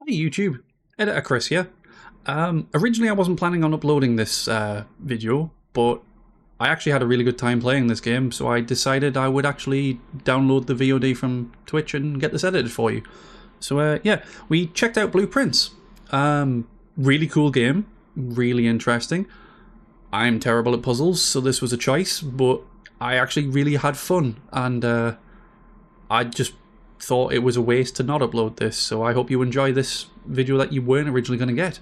Hey YouTube, Editor Chris here. Originally I wasn't planning on uploading this video, but I actually had a really good time playing this game, so I decided I would actually download the VOD from Twitch and get this edited for you. So yeah, we checked out Blueprints. Really cool game, really interesting. I'm terrible at puzzles, so this was a choice, but I actually really had fun, and I just thought it was a waste to not upload this, so I hope you enjoy this video that you weren't originally going to get.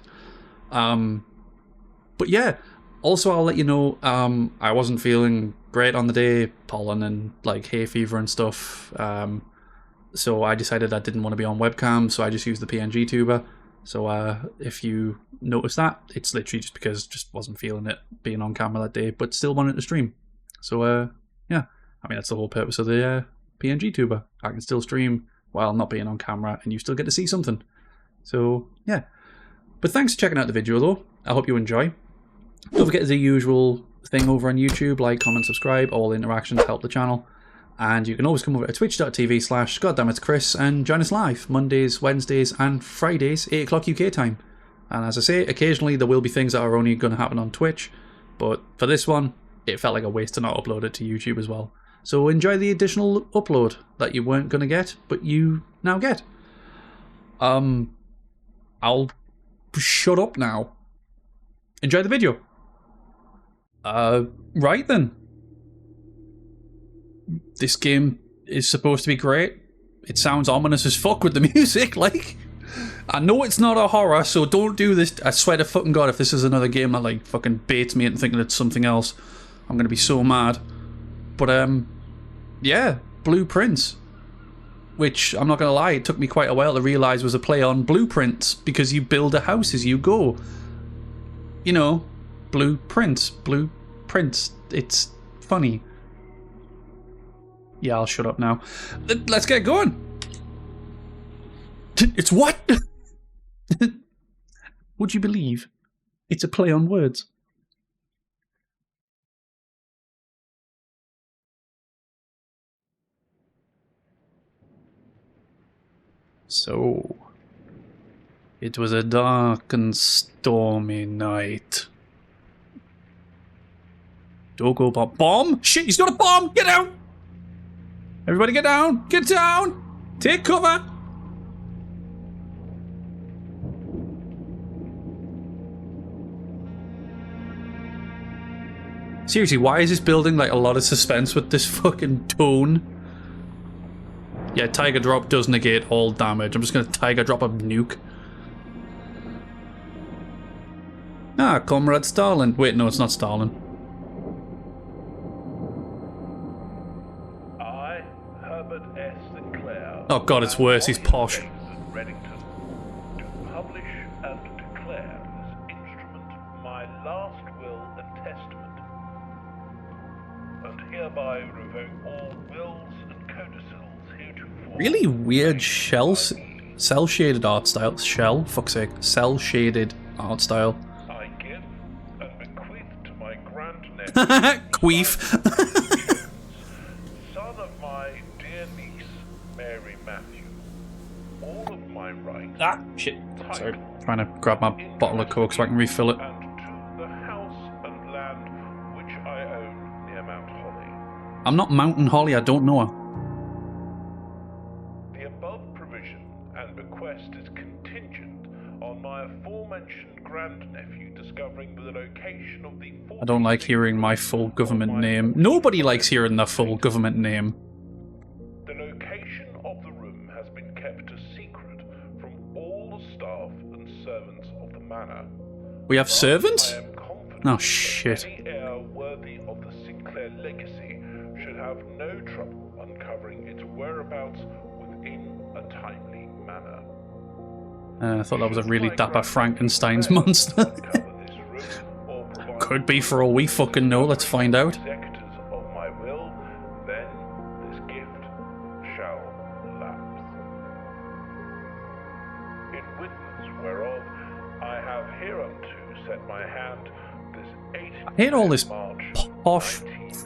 But yeah, also I'll let you know, I wasn't feeling great on the day, pollen and like hay fever and stuff, so I decided I didn't want to be on webcam, so I just used the PNG tuber. So if you notice that, it's literally just because just wasn't feeling it being on camera that day, but still wanted to stream. So yeah, I mean that's the whole purpose of the PNG tuber. I can still stream while not being on camera and you still get to see something. So yeah, but thanks for checking out the video though. I hope you enjoy. Don't forget the usual thing over on YouTube, like, comment, subscribe. All interactions help the channel. And you can always come over to twitch.tv/GodDamnItsChris and join us live Mondays, Wednesdays and Fridays 8 o'clock UK time. And as I say, occasionally there will be things that are only going to happen on Twitch, but for this one it felt like a waste to not upload it to YouTube as well. So enjoy the additional upload that you weren't going to get, but you now get. I'll shut up now. Enjoy the video. Right then. This game is supposed to be great. It sounds ominous as fuck with the music, like. I know it's not a horror, so don't do this. I swear to fucking God, if this is another game that like fucking baits me into thinking it's something else, I'm gonna be so mad. But yeah, Blueprints, which I'm not gonna lie, it took me quite a while to realise was a play on blueprints, because you build a house as you go. You know, blueprints. It's funny. Yeah, I'll shut up now. Let's get going. It's what? Would you believe? It's a play on words. So, it was a dark and stormy night. Don't go bomb. Bomb? Shit, he's got a bomb! Get down! Everybody get down! Get down! Take cover! Seriously, why is this building like a lot of suspense with this fucking tone? Yeah, Tiger Drop does negate all damage. I'm just gonna Tiger Drop a nuke. Ah, Comrade Stalin. Wait, no, it's not Stalin. I, Herbert S. Sinclair. Oh god, it's worse. He's posh. Reddington, do publish and declare this instrument my last will and testament, and hereby revoke all wills and codicils heretofore. Really weird cell-shaded art style. Shell? Fuck's sake. Cell-shaded art style. I give and bequeath to my grandnephew, Queef. son of my dear niece, Mary Matthew, all of my rights. Ah, shit. Sorry. Trying to grab my bottle of Coke so I can refill it. And to the house and land which I own near Mount Holly. I'm not Mountain Holly, I don't know her. The above provision and bequest is contingent on my aforementioned grandnephew discovering the location of the... I don't like hearing my full government name. Nobody likes hearing their full government name. The location of the room has been kept a secret from all the staff and servants of the manor. We have servants? I am confident Oh that shit. any heir worthy of the Sinclair legacy should have no trouble uncovering its whereabouts within a timely manner. I thought that was a really dapper Frankenstein's monster. Could be for all we fucking know, let's find out. Executors of my will, then this gift shall lapse. In witness whereof I have hereunto set my hand this 8th I hate all this March posh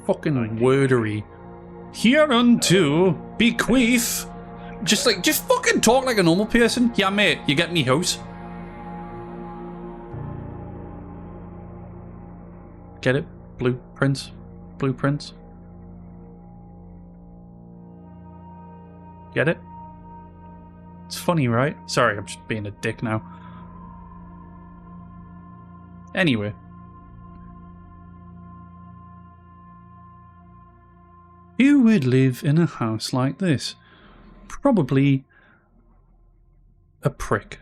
fucking wordery. Hereunto bequeath Just fucking talk like a normal person. Yeah, mate, you get me house. Get it? Blueprints? Blueprints? Get it? It's funny, right? Sorry, I'm just being a dick now. Anyway. Who would live in a house like this? Probably a prick.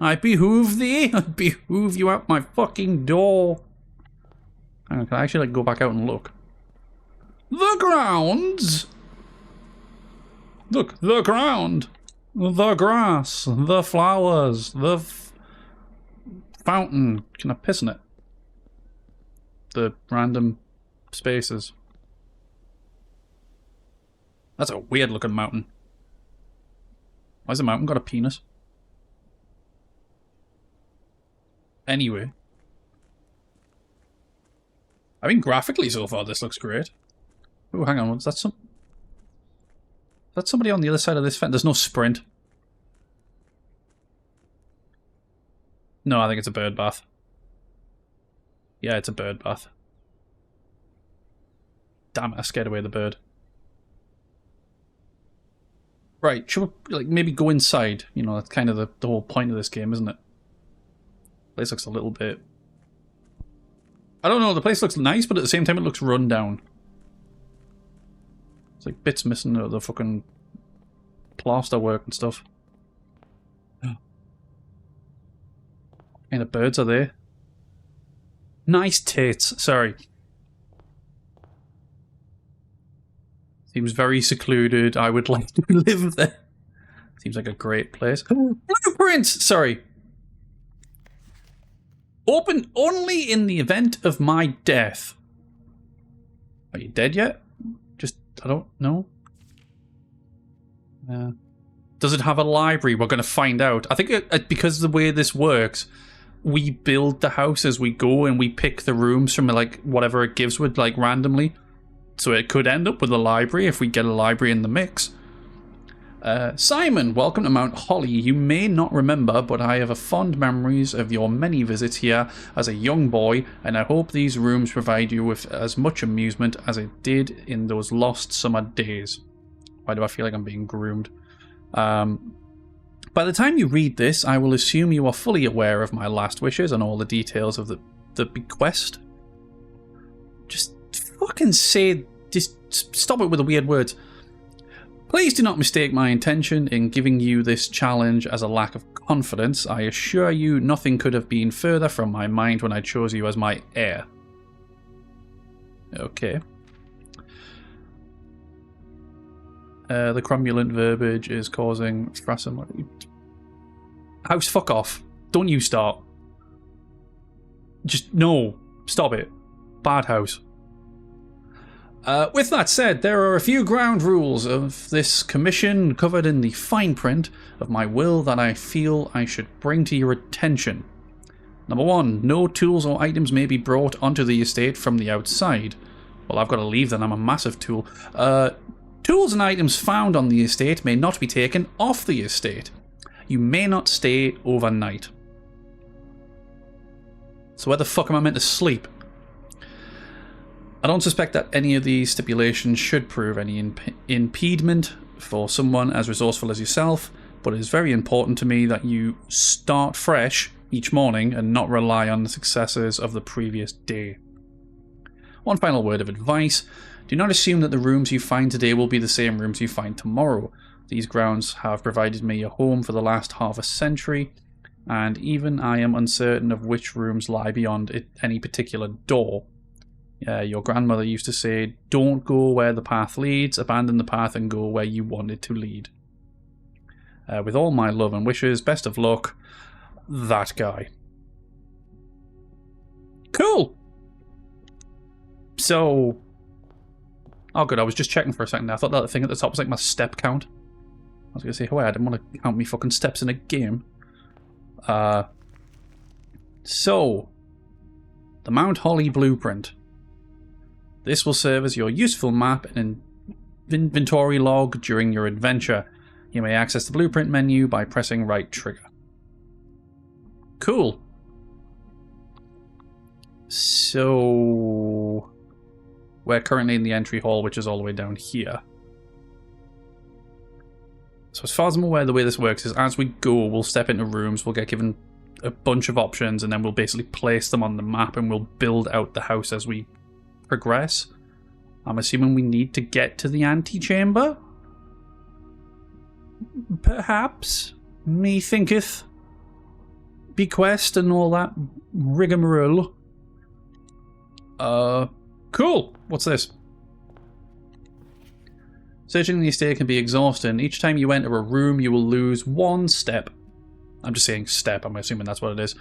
I behoove thee. I behoove you out my fucking door. Hang on, can I actually go back out and look? The grounds. Look, the ground, the grass, the flowers, the fountain. Can I piss in it? The random spaces. That's a weird looking mountain. Why's the mountain got a penis? Anyway. I mean, graphically so far this looks great. Oh, hang on, what's that? That's somebody on the other side of this fence. There's no sprint. No, I think it's a bird bath. Yeah, it's a bird bath. Damn it, I scared away the bird. Right, should we like maybe go inside? You know, that's kind of the whole point of this game, isn't it? Place looks a little bit... I don't know, the place looks nice, but at the same time it looks run down. It's like bits missing of the fucking plaster work and stuff. What kind of birds are there? Nice tits, sorry. Seems very secluded. I would like to live there. Seems like a great place. Blueprints! Sorry. Open only in the event of my death. Are you dead yet? Just, I don't know. Does it have a library? We're going to find out. I think because of the way this works, we build the house as we go and we pick the rooms from like whatever it gives with like randomly. So it could end up with a library if we get a library in the mix. Simon, welcome to Mount Holly. You may not remember, but I have fond memories of your many visits here as a young boy, and I hope these rooms provide you with as much amusement as it did in those lost summer days. Why do I feel like I'm being groomed? By the time you read this, I will assume you are fully aware of my last wishes and all the details of the bequest. Just fucking say... Just stop it with the weird words. Please do not mistake my intention in giving you this challenge as a lack of confidence. I assure you nothing could have been further from my mind when I chose you as my heir. Okay. The cromulent verbiage is causing fracas. House, fuck off. Don't you start. Just, no. Stop it. Bad house. With that said, there are a few ground rules of this commission covered in the fine print of my will that I feel I should bring to your attention. Number 1, no tools or items may be brought onto the estate from the outside. Well, I've got to leave then, I'm a massive tool. Tools and items found on the estate may not be taken off the estate. You may not stay overnight. So where the fuck am I meant to sleep? I don't suspect that any of these stipulations should prove any impediment for someone as resourceful as yourself, but it is very important to me that you start fresh each morning and not rely on the successes of the previous day. One final word of advice. Do not assume that the rooms you find today will be the same rooms you find tomorrow. These grounds have provided me a home for the last half a century, and even I am uncertain of which rooms lie beyond any particular door. Your grandmother used to say, don't go where the path leads, abandon the path and go where you want it to lead. With all my love and wishes, best of luck, that guy. Cool! So... Oh good, I was just checking for a second there. I thought that thing at the top was like my step count. I was going to say, oh I didn't want to count me fucking steps in a game. So... The Mount Holly Blueprint. This will serve as your useful map and inventory log during your adventure. You may access the blueprint menu by pressing right trigger. Cool. So we're currently in the entry hall, which is all the way down here. So as far as I'm aware, the way this works is as we go, we'll step into rooms, we'll get given a bunch of options, and then we'll basically place them on the map and we'll build out the house as we progress. I'm assuming we need to get to the antechamber? Perhaps? Me thinketh. Bequest and all that rigmarole. Cool. What's this? Searching the estate can be exhausting. Each time you enter a room, you will lose 1 step. I'm just saying step, I'm assuming that's what it is.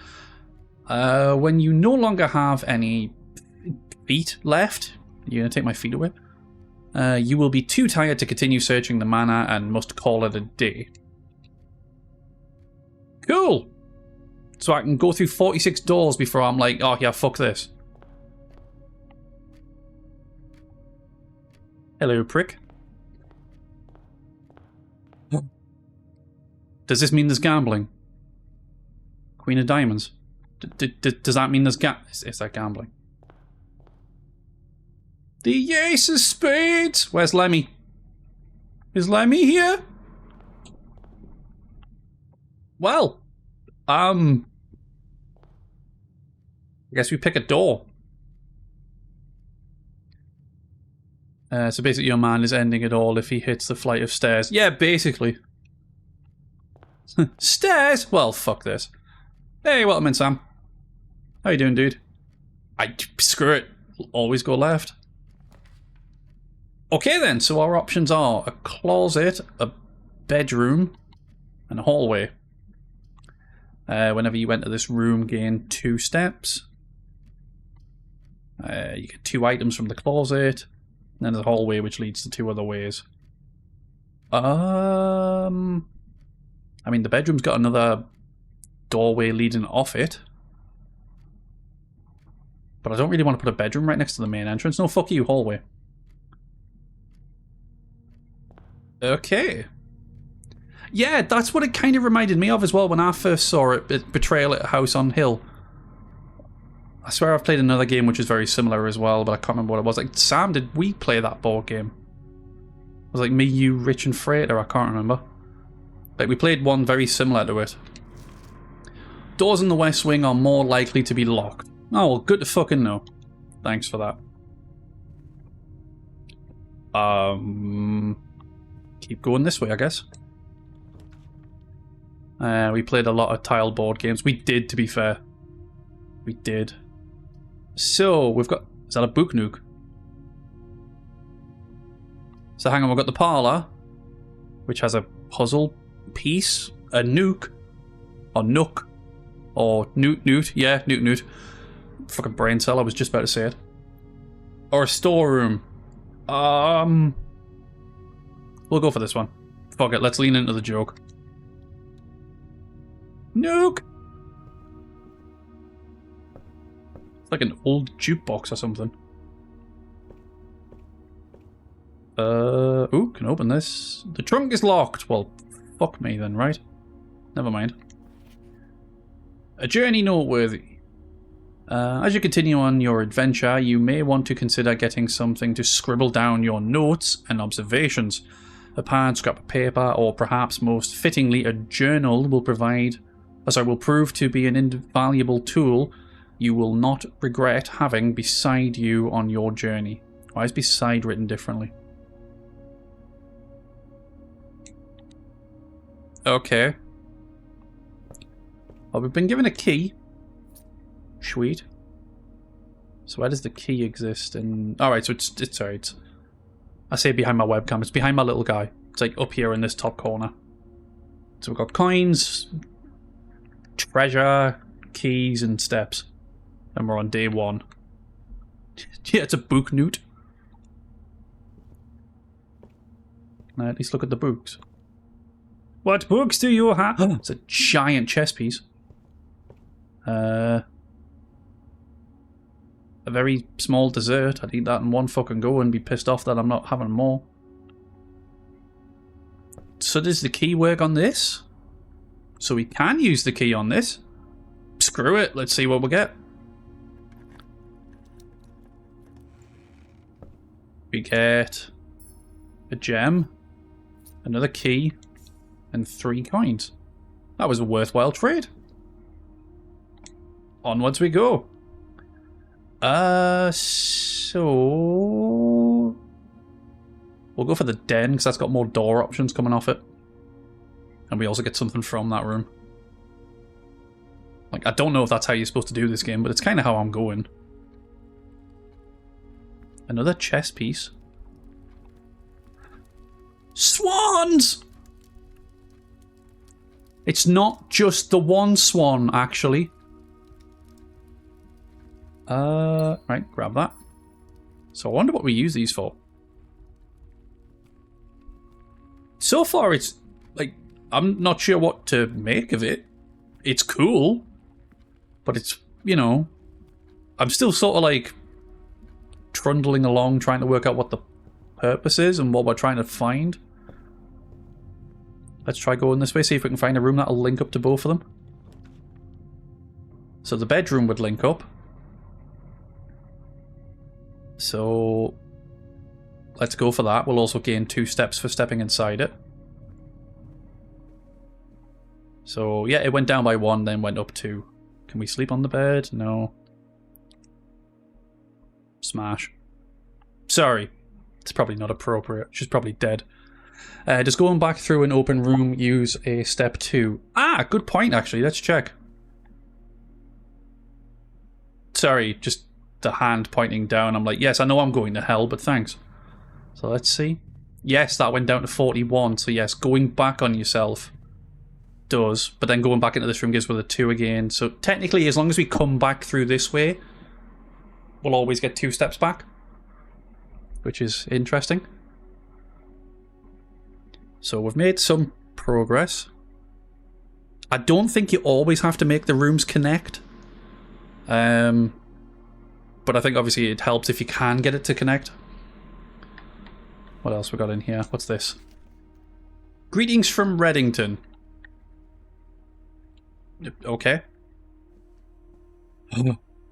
When you no longer have any feet left, you're going to take my feet away? You will be too tired to continue searching the manor and must call it a day. Cool! So I can go through 46 doors before I'm like, oh yeah, fuck this. Hello, prick. Does this mean there's gambling? Queen of Diamonds. Does that mean there's is that gambling? The Ace of Spades! Where's Lemmy? Is Lemmy here? Well, I guess we pick a door. So basically your man is ending it all if he hits the flight of stairs. Yeah, basically. Stairs? Well, fuck this. Hey, welcome in, Sam. How you doing, dude? Screw it. Always go left. Okay then, so our options are a closet, a bedroom, and a hallway. Whenever you enter this room, gain 2 steps. You get 2 items from the closet, and then the hallway, which leads to 2 other ways. I mean, the bedroom's got another doorway leading off it. But I don't really want to put a bedroom right next to the main entrance. No, fuck you, hallway. Okay. Yeah, that's what it kind of reminded me of as well when I first saw it, Betrayal at House on Hill. I swear I've played another game which is very similar as well, but I can't remember what it was. Like, Sam, did we play that board game? It was like me, you, Rich, and Freighter, I can't remember. Like, we played one very similar to it. Doors in the West Wing are more likely to be locked. Oh, well, good to fucking know. Thanks for that. Keep going this way, I guess. We played a lot of tile board games. We did, to be fair. We did. So, we've got... Is that a book nook? So, hang on, we've got the parlour, which has a puzzle piece, a nook, or nook, or newt, yeah, newt. Fucking brain cell, I was just about to say it. Or a storeroom. We'll go for this one. Fuck it, let's lean into the joke. Nook! It's like an old jukebox or something. Ooh, can open this. The trunk is locked. Well, fuck me then, right? Never mind. A journey noteworthy. As you continue on your adventure, you may want to consider getting something to scribble down your notes and observations. A pad, scrap of paper, or perhaps most fittingly a journal will prove to be an invaluable tool you will not regret having beside you on your journey. Why is beside written differently? Okay. Well, we've been given a key. Sweet. So where does the key exist? Alright, so it's alright. I say behind my webcam. It's behind my little guy. It's like up here in this top corner. So we've got coins, treasure, keys, and steps. And we're on day 1. Yeah, it's a book note. Now at least look at the books. What books do you have? It's a giant chess piece. A very small dessert. I'd eat that in one fucking go and be pissed off that I'm not having more. So does the key work on this? So we can use the key on this. Screw it. Let's see what we get. We get a gem, another key, and 3 coins. That was a worthwhile trade. Onwards we go. So we'll go for the den because that's got more door options coming off it. And we also get something from that room. Like, I don't know if that's how you're supposed to do this game, but it's kind of how I'm going. Another chess piece. Swans! It's not just the one swan, actually. Right, grab that. So I wonder what we use these for. So far, it's, like, I'm not sure what to make of it. It's cool. But it's, you know, I'm still sort of, like, trundling along trying to work out what the purpose is and what we're trying to find. Let's try going this way, see if we can find a room that'll link up to both of them. So the bedroom would link up. So let's go for that. We'll also gain 2 steps for stepping inside it. So yeah, it went down by 1, then went up 2. Can we sleep on the bed? No. Smash. Sorry. It's probably not appropriate. She's probably dead. Does going back through an open room use a step 2? Ah, good point actually. Let's check. Sorry, just the hand pointing down. I'm like, yes, I know I'm going to hell, but thanks. So let's see. Yes, that went down to 41. So yes, going back on yourself does, but then going back into this room gives us a 2 again. So technically, as long as we come back through this way, we'll always get 2 steps back, which is interesting. So we've made some progress. I don't think you always have to make the rooms connect. But I think obviously it helps if you can get it to connect. What else we got in here? What's this? Greetings from Reddington. Okay.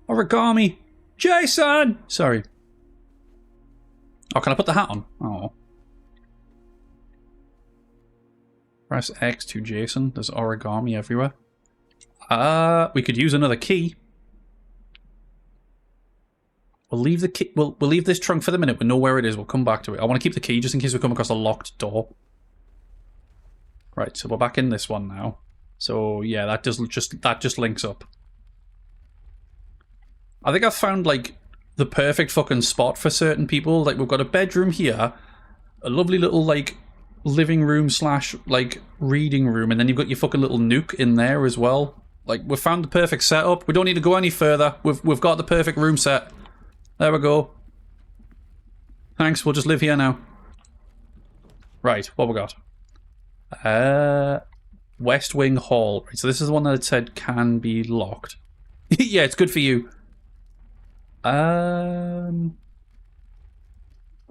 Origami. Jason! Sorry. Oh, can I put the hat on? Oh. Press X to Jason. There's origami everywhere. We could use another key. We'll leave the key. We'll leave this trunk for the minute. We know where it is. We'll come back to it. I want to keep the key just in case we come across a locked door. Right, so we're back in this one now. So yeah, that just links up. I think I've found like the perfect fucking spot for certain people. Like we've got a bedroom here, a lovely little like living room / like reading room, and then you've got your fucking little nook in there as well. Like we've found the perfect setup. We don't need to go any further. We've got the perfect room set. There we go. Thanks, we'll just live here now. Right, what we got? West Wing Hall. Right, so this is the one that it said can be locked. Yeah, it's good for you. But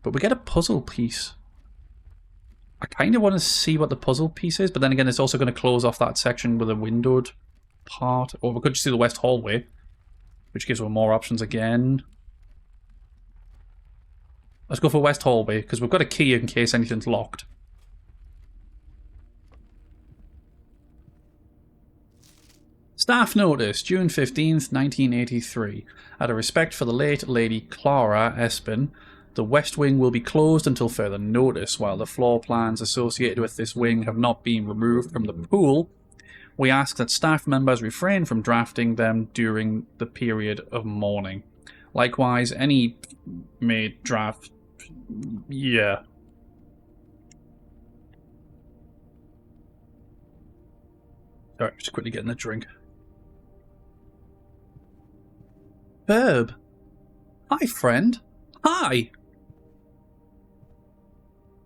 we get a puzzle piece. I kind of want to see what the puzzle piece is, but then again, it's also going to close off that section with a windowed part. Or we could just do the West Hallway, which gives us more options again. Let's go for West Hallway, because we've got a key in case anything's locked. Staff notice, June 15th, 1983. Out of respect for the late Lady Clara Espin, the West Wing will be closed until further notice. While the floor plans associated with this wing have not been removed from the pool, we ask that staff members refrain from drafting them during the period of mourning. Likewise, any made draft... Yeah. Alright, just quickly getting a drink. Herb. Hi, friend. Hi!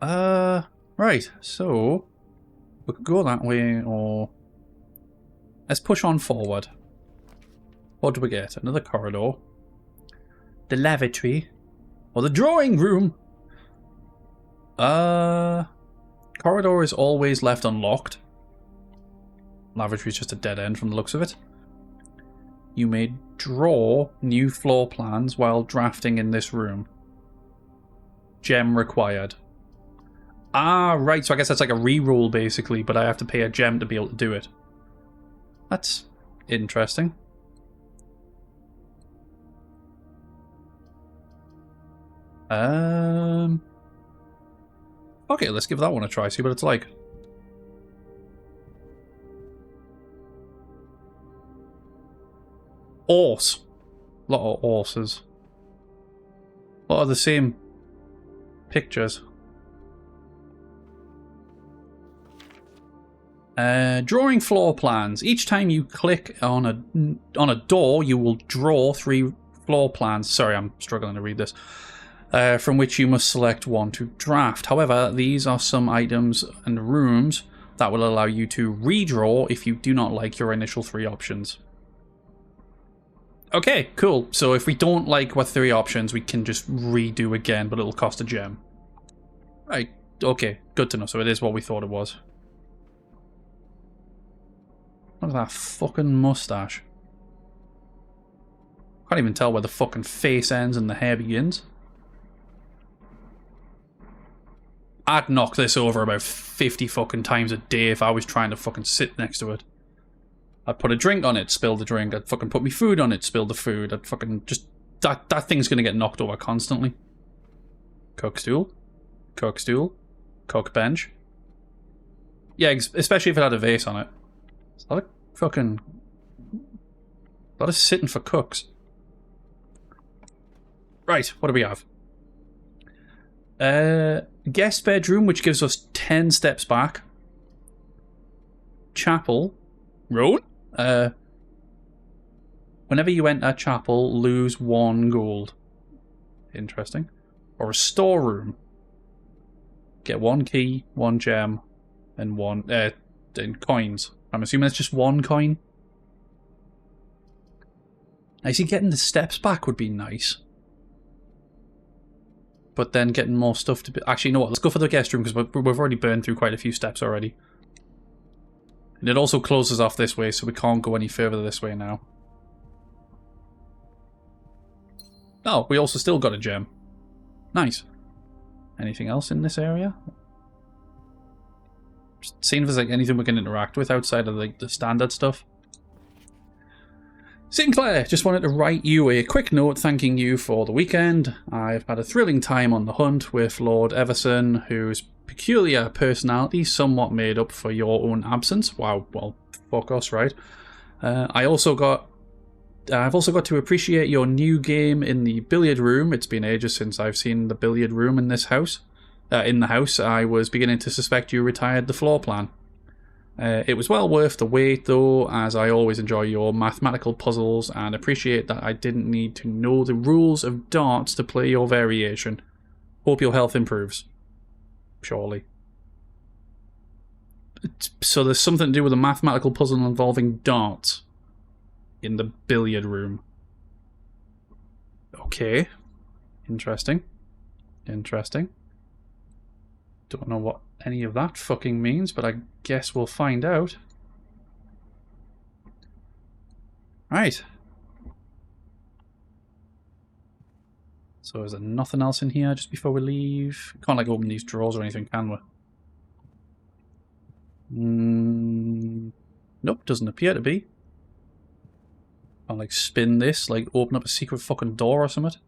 Right, so... we could go that way, or... let's push on forward. What do we get? Another corridor. The lavatory. Or the drawing room! corridor is always left unlocked. Lavatory is just a dead end from the looks of it. You may draw new floor plans while drafting in this room. Gem required. Ah, right, so I guess that's like a reroll basically, but I have to pay a gem to be able to do it. That's interesting. Okay, let's give that one a try, see what it's like. Horse. A lot of horses. A lot of the same pictures. Drawing floor plans. Each time you click on a door, you will draw 3 floor plans. Sorry, I'm struggling to read this. From which you must select one to draft. However, these are some items and rooms that will allow you to redraw if you do not like your initial 3 options. Okay, cool. So if we don't like what 3 options, we can just redo again, but it'll cost a gem. Right, okay, good to know. So it is what we thought it was. Look at that fucking mustache. Can't even tell where the fucking face ends and the hair begins. I'd knock this over about 50 fucking times a day if I was trying to fucking sit next to it. I'd put a drink on it, spill the drink. I'd fucking put me food on it, spill the food. I'd fucking just... That thing's gonna get knocked over constantly. Cook stool. Cook stool. Cook bench. Yeah, especially if it had a vase on it. It's a lot of fucking... A lot of sitting for cooks. Right, what do we have? Guest bedroom, which gives us 10 steps back. Chapel. Road? Whenever you enter chapel, lose 1 gold. Interesting. Or a storeroom. Get 1 key, 1 gem, and 1 and coins. I'm assuming it's just 1 coin. I see getting the steps back would be nice. But then getting more stuff to be... Actually, you know what? Let's go for the guest room, because we've already burned through quite a few steps already. And it also closes off this way, so we can't go any further this way now. Oh, we also still got a gem. Nice. Anything else in this area? Just seeing if there's like anything we can interact with outside of like the standard stuff. Sinclair, just wanted to write you a quick note thanking you for the weekend. I've had a thrilling time on the hunt with Lord Everson, whose peculiar personality somewhat made up for your own absence. Wow, well, fuck us, right? I've also got to appreciate your new game in the billiard room. It's been ages since I've seen the billiard room in this house. In the house, I was beginning to suspect you retired the floor plan. It was well worth the wait though, as I always enjoy your mathematical puzzles and appreciate that I didn't need to know the rules of darts to play your variation. Hope your health improves. Surely. So there's something to do with a mathematical puzzle involving darts in the billiard room. Okay. Interesting. Interesting. Don't know what any of that fucking means, but I guess we'll find out. Right. So is there nothing else in here just before we leave? Can't like open these drawers or anything, can we? Nope, doesn't appear to be. Can't like spin this, like open up a secret fucking door or something.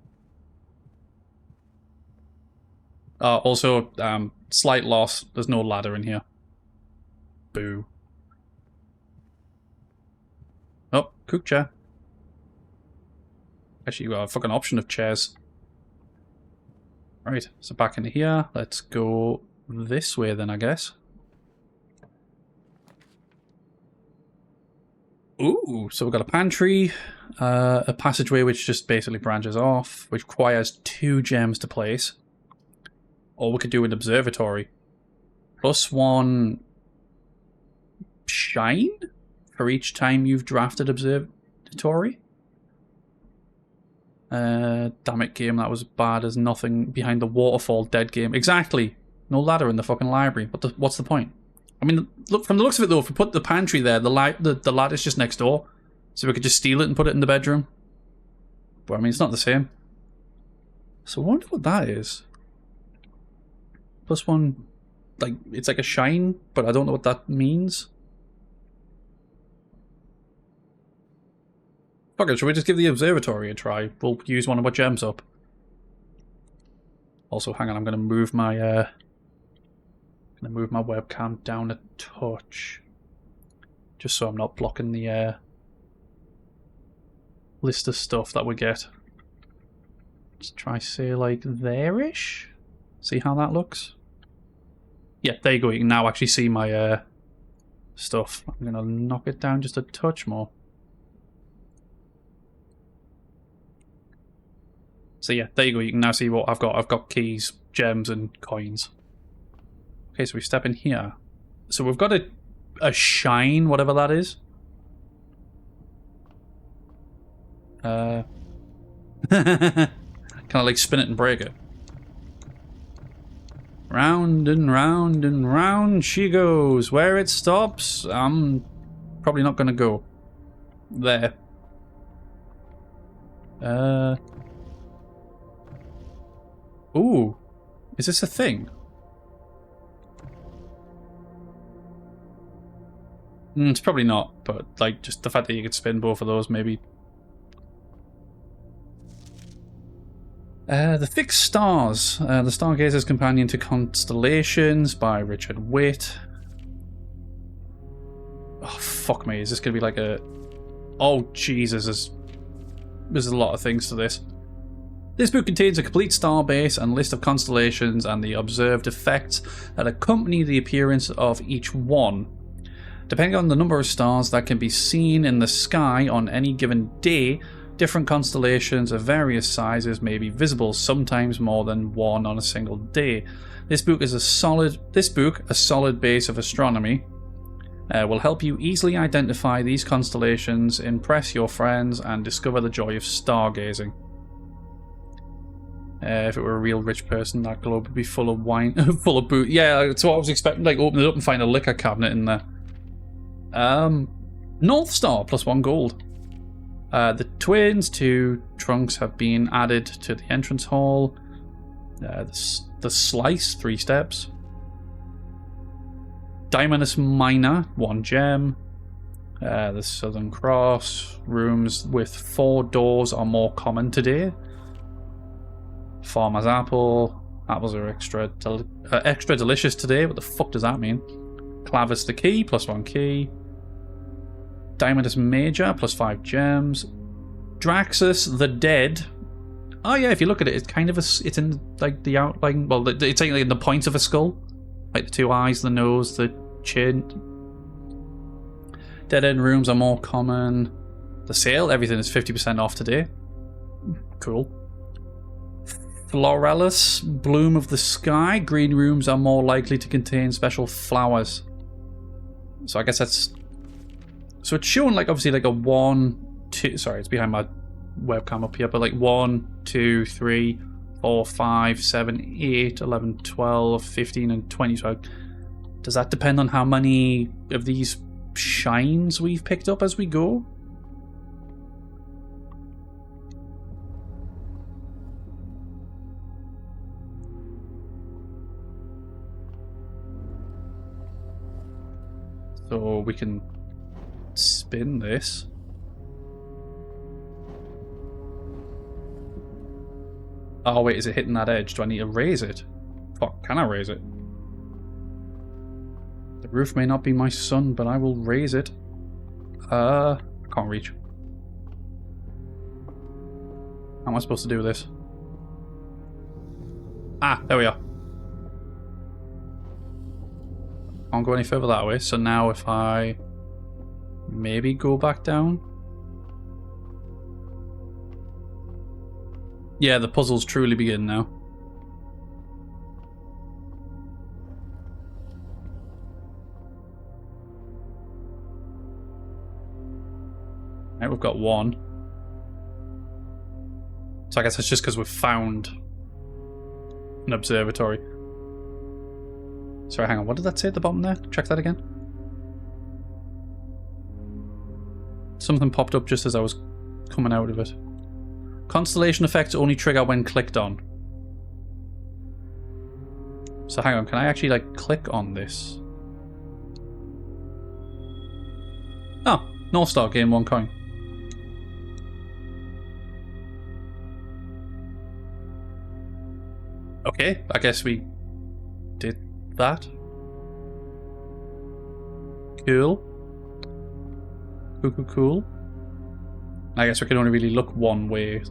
Also, slight loss. There's no ladder in here. Boo. Oh, cook chair. Actually, you got a fucking option of chairs. Right, so back into here. Let's go this way then, I guess. Ooh, so we've got a pantry, a passageway which just basically branches off, which requires 2 gems to place. Or we could do an observatory. +1 shine for each time you've drafted observatory. Damn it, game, that was bad as nothing behind the waterfall dead game. Exactly. No ladder in the fucking library. What's the point? I mean, look, from the looks of it though, if we put the pantry there, the ladder's just next door. So we could just steal it and put it in the bedroom. But I mean, it's not the same. So I wonder what that is. +1, like, it's like a shine, but I don't know what that means. Fuck it, should we just give the observatory a try? We'll use one of our gems up. Also, hang on, I'm gonna move my webcam down a touch. Just so I'm not blocking the list of stuff that we get. Let's try, say, like there-ish. See how that looks? Yeah, there you go. You can now actually see my stuff. I'm gonna knock it down just a touch more. So yeah, there you go. You can now see what I've got. I've got keys, gems, and coins. Okay, so we step in here. So we've got a shine, whatever that is. Kind of like spin it and break it. Round and round and round she goes. Where it stops, I'm probably not going to go. There. Ooh. Is this a thing? It's probably not, but like just the fact that you could spin both of those, maybe. The Fixed Stars, The Stargazer's Companion to Constellations by Richard Witt. Oh, fuck me, is this going to be like a... Oh, Jesus, there's a lot of things to this. This book contains a complete star base and list of constellations and the observed effects that accompany the appearance of each one. Depending on the number of stars that can be seen in the sky on any given day, different constellations of various sizes may be visible, sometimes more than one on a single day. This book, a solid base of astronomy, will help you easily identify these constellations, impress your friends, and discover the joy of stargazing. If it were a real rich person, that globe would be full of wine, full of booze. Yeah, that's what I was expecting. Like, open it up and find a liquor cabinet in there. North Star, +1 gold. The twins, 2 trunks have been added to the entrance hall. The slice, 3 steps. Diamondus Minor, 1 gem. The Southern Cross, rooms with 4 doors are more common today. Farmer's Apple, apples are extra delicious today. What the fuck does that mean? Clavis the Key, +1 key. Diamondus Major, +5 gems. Draxus the Dead. Oh yeah, if you look at it, it's kind of it's in like the outline. Well, it's like in the point of a skull, like the 2 eyes, the nose, the chin. Dead end rooms are more common. The sale, everything is 50% off today. Cool. Floralis, Bloom of the Sky. Green rooms are more likely to contain special flowers. So I guess that's... So it's showing like obviously like a 1, 2... Sorry, it's behind my webcam up here. But like 1, 2, 3, 4, 5, 7, 8, 11, 12, 15 and 20. So does that depend on how many of these shines we've picked up as we go? So we can spin this. Oh wait, is it hitting that edge? Do I need to raise it? Fuck, can I raise it? The roof may not be my son, but I will raise it. I can't reach. How am I supposed to do this? Ah, there we are. Can't go any further that way, so now if I maybe go back down. Yeah, the puzzles truly begin now. Right, we've got 1. So I guess it's just because we've found an observatory. Sorry, hang on. What did that say at the bottom there? Check that again. Something popped up just as I was coming out of it. Constellation effects only trigger when clicked on. So hang on, can I actually like click on this? Oh, North Star, gain 1 coin. Okay, I guess we did that. Cool. Cool. I guess we can only really look one way.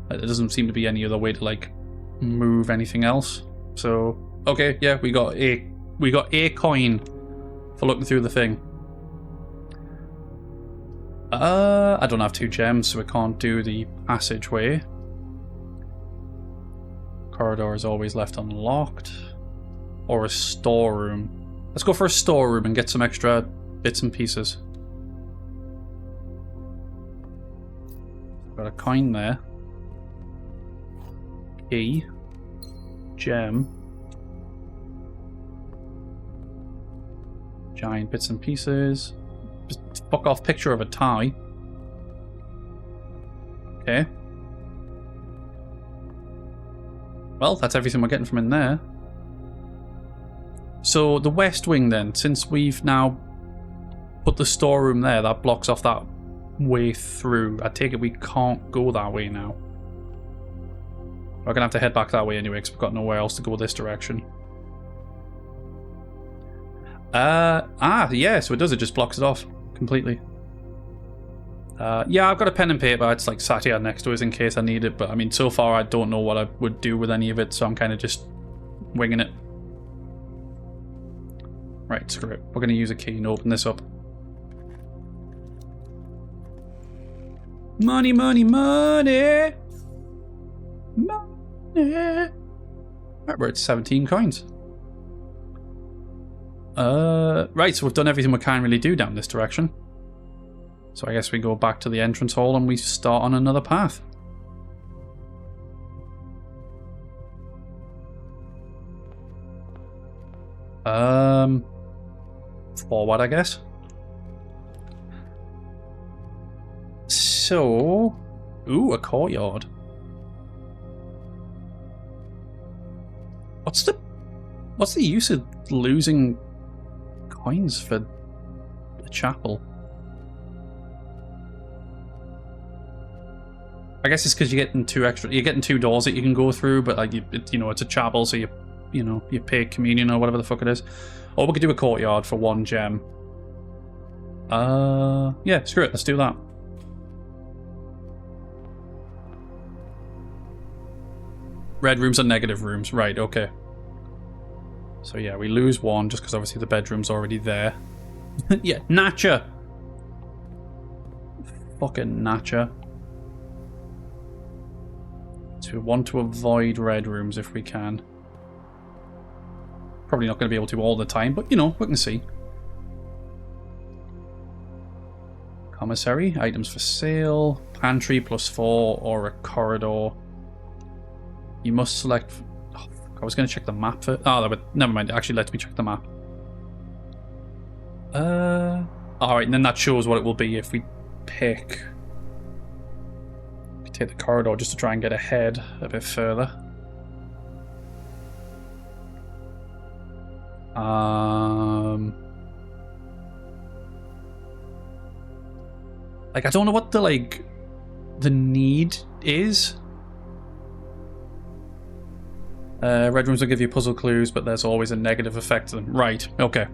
There doesn't seem to be any other way to like move anything else. So okay, yeah, we got a coin for looking through the thing. I don't have 2 gems, so we can't do the passageway. Corridor is always left unlocked. Or a storeroom. Let's go for a storeroom and get some extra bits and pieces. Got a coin there. Key. Gem. Giant bits and pieces. Just fuck off picture of a tie. Okay. Well, that's everything we're getting from in there. So the west wing then, since we've now put the storeroom there, that blocks off that way through. I take it we can't go that way now. We're gonna have to head back that way anyway, because we've got nowhere else to go this direction. Yeah, so it does, it just blocks it off completely. Yeah, I've got a pen and paper, it's like sat here next to us in case I need it, but I mean, so far I don't know what I would do with any of it, so I'm kind of just winging it. Right, screw it. We're going to use a key and open this up. Money, money, money! Money! Right, we're at 17 coins. Right, so we've done everything we can really do down this direction. So I guess we go back to the entrance hall and we start on another path. Forward, I guess. So, ooh, a courtyard. What's the use of losing coins for the chapel? I guess it's because you're getting 2 doors that you can go through, but like you know, it's a chapel, so you pay communion or whatever the fuck it is. Or we could do a courtyard for 1 gem. Yeah, screw it, let's do that. Red rooms are negative rooms, right, okay. So yeah, we lose 1 just because obviously the bedroom's already there. Yeah, Natcha! Fucking Natcha. So we want to avoid red rooms if we can. Probably not going to be able to all the time, but you know, we can see. Commissary, items for sale, pantry +4, or a corridor. You must select... Oh, I was going to check the map for... Oh, but never mind, it actually lets me check the map. Alright, and then that shows what it will be if we pick... Take the corridor just to try and get ahead a bit further. Like, I don't know what the need is. Red rooms will give you puzzle clues, but there's always a negative effect to them. Right, okay.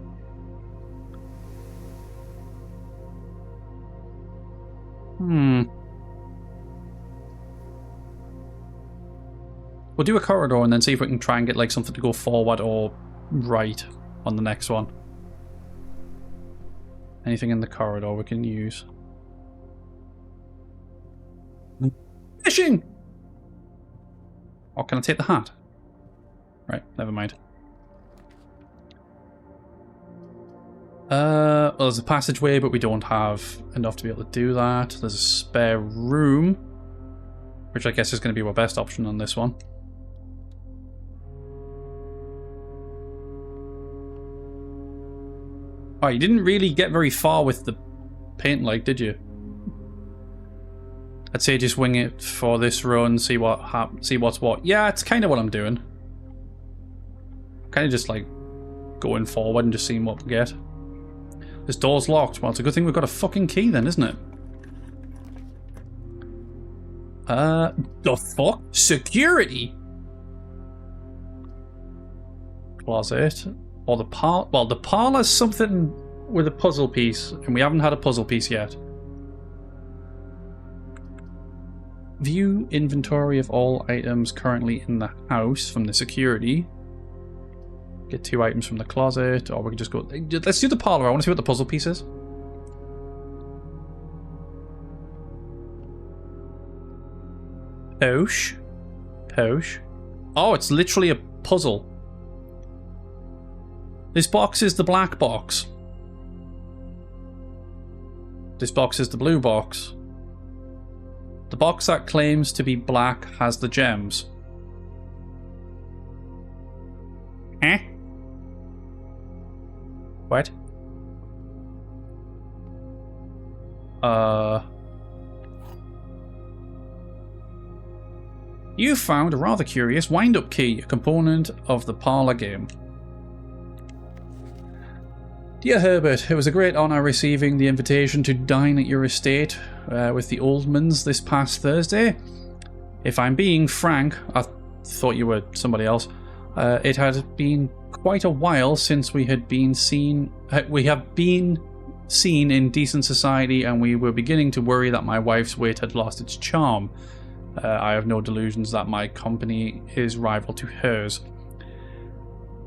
We'll do a corridor and then see if we can try and get like something to go forward or right on the next one. Anything in the corridor we can use. Fishing! Oh, can I take the hat? Right, never mind. Well, there's a passageway, but we don't have enough to be able to do that. There's a spare room, which I guess is going to be our best option on this one. Oh, you didn't really get very far with the paint, like, did you? I'd say just wing it for this run, see what's what. Yeah, it's kind of what I'm doing. Kind of just like going forward and just seeing what we get. This door's locked. Well, it's a good thing we've got a fucking key then, isn't it? The fuck? Security? Closet. Or the parlor. Well, the parlor's something with a puzzle piece, and we haven't had a puzzle piece yet. View inventory of all items currently in the house from the security. Get 2 items from the closet, or we can just go... Let's do the parlor. I want to see what the puzzle piece is. Posh. Posh. Oh, it's literally a puzzle. This box is the black box. This box is the blue box. The box that claims to be black has the gems. Eh? What? You found a rather curious wind-up key, a component of the parlor game. Dear Herbert, it was a great honour receiving the invitation to dine at your estate with the Oldmans this past Thursday. If I'm being frank, I thought you were somebody else. It had been quite a while since we have been seen in decent society, and we were beginning to worry that my wife's wit had lost its charm. I have no delusions that my company is rival to hers.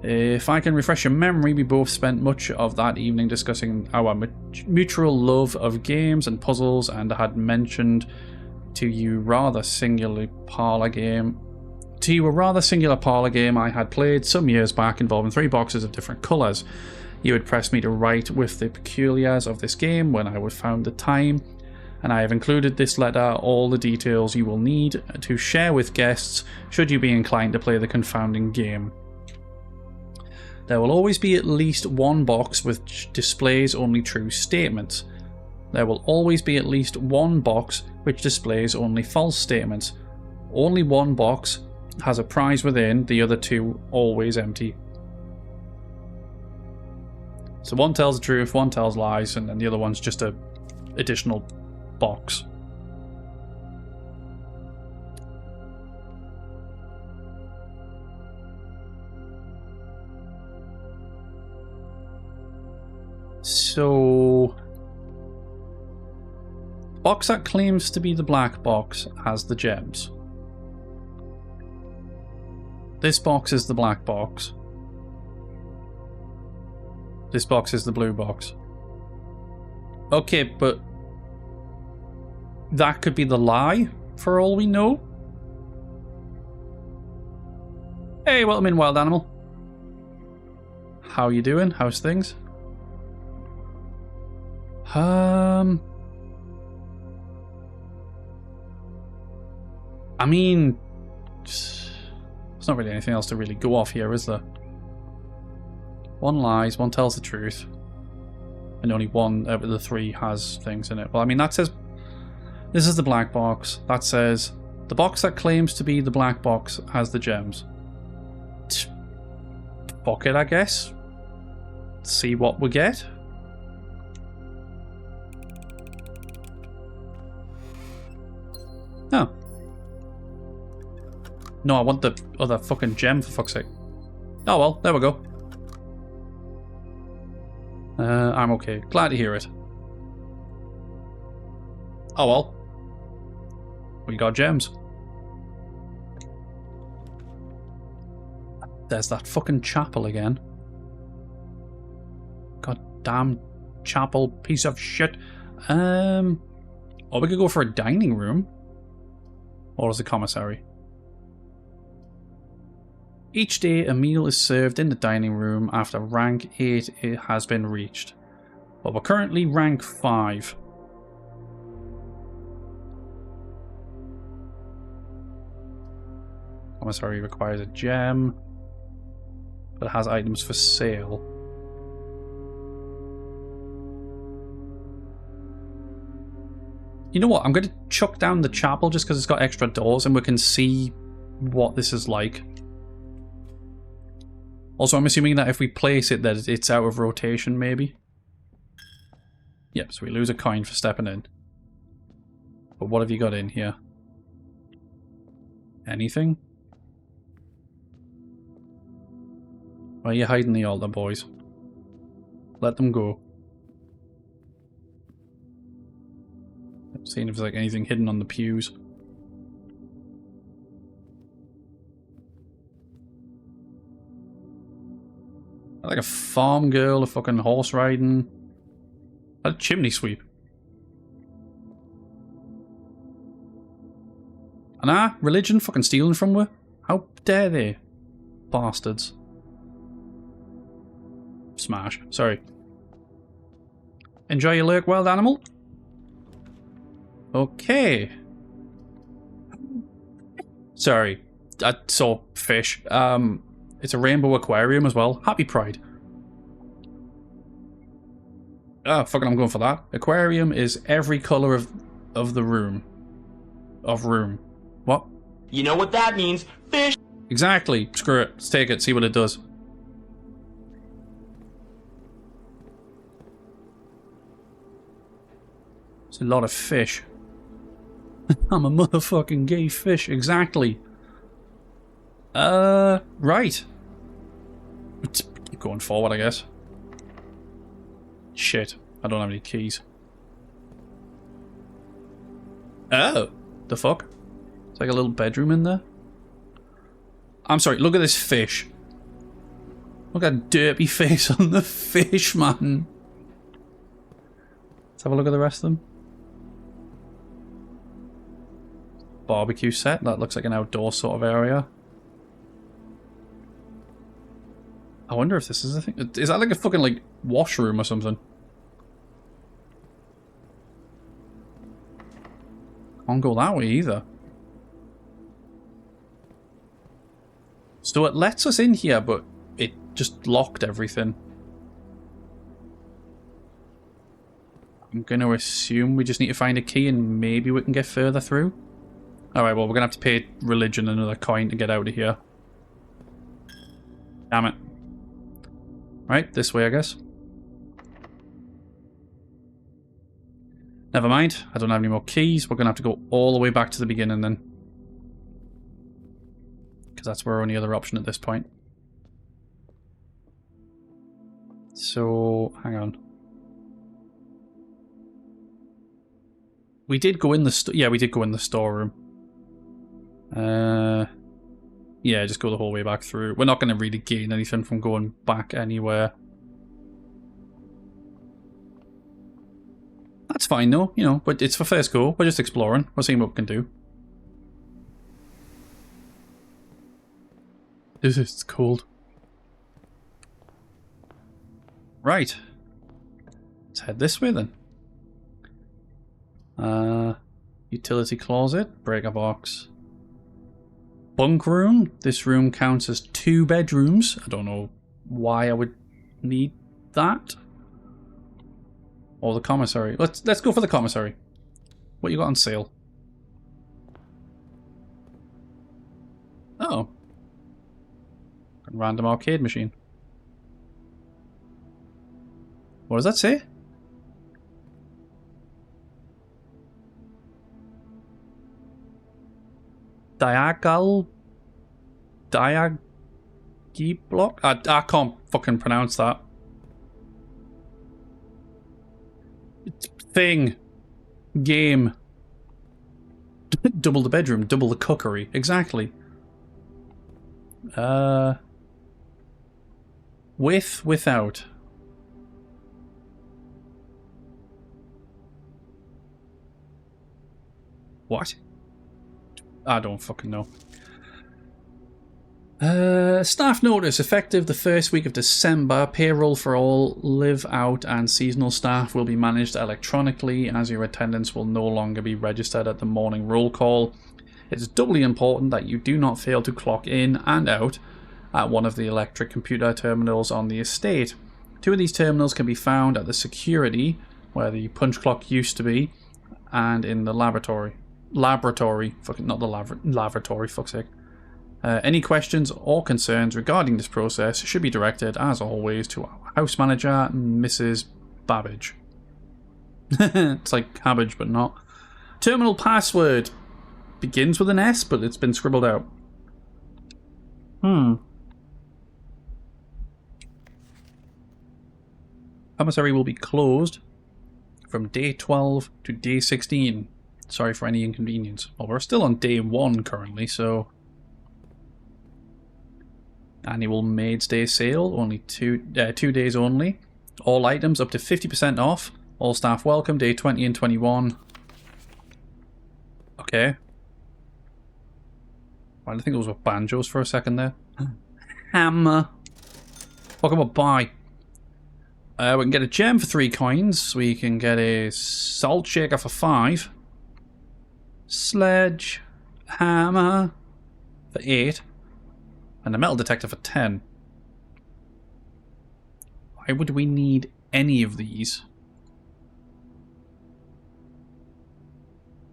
If I can refresh your memory, we both spent much of that evening discussing our mutual love of games and puzzles, and I had mentioned to you a rather singular parlor game I had played some years back involving 3 boxes of different colours. You had pressed me to write with the peculiars of this game when I would found the time, and I have included this letter all the details you will need to share with guests should you be inclined to play the confounding game. There will always be at least one box which displays only true statements. There will always be at least one box which displays only false statements. Only one box has a prize within, the other 2 always empty. So one tells the truth, one tells lies, and then the other one's just a additional box. So, box that claims to be the black box has the gems. This box is the black box. This box is the blue box. Okay, but that could be the lie, for all we know. Hey, welcome in, wild animal. How you doing? How's things? I mean, there's not really anything else to really go off here, is there? One lies, one tells the truth, and only one out of the 3 has things in it. Well, I mean, that says this is the black box. That says the box that claims to be the black box has the gems. Fuck it, I guess. See what we get. Oh. No, I want the other fucking gem, for fuck's sake. Oh well, there we go. I'm okay. Glad to hear it. Oh well. We got gems. There's that fucking chapel again. God damn chapel piece of shit. Or we could go for a dining room. Or as a commissary. Each day a meal is served in the dining room after rank 8 has been reached. But we're currently rank 5. Commissary requires a gem, but has items for sale. You know what? I'm going to chuck down the chapel just because it's got extra doors and we can see what this is like. Also, I'm assuming that if we place it, that it's out of rotation, maybe. Yep, so we lose a coin for stepping in. But what have you got in here? Anything? Why are you hiding the altar, boys? Let them go. I'm seeing if there's like anything hidden on the pews. Like a farm girl, a fucking horse riding. A chimney sweep. And religion fucking stealing from her? How dare they? Bastards. Smash. Sorry. Enjoy your lurk, wild animal. Okay. Sorry. I saw fish. It's a rainbow aquarium as well. Happy Pride. Ah, fucking I'm going for that. Aquarium is every colour of the room. Of room. What? You know what that means. Fish! Exactly. Screw it. Let's take it. See what it does. It's a lot of fish. I'm a motherfucking gay fish. Exactly. Right. Keep going forward, I guess. Shit. I don't have any keys. Oh. The fuck? It's like a little bedroom in there. I'm sorry, look at this fish. Look at that derpy face on the fish, man. Let's have a look at the rest of them. Barbecue set. That looks like an outdoor sort of area. I wonder if this is a thing. Is that like a fucking like washroom or something? Can't go that way either. So it lets us in here, but it just locked everything. I'm going to assume we just need to find a key and maybe we can get further through. Alright, well, we're going to have to pay religion another coin to get out of here. Damn it. Right, this way, I guess. Never mind, I don't have any more keys. We're going to have to go all the way back to the beginning then. Because that's our only other option at this point. So, hang on. We did go in the yeah, we did go in the storeroom. Yeah, just go the whole way back through. We're not going to really gain anything from going back anywhere. That's fine though, you know, but it's for first go. We're just exploring. We're seeing what we can do. This is cold. Right. Let's head this way then. Utility closet, breaker box. Bunk room. This room counts as 2 bedrooms. I don't know why I would need that. Or the commissary. Let's go for the commissary. What you got on sale? Oh. Random arcade machine. What does that say? Diagonal block? I can't fucking pronounce that. Thing. Game. Double the bedroom, double the cookery. Exactly. With, without. What? I don't fucking know. Staff notice, effective the first week of December, payroll for all live out and seasonal staff will be managed electronically as your attendance will no longer be registered at the morning roll call. It's doubly important that you do not fail to clock in and out at one of the electric computer terminals on the estate. 2 of these terminals can be found at the security, where the punch clock used to be, and in the laboratory. Fucking not the lavatory, fuck's sake. Any questions or concerns regarding this process should be directed, as always, to our house manager, Mrs. Babbage. It's like cabbage, but not. Terminal password begins with an S, but it's been scribbled out. Commissary will be closed from day 12 to day 16. Sorry for any inconvenience. Well, we're still on day 1 currently, so... Annual Maid's Day sale, only 2 days only. All items up to 50% off. All staff welcome, day 20 and 21. Okay. I think those were banjos for a second there. Hammer. Welcome up, buy. We can get a gem for 3 coins. We can get a salt shaker for 5. Sledge. Hammer. For 8. And a metal detector for 10. Why would we need any of these?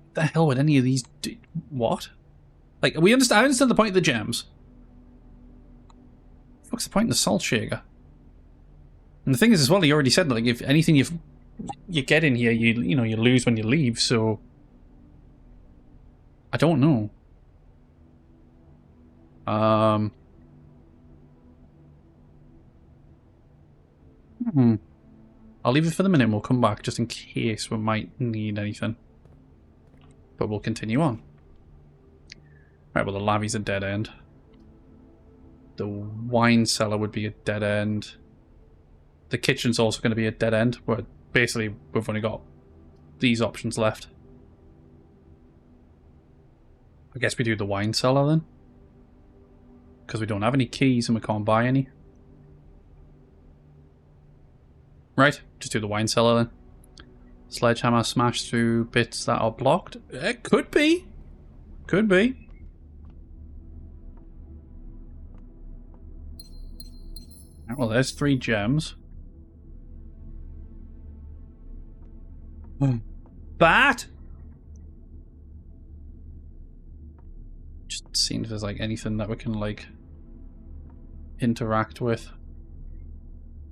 What the hell would any of these do? What? Like, I understand the point of the gems. What's the point of the salt shaker? And the thing is, as well, he already said that, like, if anything you get in here, you lose when you leave. So I don't know. I'll leave it for the minute and we'll come back just in case we might need anything. But we'll continue on. Right, well, the lavvy's a dead end. The wine cellar would be a dead end. The kitchen's also going to be a dead end. Where basically we've only got these options left. I guess we do the wine cellar then. Because we don't have any keys and we can't buy any. Right, just do the wine cellar then. Sledgehammer smash through bits that are blocked. It could be. Could be. Well, there's 3 gems. Bat! Just seeing if there's like anything that we can like interact with.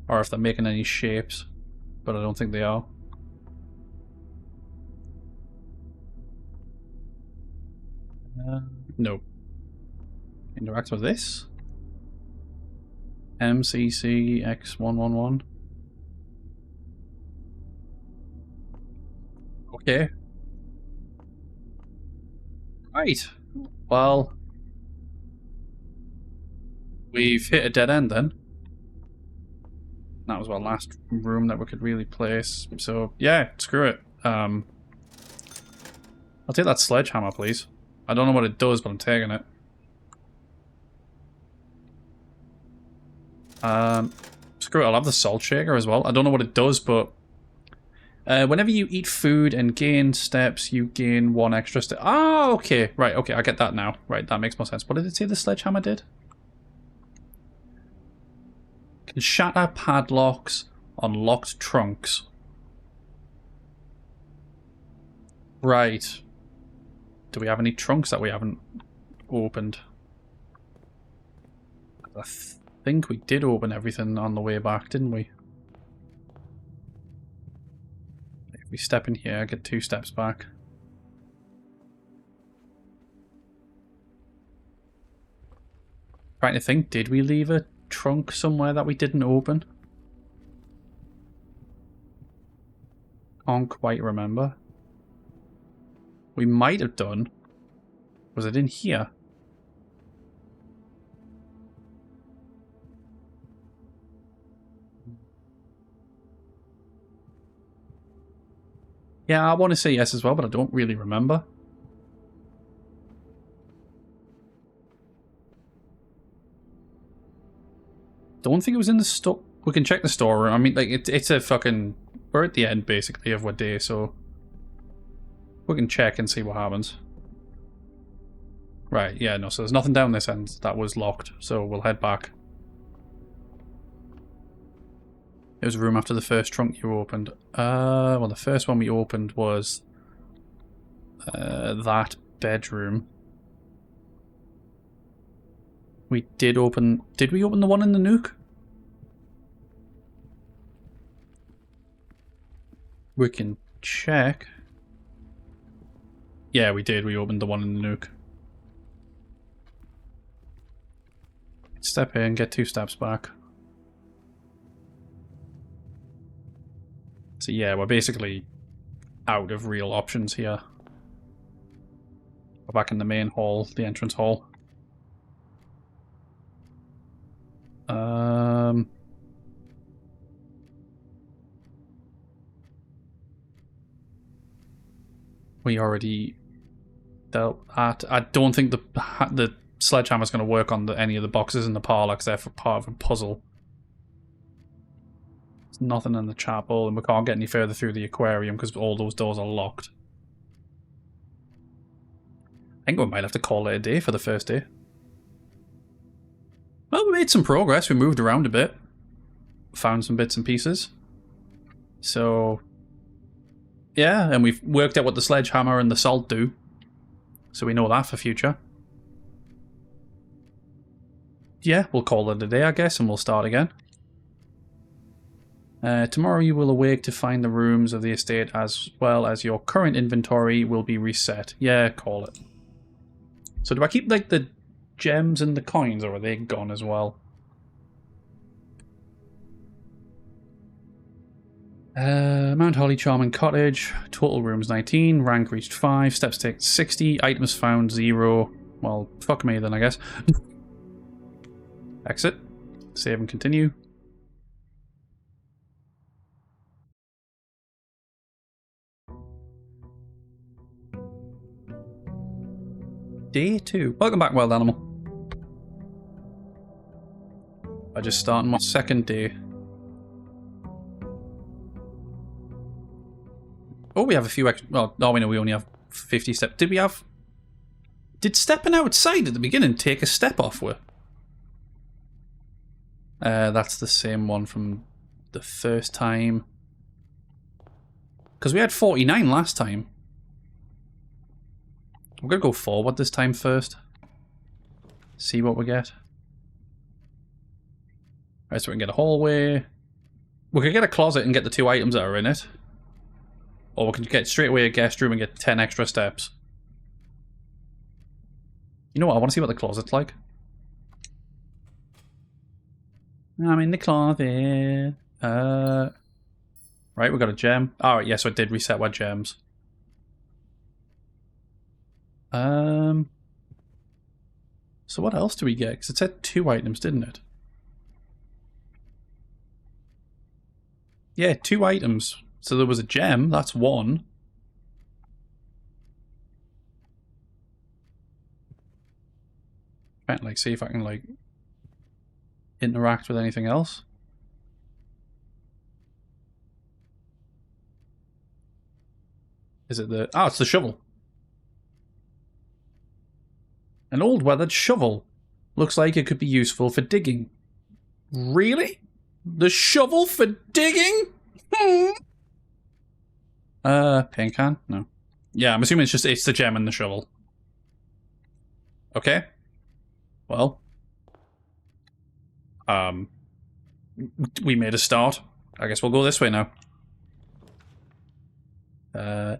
Or if they're making any shapes. But I don't think they are. No. Interact with this. MCCX111. Okay. Right. Well, we've hit a dead end then. That was our last room that we could really place. So, yeah, screw it. I'll take that sledgehammer, please. I don't know what it does, but I'm taking it. Screw it, I'll have the salt shaker as well. I don't know what it does, but whenever you eat food and gain steps, you gain 1 extra step. Oh, okay. Right, okay, I get that now. Right, that makes more sense. What did it say the sledgehammer did? Can shatter padlocks on locked trunks. Right. Do we have any trunks that we haven't opened? I think we did open everything on the way back, didn't we? If we step in here, I get 2 steps back. Trying to think, did we leave a trunk somewhere that we didn't open? Can't quite remember. We might have done. Was it in here? Yeah, I want to say yes as well, but I don't really remember. Don't think it was in the store. We can check the storeroom. I mean, like, it's a fucking... We're at the end, basically, of what day, so... We can check and see what happens. Right, yeah, no, so there's nothing down this end that was locked, so we'll head back. It was a room after the first trunk you opened. Well, the first one we opened was that bedroom. We did open... Did we open the one in the nuke? We can check. Yeah, we did. We opened the one in the nuke. Step in, get 2 steps back. So yeah, we're basically out of real options here. We're back in the main hall, the entrance hall. We already dealt at. I don't think the sledgehammer's going to work on any of the boxes in the parlour because they're for part of a puzzle. There's nothing in the chapel, and we can't get any further through the aquarium because all those doors are locked. I think we might have to call it a day for the first day. Well, we made some progress. We moved around a bit. Found some bits and pieces. So, yeah, and we've worked out what the sledgehammer and the salt do. So we know that for future. Yeah, we'll call it a day, I guess, and we'll start again. Tomorrow you will awake to find the rooms of the estate as well as your current inventory will be reset. Yeah, call it. So do I keep, like, the gems and the coins, or are they gone as well? Mount Holly Charming Cottage. Total rooms 19. Rank reached 5. Steps take 60. Items found 0. Well, fuck me then, I guess. Exit. Save and continue. Day 2. Welcome back, wild animal. I just started my second day. Oh, we have a few extra... Well, no, we know we only have 50 steps. Did we have... Did stepping outside at the beginning take a step off with? That's the same one from the first time. Because we had 49 last time. I'm going to go forward this time first. See what we get. Alright, so we can get a hallway. We could get a closet and get the 2 items that are in it. Or we can get straight away a guest room and get 10 extra steps. You know what? I want to see what the closet's like. I'm in the closet. Right, we got a gem. Alright, yes, so it did reset our gems. So what else do we get? Because it said 2 items, didn't it? Yeah, 2 items. So there was a gem, that's 1. Trying to like see if I can like interact with anything else. Is it the... Oh, it's the shovel. An old weathered shovel. Looks like it could be useful for digging. Really? The shovel for digging? Paint can? No. Yeah, I'm assuming it's the gem and the shovel. Okay. Well. We made a start. I guess we'll go this way now.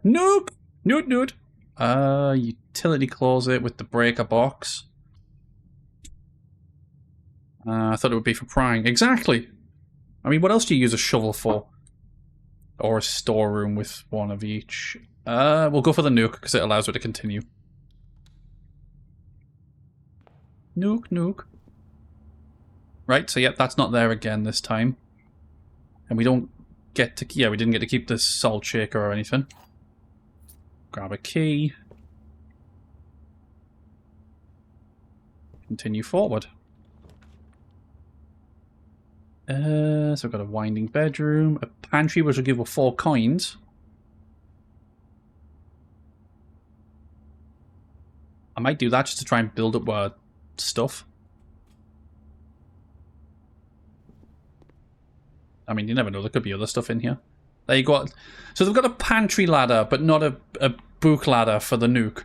Nope! Noot. Utility closet with the breaker box. I thought it would be for prying. Exactly! I mean, what else do you use a shovel for? Or a storeroom with 1 of each. We'll go for the nuke, because it allows it to continue. Nuke. Right, so yep, that's not there again this time. And we don't get to... Yeah, we didn't get to keep the salt shaker or anything. Grab a key. Continue forward. So we've got a winding bedroom, a pantry which will give us 4 coins. I might do that just to try and build up our stuff. I mean, you never know, there could be other stuff in here. There you go. So they've got a pantry ladder, but not a book ladder for the nuke.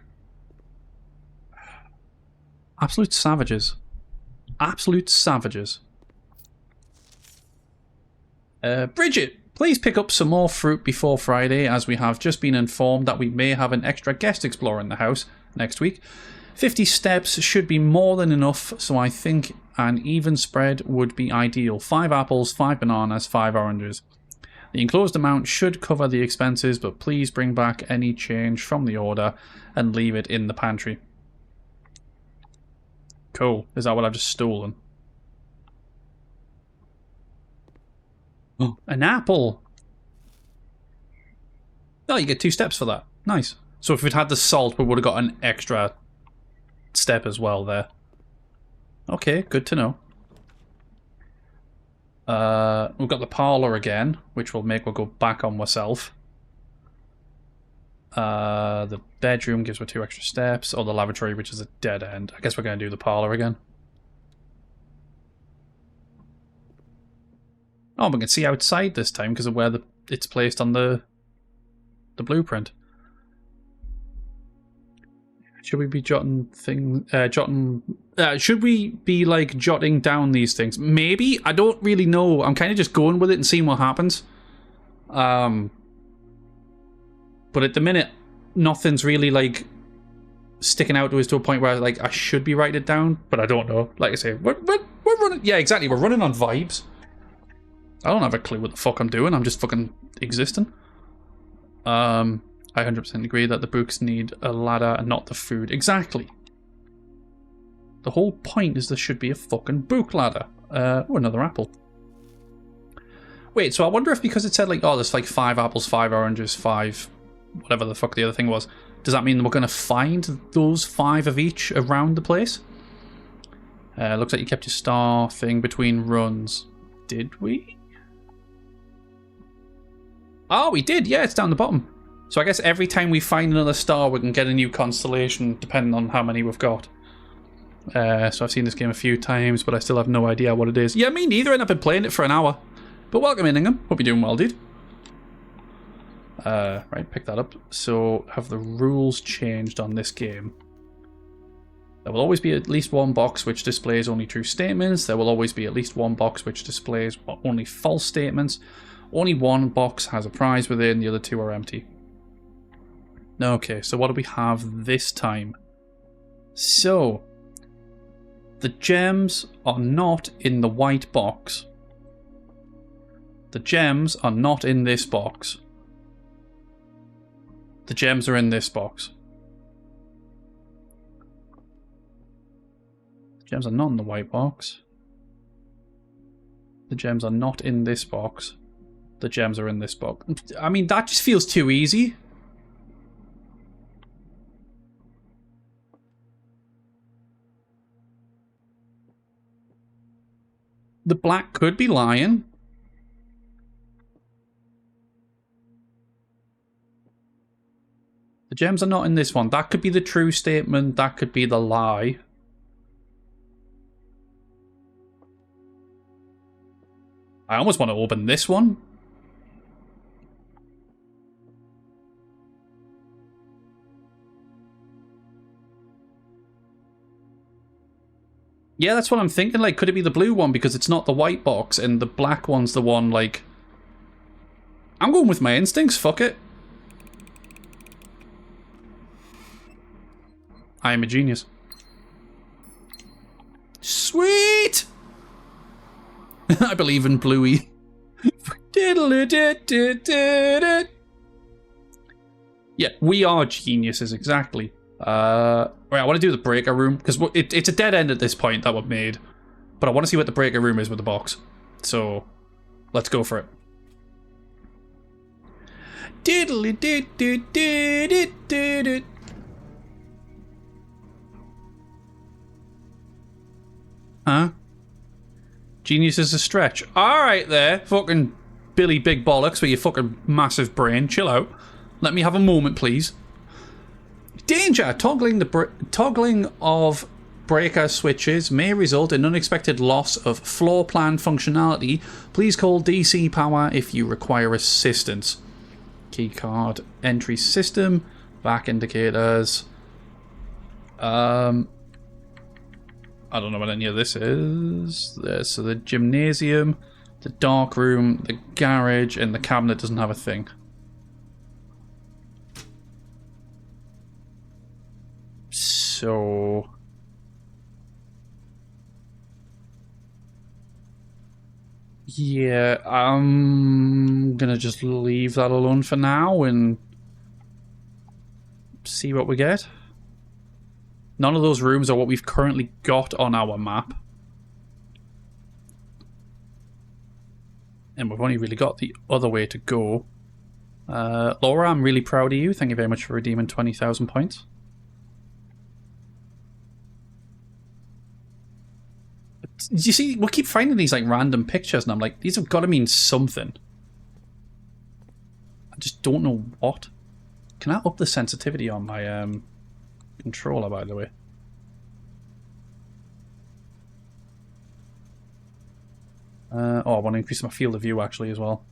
Absolute savages. Absolute savages. Bridget, please pick up some more fruit before Friday, as we have just been informed that we may have an extra guest explorer in the house next week. 50 steps should be more than enough, so I think an even spread would be ideal. 5 apples, 5 bananas, 5 oranges. The enclosed amount should cover the expenses, but please bring back any change from the order and leave it in the pantry. Cool. Is that what I've just stolen? Oh, an apple! Oh, you get 2 steps for that. Nice. So if we'd had the salt, we would have got an extra step as well there. Okay, good to know. We've got the parlour again, which will make her go back on myself. The bedroom gives her 2 extra steps. Or the lavatory, which is a dead end. I guess we're going to do the parlour again. Oh, we can see outside this time because of where it's placed on the blueprint. Should we be jotting things? Should we be like jotting down these things? Maybe. I don't really know. I'm kind of just going with it and seeing what happens. But at the minute, nothing's really like sticking out to us to a point where like I should be writing it down, but I don't know. Like I say, we're running. Yeah, exactly. We're running on vibes. I don't have a clue what the fuck I'm doing. I'm just fucking existing. I 100% agree that the books need a ladder and not the food. Exactly. The whole point is there should be a fucking book ladder. Oh, another apple. Wait, so I wonder if because it said like, oh, there's like 5 apples, 5 oranges, 5... whatever the fuck the other thing was. Does that mean we're going to find those 5 of each around the place? Looks like you kept your star thing between runs. Did we? Oh, we did. Yeah, it's down the bottom. So I guess every time we find another star, we can get a new constellation, depending on how many we've got. So I've seen this game a few times, but I still have no idea what it is. Yeah, me neither, and I've been playing it for an hour. But welcome in, Ingham. Hope you're doing well, dude. Right, pick that up. So, have the rules changed on this game? There will always be at least one box which displays only true statements. There will always be at least one box which displays only false statements. Only one box has a prize within, the other 2 are empty. Okay, so what do we have this time? So, the gems are not in the white box. The gems are not in this box. The gems are in this box. The gems are not in the white box. The gems are not in this box. The gems are in this box. I mean, that just feels too easy. The black could be lying. The gems are not in this one. That could be the true statement. That could be the lie. I almost want to open this one. Yeah, that's what I'm thinking. Like, could it be the blue one because it's not the white box and the black one's the one, like... I'm going with my instincts. Fuck it. I am a genius. Sweet! I believe in Bluey. Yeah, we are geniuses, exactly. Right, I want to do the breaker room, because it's a dead end at this point that we've made. But I want to see what the breaker room is with the box. So, let's go for it. Huh? Genius is a stretch. Alright there, fucking Billy Big Bollocks with your fucking massive brain. Chill out. Let me have a moment, please. Danger! Toggling of breaker switches may result in unexpected loss of floor plan functionality. Please call DC Power if you require assistance. Keycard entry system. Back indicators. I don't know what any of this is. So the gymnasium, the dark room, the garage, and the cabinet doesn't have a thing. So... yeah, I'm gonna just leave that alone for now and see what we get. None of those rooms are what we've currently got on our map. And we've only really got the other way to go. Laura, I'm really proud of you. Thank you very much for redeeming 20,000 points. You see, we keep finding these like random pictures and I'm like, these have got to mean something. I just don't know what. Can I up the sensitivity on my controller, by the way? Oh, I want to increase my field of view actually as well.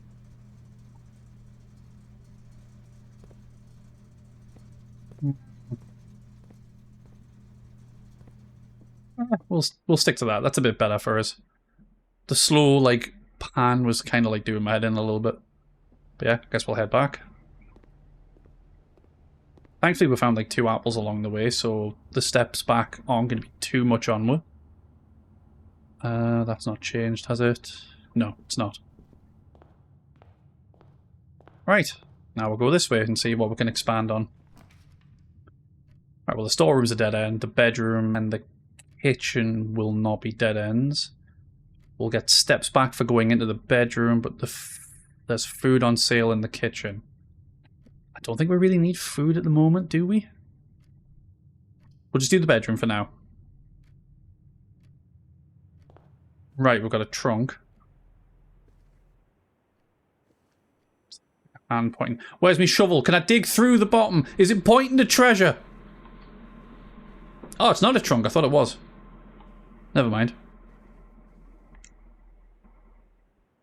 We'll stick to that. That's a bit better for us. The slow like pan was kind of like doing my head in a little bit. But yeah, I guess we'll head back. Thankfully we found like 2 apples along the way, so the steps back aren't going to be too much onward. That's not changed, has it? No, it's not. Right, now we'll go this way and see what we can expand on. Right, well the storeroom's a dead end, the bedroom and the kitchen will not be dead ends. We'll get steps back for going into the bedroom, but there's food on sale in the kitchen. I don't think we really need food at the moment, do we? We'll just do the bedroom for now. Right, we've got a trunk. Hand pointing. Where's my shovel? Can I dig through the bottom? Is it pointing to treasure? Oh, it's not a trunk. I thought it was. Never mind.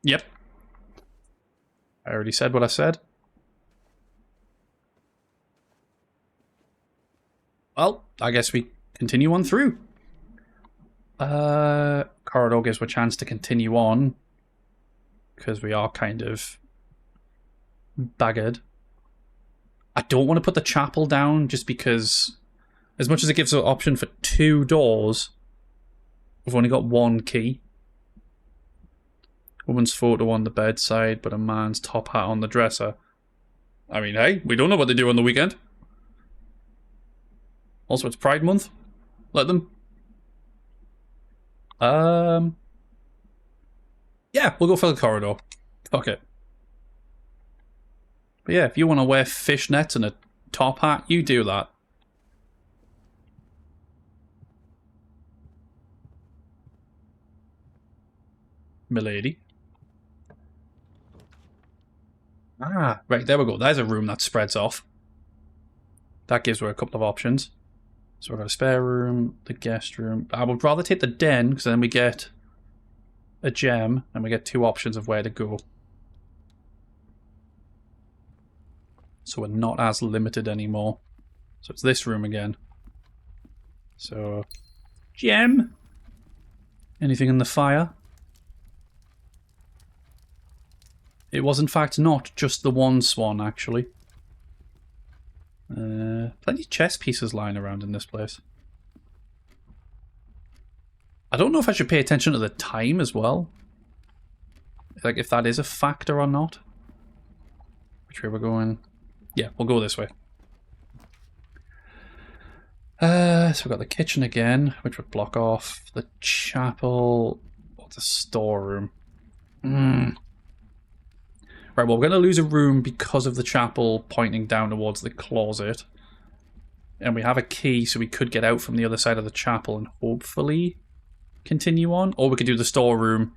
Yep. I already said what I said. Well, I guess we continue on through. Corridor gives us a chance to continue on. Because we are kind of baggered. I don't want to put the chapel down just because, as much as it gives an option for 2 doors, we've only got 1 key. Woman's photo on the bedside, but a man's top hat on the dresser. I mean, hey, we don't know what they do on the weekend. Also, it's Pride Month. Let them. Yeah, we'll go for the corridor. Fuck it. But yeah, if you want to wear fishnets and a top hat, you do that. Milady. Ah, right, there we go. There's a room that spreads off. That gives her a couple of options. So we've got a spare room, the guest room. I would rather take the den, because then we get a gem, and we get 2 options of where to go. So we're not as limited anymore. So it's this room again. So, gem! Anything in the fire? It was in fact not just the one swan, actually. Plenty of chess pieces lying around in this place. I don't know if I should pay attention to the time as well. Like, if that is a factor or not. Which way we're going? Yeah, we'll go this way. So we've got the kitchen again, which would block off the chapel or the storeroom. Right, well, we're going to lose a room because of the chapel pointing down towards the closet. And we have a key, so we could get out from the other side of the chapel and hopefully continue on. Or we could do the storeroom,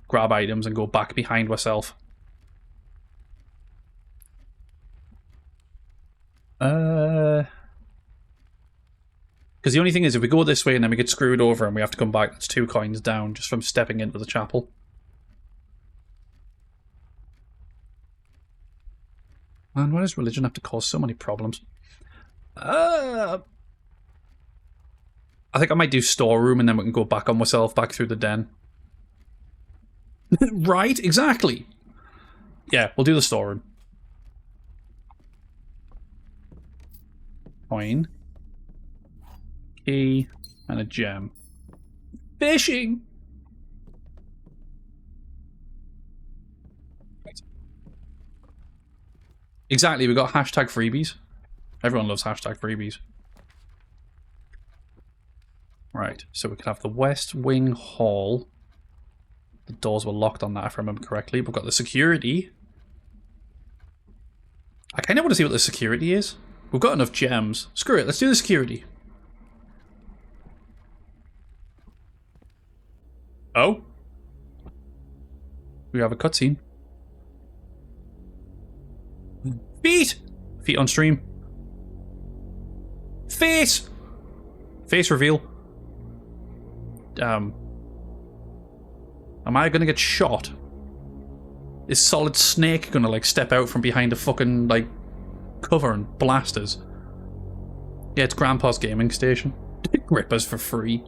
grab items, and go back behind ourselves. Because the only thing is, if we go this way and then we get screwed over and we have to come back, that's 2 coins down just from stepping into the chapel. Man, why does religion have to cause so many problems? I think I might do storeroom and then we can go back on myself, back through the den. Right, exactly. Yeah, we'll do the storeroom. Coin. Key. And a gem. Fishing! Right. Exactly, we got hashtag freebies. Everyone loves hashtag freebies. Right, so we can have the West Wing Hall. The doors were locked on that, if I remember correctly. We've got the security. I kind of want to see what the security is. We've got enough gems. Screw it, let's do the security. Oh? We have a cutscene. Feet! Feet on stream. Face! Face reveal. Am I gonna get shot? Is Solid Snake gonna, like, step out from behind a fucking, like, cover and blast us? Yeah, it's Grandpa's gaming station. Grip us for free.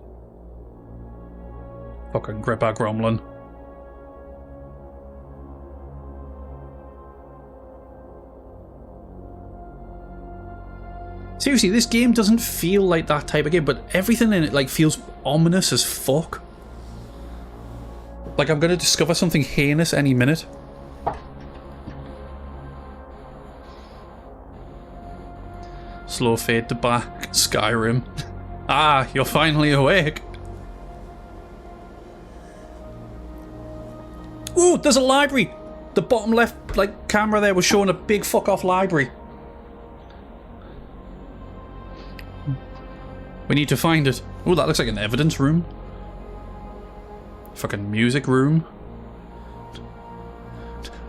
Fucking Gripper Gromlin. Seriously, this game doesn't feel like that type of game, but everything in it, like, feels ominous as fuck. Like I'm gonna discover something heinous any minute. Slow fade to back, Skyrim. Ah, you're finally awake. Ooh, there's a library! The bottom left, like, camera there was showing a big fuck off library. We need to find it. Ooh, that looks like an evidence room. Fucking music room.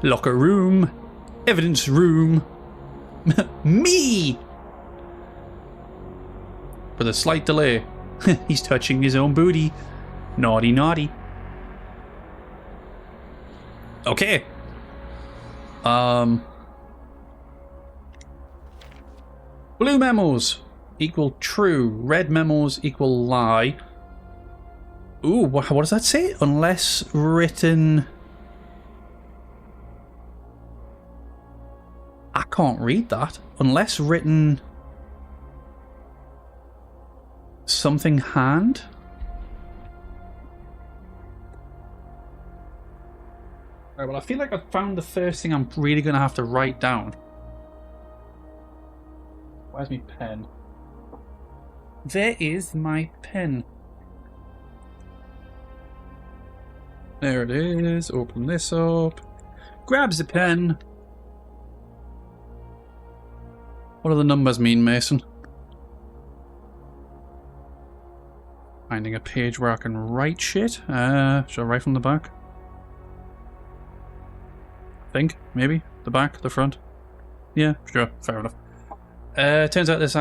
Locker room. Evidence room. Me! With a slight delay. He's touching his own booty. Naughty, naughty. Okay. Blue memos equal true. Red memos equal lie. Ooh, what does that say? Unless written... I can't read that. Unless written... something hand? Alright, well I feel like I've found the first thing I'm really going to have to write down. Where's my pen? There is my pen. There it is. Open this up. Grabs the pen. What do the numbers mean, Mason? Finding a page where I can write shit. Should I write from the back? I think, maybe. The back, the front. Yeah, sure. Fair enough. Turns out this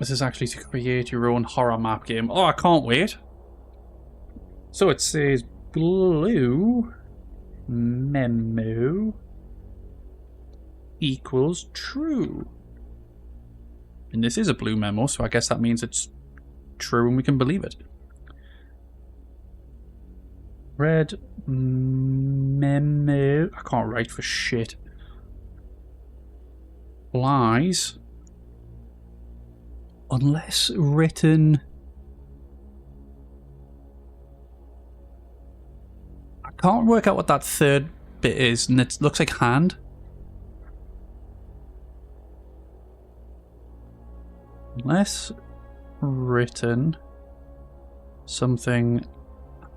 is actually to create your own horror map game. Oh, I can't wait. So it says blue memo equals true. And this is a blue memo, so I guess that means it's true and we can believe it. Red memo. I can't write for shit. Lies. Unless written... I can't work out what that third bit is, and it looks like hand. Unless written something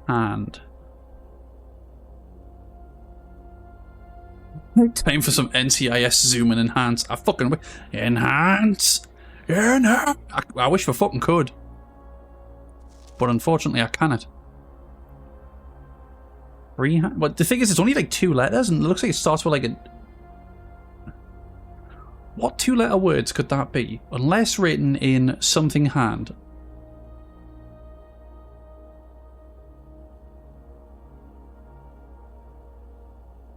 hand. Time for some NCIS zoom and enhance. I fucking enhance. Enhance. I wish I fucking could, but unfortunately I cannot. Freehand. But the thing is, it's only like 2 letters, and it looks like it starts with like a. What 2-letter words could that be? Unless written in something hand.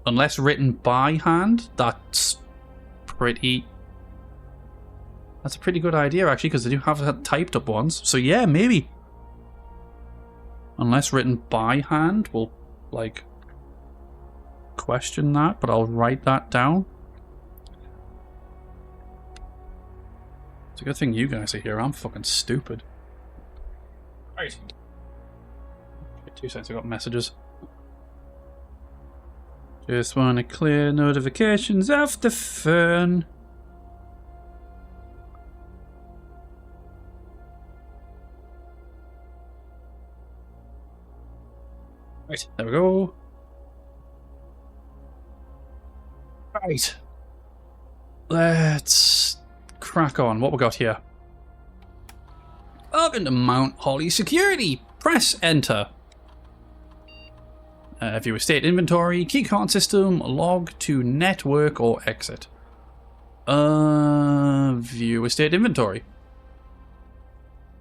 Unless written by hand, that's pretty That's a pretty good idea, actually, because they do have typed up ones. So yeah, maybe. Unless written by hand, we'll, like, question that, but I'll write that down. It's a good thing you guys are here. I'm fucking stupid. Right. 2 seconds, I got messages. Just want to clear notifications off the phone. Right, there we go. Right. Let's crack on. What we got here? Welcome to Mount Holly Security. Press enter. View estate inventory, keycard system, log to network or exit. View estate inventory.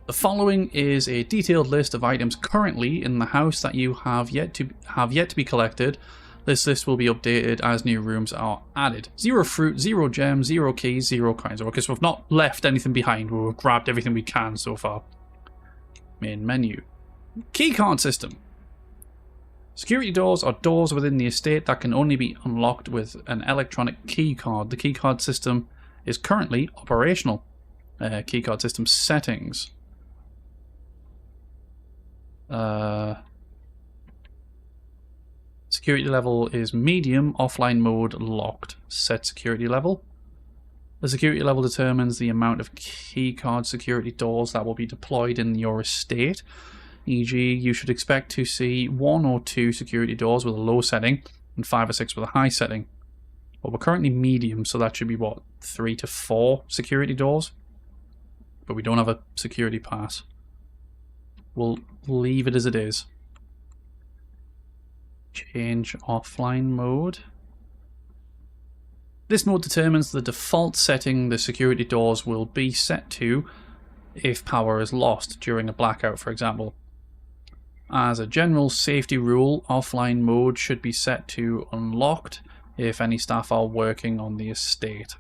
The following is a detailed list of items currently in the house that you have yet to be collected. This list will be updated as new rooms are added. 0 fruit, 0 gems, 0 keys, 0 coins. Okay, so we've not left anything behind. We've grabbed everything we can so far. Main menu. Keycard system. Security doors are doors within the estate that can only be unlocked with an electronic keycard. The keycard system is currently operational. Keycard system settings. Security level is medium, offline mode locked. Set security level. The security level determines the amount of keycard security doors that will be deployed in your estate. E.g., you should expect to see 1 or 2 security doors with a low setting and 5 or 6 with a high setting. Well, we're currently medium, so that should be, what, 3 to 4 security doors? But we don't have a security pass. We'll leave it as it is. Change offline mode. This mode determines the default setting the security doors will be set to if power is lost during a blackout, for example. As a general safety rule, offline mode should be set to unlocked if any staff are working on the estate.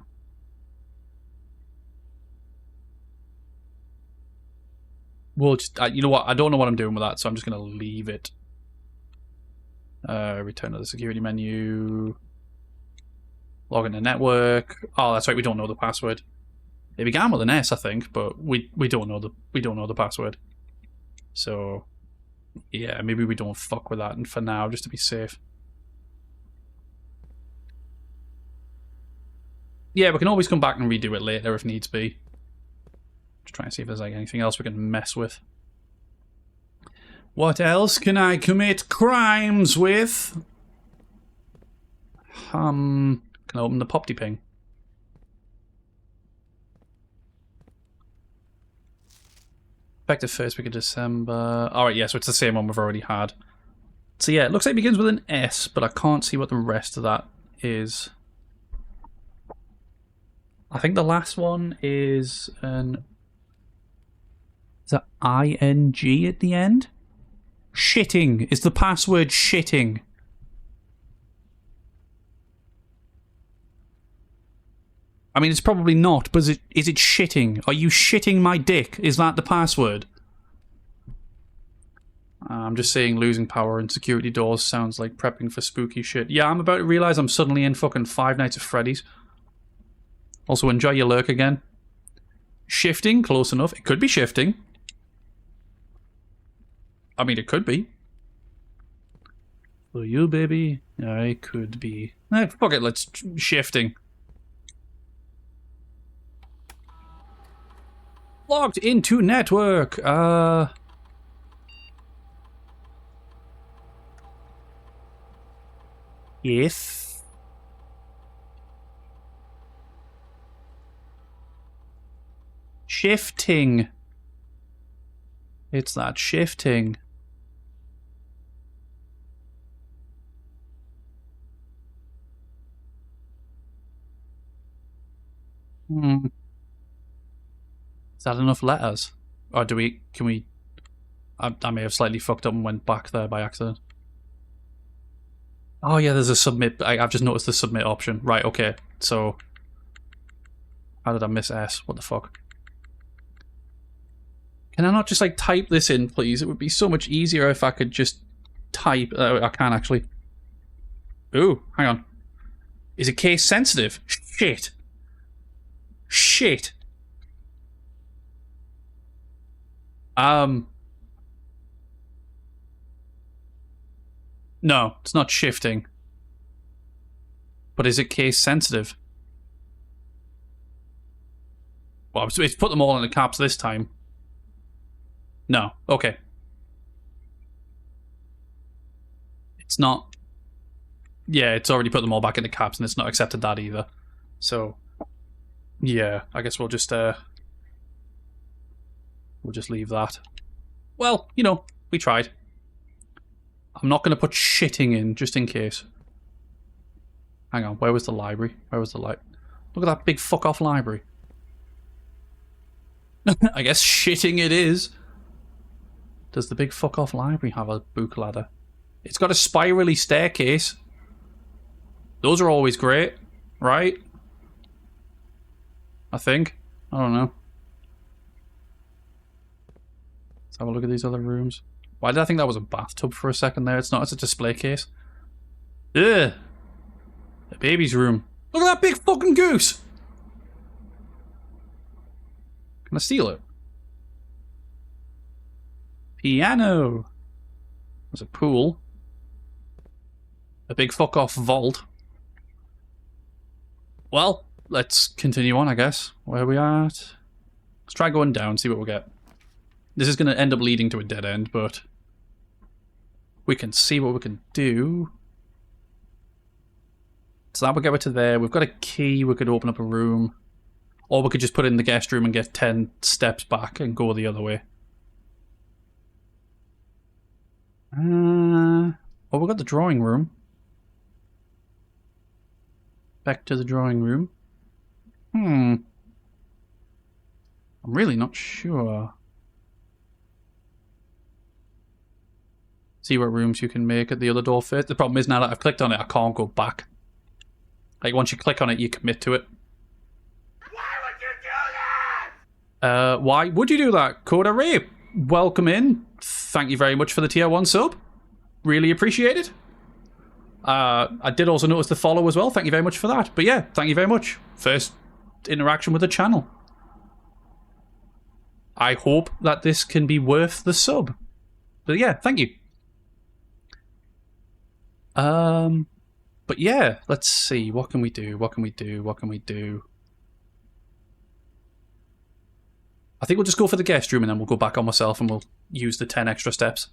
We'll just, you know what, I don't know what I'm doing with that, so I'm just going to leave it. Return to the security menu. Log into network. Oh, that's right, we don't know the password. It began with an S, I think, but we don't know the password. So yeah, maybe we don't fuck with that, and for now, just to be safe. Yeah, we can always come back and redo it later if needs be. Just trying to see if there's like anything else we can mess with. What else can I commit crimes with? Can I open the Popty Ping? Effective first week of December. Alright, yeah, so it's the same one we've already had. So yeah, it looks like it begins with an S, but I can't see what the rest of that is. I think the last one is an... Is that ING at the end? Shitting. Is the password shitting? I mean, it's probably not, but is it shitting? Are you shitting my dick? Is that the password? I'm just saying losing power and security doors sounds like prepping for spooky shit. Yeah, I'm about to realise I'm suddenly in fucking Five Nights at Freddy's. Also, enjoy your lurk again. Shifting, close enough. It could be shifting. I mean, it could be. For you, baby, I could be. Fuck it, let's... Shifting. Logged into network. If... Shifting. It's that shifting. Is that enough letters? Or do we... Can we... I may have slightly fucked up and went back there by accident. Oh yeah, there's a submit... I've just noticed the submit option. Right, okay. So... How did I miss S? What the fuck? Can I not just, like, type this in, please? It would be so much easier if I could just type... I can, actually. Ooh, hang on. Is it case sensitive? Shit. Shit. No, it's not shifting. But is it case sensitive? Well, it's put them all in the caps this time. No. Okay. It's not... Yeah, it's already put them all back in the caps and it's not accepted that either. So, yeah, I guess we'll just leave that. Well, you know, we tried. I'm not going to put shitting in, just in case. Hang on, where was the library? Where was the light? Look at that big fuck-off library. I guess shitting it is. Does the big fuck-off library have a book ladder? It's got a spirally staircase. Those are always great, right? I think. I don't know. Let's have a look at these other rooms. Why did I think that was a bathtub for a second there? It's not, it's a display case. Ugh. The baby's room. Look at that big fucking goose! Can I steal it? Piano. There's a pool. A big fuck off vault. Well, let's continue on, I guess. Where are we at? Let's try going down, see what we get. This is going to end up leading to a dead end, but we can see what we can do. So that will get us to there. We've got a key. We could open up a room. Or we could just put it in the guest room and get 10 steps back and go the other way. Oh, we've got the drawing room. Back to the drawing room. I'm really not sure. See what rooms you can make at the other door first. The problem is now that I've clicked on it, I can't go back. Like, once you click on it, you commit to it. Why would you do that? Why would you do that? Coda Ray, welcome in. Thank you very much for the tier 1 sub. Really appreciate it. I did also notice the follow as well. Thank you very much for that. But yeah, thank you very much. First interaction with the channel. I hope that this can be worth the sub. But yeah, thank you. But yeah, let's see. What can we do? What can we do? What can we do? I think we'll just go for the guest room and then we'll go back on myself and we'll use the 10 extra steps.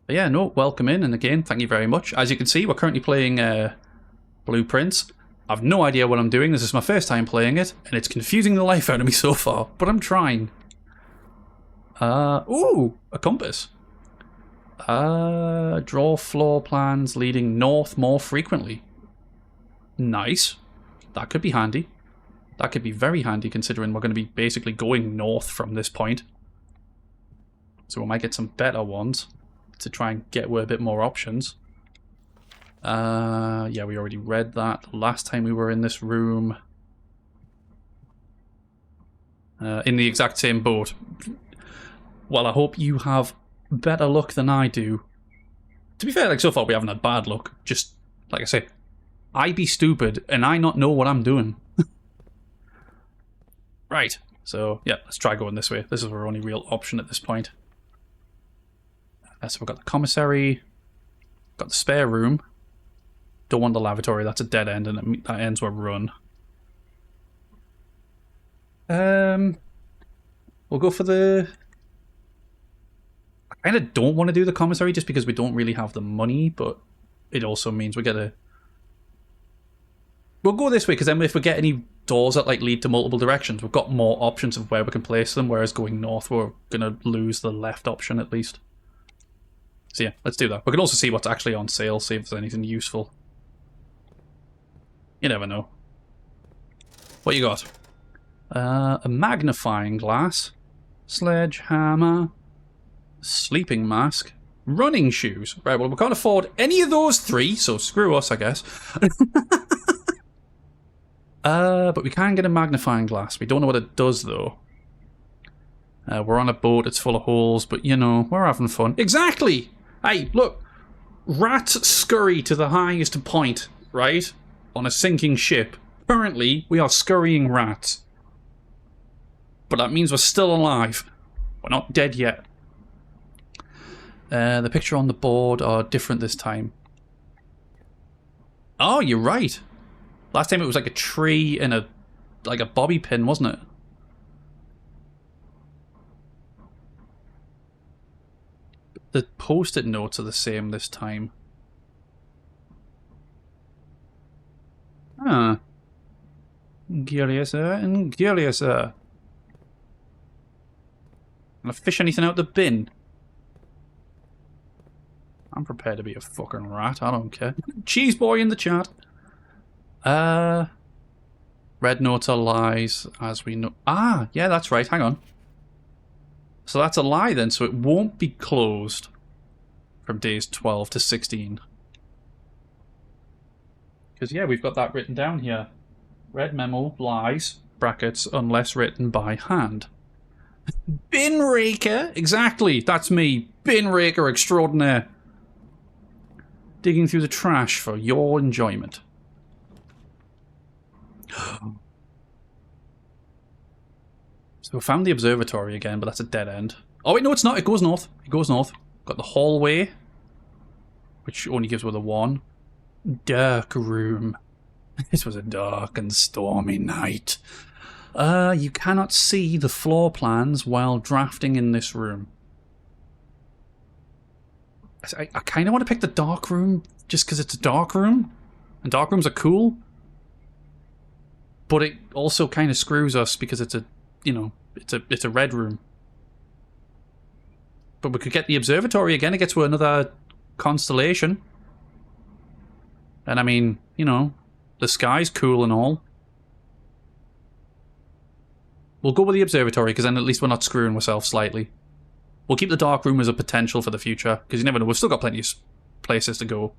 But yeah, no, welcome in, and again, thank you very much. As you can see, we're currently playing Blueprints. I've no idea what I'm doing. This is my first time playing it, and it's confusing the life out of me so far, but I'm trying. Ooh, a compass. Draw floor plans leading north more frequently. Nice. That could be handy. That could be very handy considering we're going to be basically going north from this point. So we might get some better ones to try and get a bit more options. Yeah, we already read that last time we were in this room. In the exact same boat. Well, I hope you have better luck than I do. To be fair, like, so far we haven't had bad luck. Just, like I say, I be stupid and I not know what I'm doing. Right, so yeah, let's try going this way. This is our only real option at this point. So we've got the commissary, got the spare room. Don't want the lavatory, that's a dead end, and that ends with run. We'll go for the... I kind of don't want to do the commissary just because we don't really have the money, but it also means we get a... We'll go this way, because then if we get any doors that like lead to multiple directions, we've got more options of where we can place them, whereas going north, we're going to lose the left option at least. So yeah, let's do that. We can also see what's actually on sale, see if there's anything useful. You never know. What you got? A magnifying glass, sledgehammer, sleeping mask, running shoes. Right, well, we can't afford any of those three, so screw us, I guess. But we can get a magnifying glass. We don't know what it does, though. We're on a boat, it's full of holes, but, you know, we're having fun. Exactly! Hey, look! Rats scurry to the highest point, right? On a sinking ship. Currently, we are scurrying rats. But that means we're still alive. We're not dead yet. The picture on the board are different this time. Oh, you're right. Last time it was like a tree and like a bobby pin, wasn't it? The post-it notes are the same this time. Huh. Curiouser and curiouser. Gonna fish anything out the bin? I'm prepared to be a fucking rat, I don't care. Cheese boy in the chat. Red notes are lies, as we know. Ah, yeah, that's right, hang on. So that's a lie then, so it won't be closed from days 12 to 16. Because, yeah, we've got that written down here. Red memo, lies, brackets, unless written by hand. Bin raker, exactly, that's me. Bin raker extraordinaire. Digging through the trash for your enjoyment. So we found the observatory again, but that's a dead end. Oh wait, no it's not, it goes north. It goes north. Got the hallway, which only gives with a 1. Dark room. This was a dark and stormy night. You cannot see the floor plans while drafting in this room. I kind of want to pick the dark room just because it's a dark room. And dark rooms are cool. But it also kind of screws us because it's a, you know, it's a red room. But we could get the observatory again. It gets to another constellation. And I mean, you know, the sky's cool and all. We'll go with the observatory because then at least we're not screwing ourselves slightly. We'll keep the dark room as a potential for the future because you never know. We've still got plenty of places to go.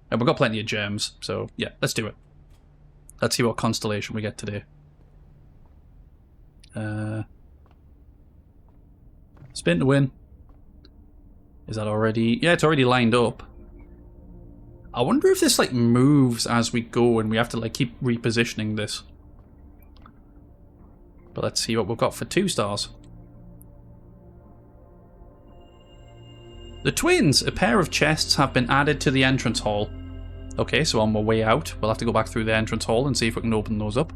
And we've got plenty of gems. So, yeah, let's do it. Let's see what constellation we get today. Spin to win. Is that already... Yeah, it's already lined up. I wonder if this, like, moves as we go and we have to, like, keep repositioning this. But let's see what we've got for 2 stars. The twins! A pair of chests have been added to the entrance hall. Okay, so on my way out, we'll have to go back through the entrance hall and see if we can open those up.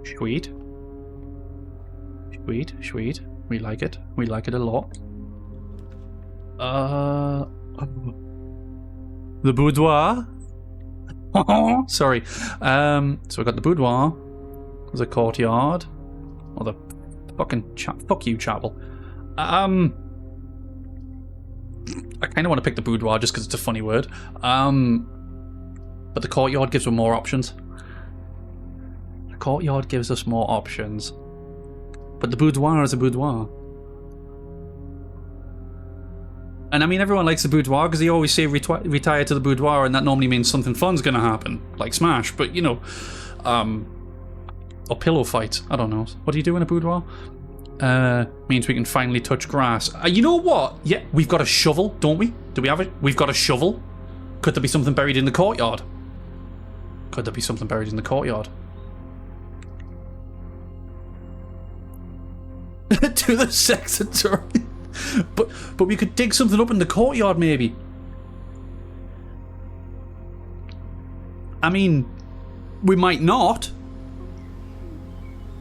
Sweet. Sweet, sweet. We like it. We like it a lot. The boudoir? Sorry. So we got the boudoir. There's a courtyard. Or the fucking fuck you, chapel. I kind of want to pick the boudoir just because it's a funny word. But the courtyard gives us more options. The courtyard gives us more options. But the boudoir is a boudoir. And I mean, everyone likes the boudoir because they always say retire to the boudoir, and that normally means something fun's going to happen, like Smash. But, you know, or pillow fights. I don't know. What do you do in a boudoir? Means we can finally touch grass. You know what? Yeah, we've got a shovel, don't we? Do we have it? We've got a shovel. Could there be something buried in the courtyard? Could there be something buried in the courtyard? To the secretary. But we could dig something up in the courtyard, maybe. I mean, we might not.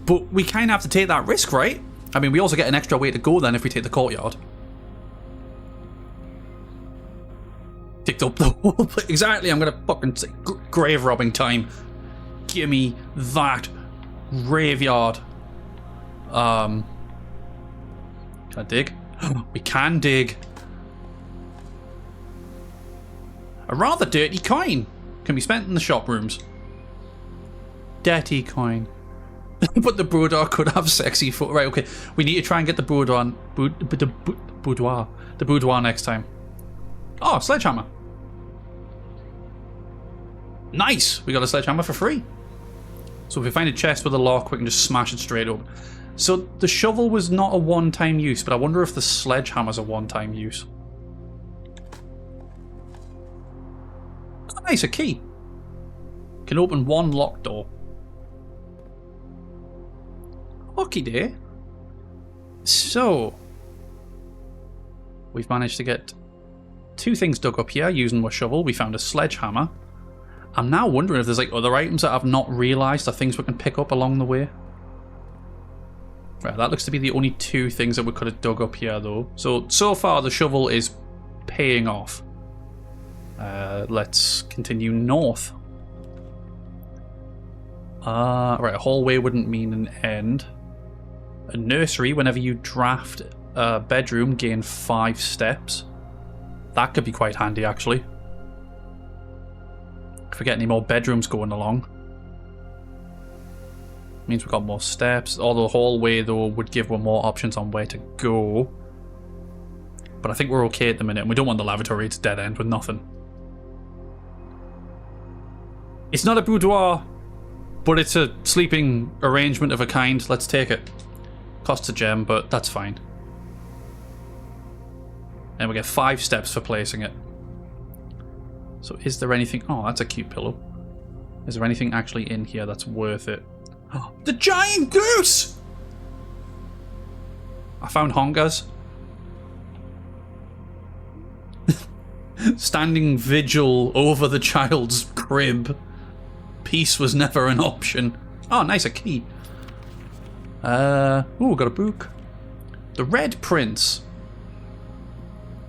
But we kind of have to take that risk, right? I mean, we also get an extra way to go then if we take the courtyard. Digged up the whole place. Exactly, I'm going to fucking say grave robbing time. Give me that graveyard. Can I dig? We can dig. A rather dirty coin. Can be spent in the shop rooms. Dirty coin. But the boudoir could have sexy foot. Right, okay. We need to try and get the boudoir. The boudoir next time. Oh, sledgehammer. Nice! We got a sledgehammer for free. So if we find a chest with a lock, we can just smash it straight open. So the shovel was not a one-time use, but I wonder if the sledgehammer's a one-time use. Oh, nice, a key. Can open one locked door. Lucky day. So, we've managed to get 2 things dug up here using my shovel. We found a sledgehammer. I'm now wondering if there's like other items that I've not realised are things we can pick up along the way. Right, that looks to be the only 2 things that we could have dug up here though. So far the shovel is paying off. Let's continue north. Right, a hallway wouldn't mean an end. A nursery, whenever you draft a bedroom, gain 5 steps. That could be quite handy actually. If we get any more bedrooms going along. Means we've got more steps. Although the hallway though would give one more options on where to go. But I think we're okay at the minute, and we don't want the lavatory, it's dead end with nothing. It's not a boudoir, but it's a sleeping arrangement of a kind. Let's take it. Costs a gem, but that's fine. And we get 5 steps for placing it. So is there anything... Oh, that's a cute pillow. Is there anything actually in here that's worth it? Oh, the giant goose! I found Hongas. Standing vigil over the child's crib. Peace was never an option. Oh, nice, a key. Ooh, got a book. The Red Prince.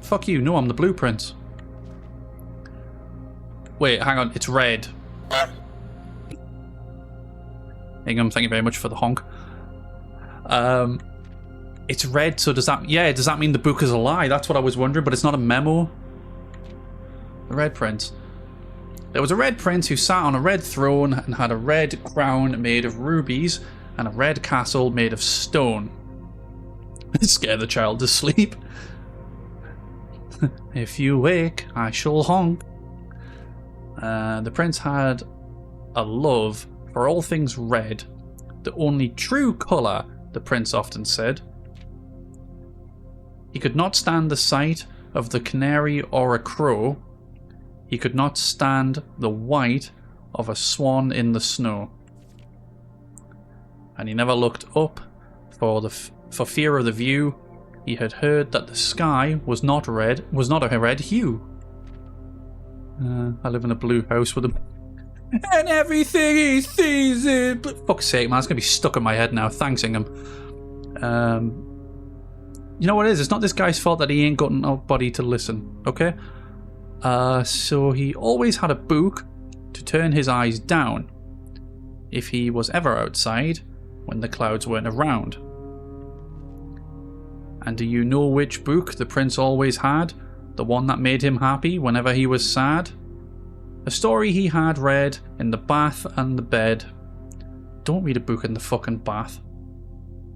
Fuck you, no, I'm the Blue Prince. Wait, hang on, it's red. Ingham, thank you very much for the honk. It's red, so does that mean the book is a lie? That's what I was wondering, but it's not a memo. The Red Prince. There was a red prince who sat on a red throne and had a red crown made of rubies and a red castle made of stone. Scare the child to sleep. If you wake, I shall honk. The prince had a love for all things red, the only true colour, the prince often said. He could not stand the sight of the canary or a crow. He could not stand the white of a swan in the snow. And he never looked up for fear of the view. He had heard that the sky was not a red hue. I live in a blue house with a... And everything is easy. But fuck's sake, man, it's going to be stuck in my head now. Thanks, Ingham. You know what it is? It's not this guy's fault that he ain't got nobody to listen, okay? So he always had a book to turn his eyes down if he was ever outside when the clouds weren't around. And do you know which book the prince always had? The one that made him happy whenever he was sad? A story he had read in the bath and the bed. Don't read a book in the fucking bath.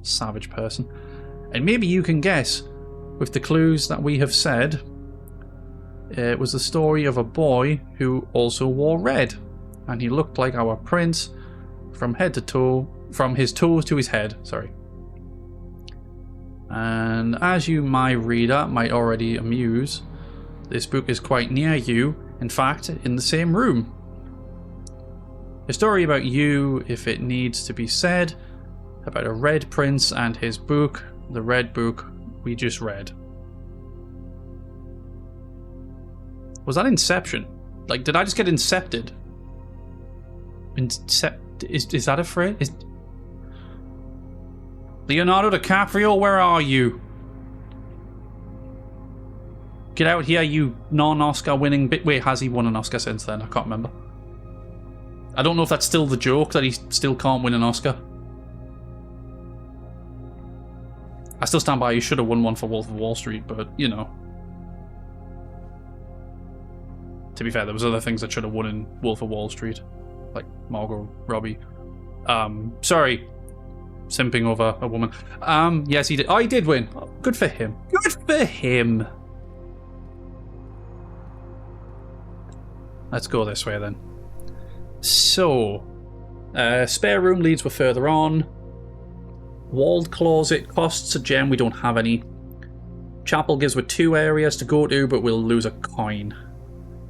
Savage person. And maybe you can guess, with the clues that we have said, it was the story of a boy who also wore red. And he looked like our prince from head to toe, from his toes to his head, sorry. And as you, my reader, might already amuse, this book is quite near you, in fact, in the same room. A story about you, if it needs to be said, about a red prince and his book, the red book we just read. Was that Inception? Like, did I just get incepted? Is that a phrase? Leonardo DiCaprio, where are you? Get out here, you non-Oscar winning bit. Wait, has he won an Oscar since then? I can't remember. I don't know if that's still the joke, that he still can't win an Oscar. I still stand by he should have won one for Wolf of Wall Street, but, you know. To be fair, there was other things that should have won in Wolf of Wall Street. Like Margot Robbie. Sorry. Simping over a woman. Yes, he did. Oh, he did win. Oh, good for him. Good for him. Let's go this way then. So, spare room leads were further on. Walled closet costs a gem. We don't have any. Chapel gives with 2 areas to go to, but we'll lose a coin.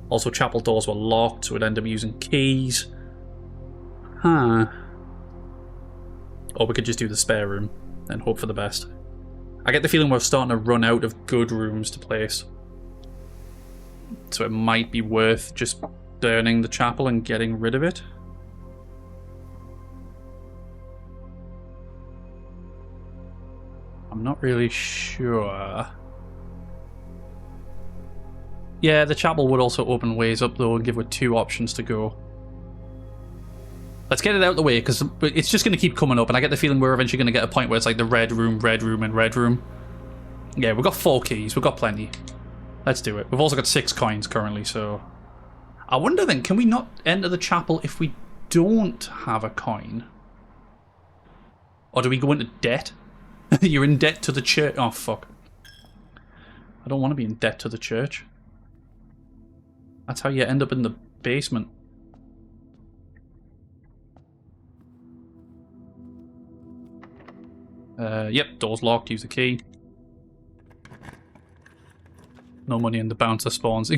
Also, chapel doors were locked, so we'd end up using keys. Huh. Or we could just do the spare room and hope for the best. I get the feeling we're starting to run out of good rooms to place. So it might be worth just burning the chapel and getting rid of it. I'm not really sure. Yeah, the chapel would also open ways up though and give with 2 options to go. Let's get it out of the way, because it's just going to keep coming up, and I get the feeling we're eventually going to get a point where it's like the red room, and red room. Yeah, we've got 4 keys. We've got plenty. Let's do it. We've also got 6 coins currently, so... I wonder then, can we not enter the chapel if we don't have a coin? Or do we go into debt? You're in debt to the church. Oh, fuck. I don't want to be in debt to the church. That's how you end up in the basement. Yep, door's locked, use the key. No money in the bouncer spawns.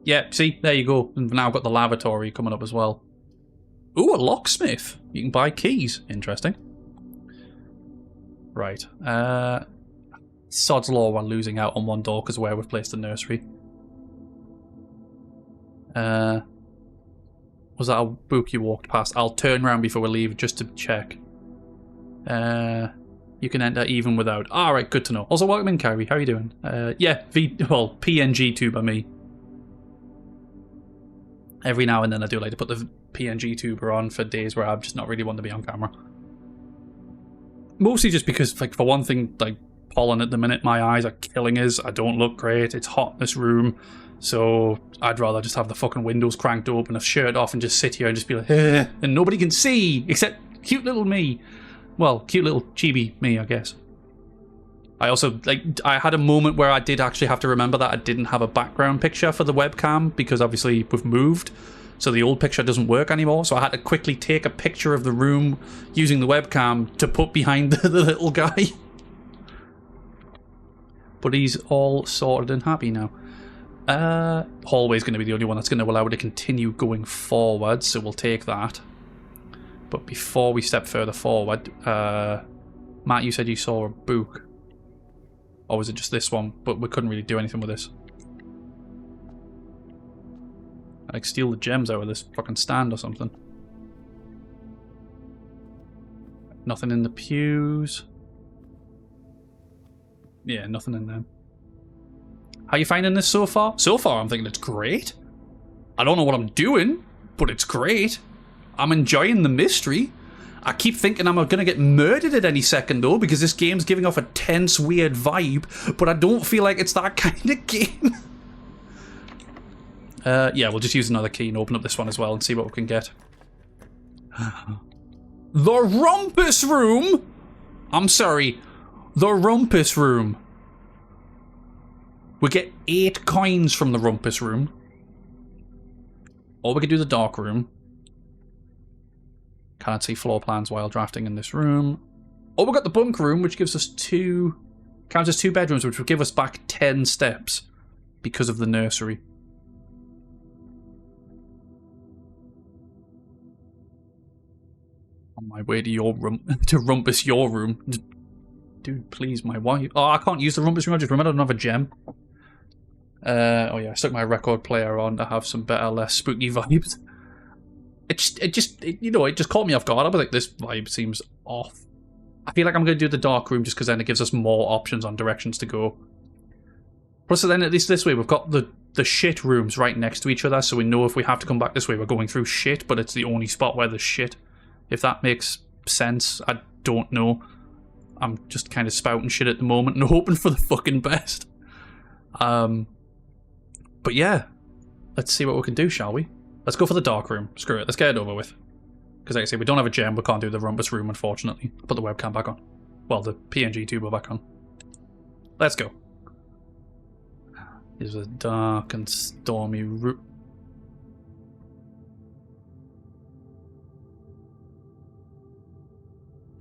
Yeah, see, there you go. And we've now got the lavatory coming up as well. Ooh, a locksmith. You can buy keys. Interesting. Right. Sod's law we're losing out on 1 door because of where we've placed the nursery. Was that a book you walked past? I'll turn around before we leave just to check. You can enter even without. Alright, good to know. Also, welcome in, Kyrie. How are you doing? Yeah, PNG tube by me. Every now and then I do like to put the PNG tuber on for days where I'm just not really wanting to be on camera. Mostly just because, like, for one thing, like, pollen at the minute, my eyes are killing us. I don't look great. It's hot in this room. So I'd rather just have the fucking windows cranked open, a shirt off, and just sit here and just be like, and nobody can see except cute little me. Well, cute little chibi me, I guess. I also, like, I had a moment where I did actually have to remember that I didn't have a background picture for the webcam because obviously we've moved, so the old picture doesn't work anymore. So I had to quickly take a picture of the room using the webcam to put behind the little guy. But he's all sorted and happy now. Hallway's going to be the only one that's going to allow it to continue going forward, so we'll take that. But before we step further forward, Matt, you said you saw a book. Or was it just this one? But we couldn't really do anything with this. Like, steal the gems out of this fucking stand or something. Nothing in the pews. Yeah, nothing in there. How you finding this so far? So far, I'm thinking it's great. I don't know what I'm doing, but it's great. I'm enjoying the mystery. I keep thinking I'm going to get murdered at any second, though, because this game's giving off a tense, weird vibe, but I don't feel like it's that kind of game. Yeah, we'll just use another key and open up this one as well and see what we can get. The Rumpus Room! I'm sorry, the Rumpus Room. We get 8 coins from the Rumpus Room. Or we could do the Dark Room. Can't see floor plans while drafting in this room. Or we got the Bunk Room, which gives us 2... counts as 2 bedrooms, which will give us back 10 steps because of the nursery. On my way to your room, to Rumpus your room. Dude, please, my wife. Oh, I can't use the Rumpus Room, I just remembered I don't have a gem. Oh yeah, I stuck my record player on to have some better, less spooky vibes. It just caught me off guard. I was like, this vibe seems off. I feel like I'm going to do the Dark Room just because then it gives us more options on directions to go. Plus, then at least this way, we've got the shit rooms right next to each other, so we know if we have to come back this way, we're going through shit, but it's the only spot where there's shit. If that makes sense, I don't know. I'm just kind of spouting shit at the moment and hoping for the fucking best. But yeah, let's see what we can do, shall we? Let's go for the Dark Room. Screw it, let's get it over with. Because like I say, we don't have a gem, we can't do the Rumpus Room, unfortunately. Put the webcam back on. Well, the PNG tuber back on. Let's go. It's a dark and stormy room.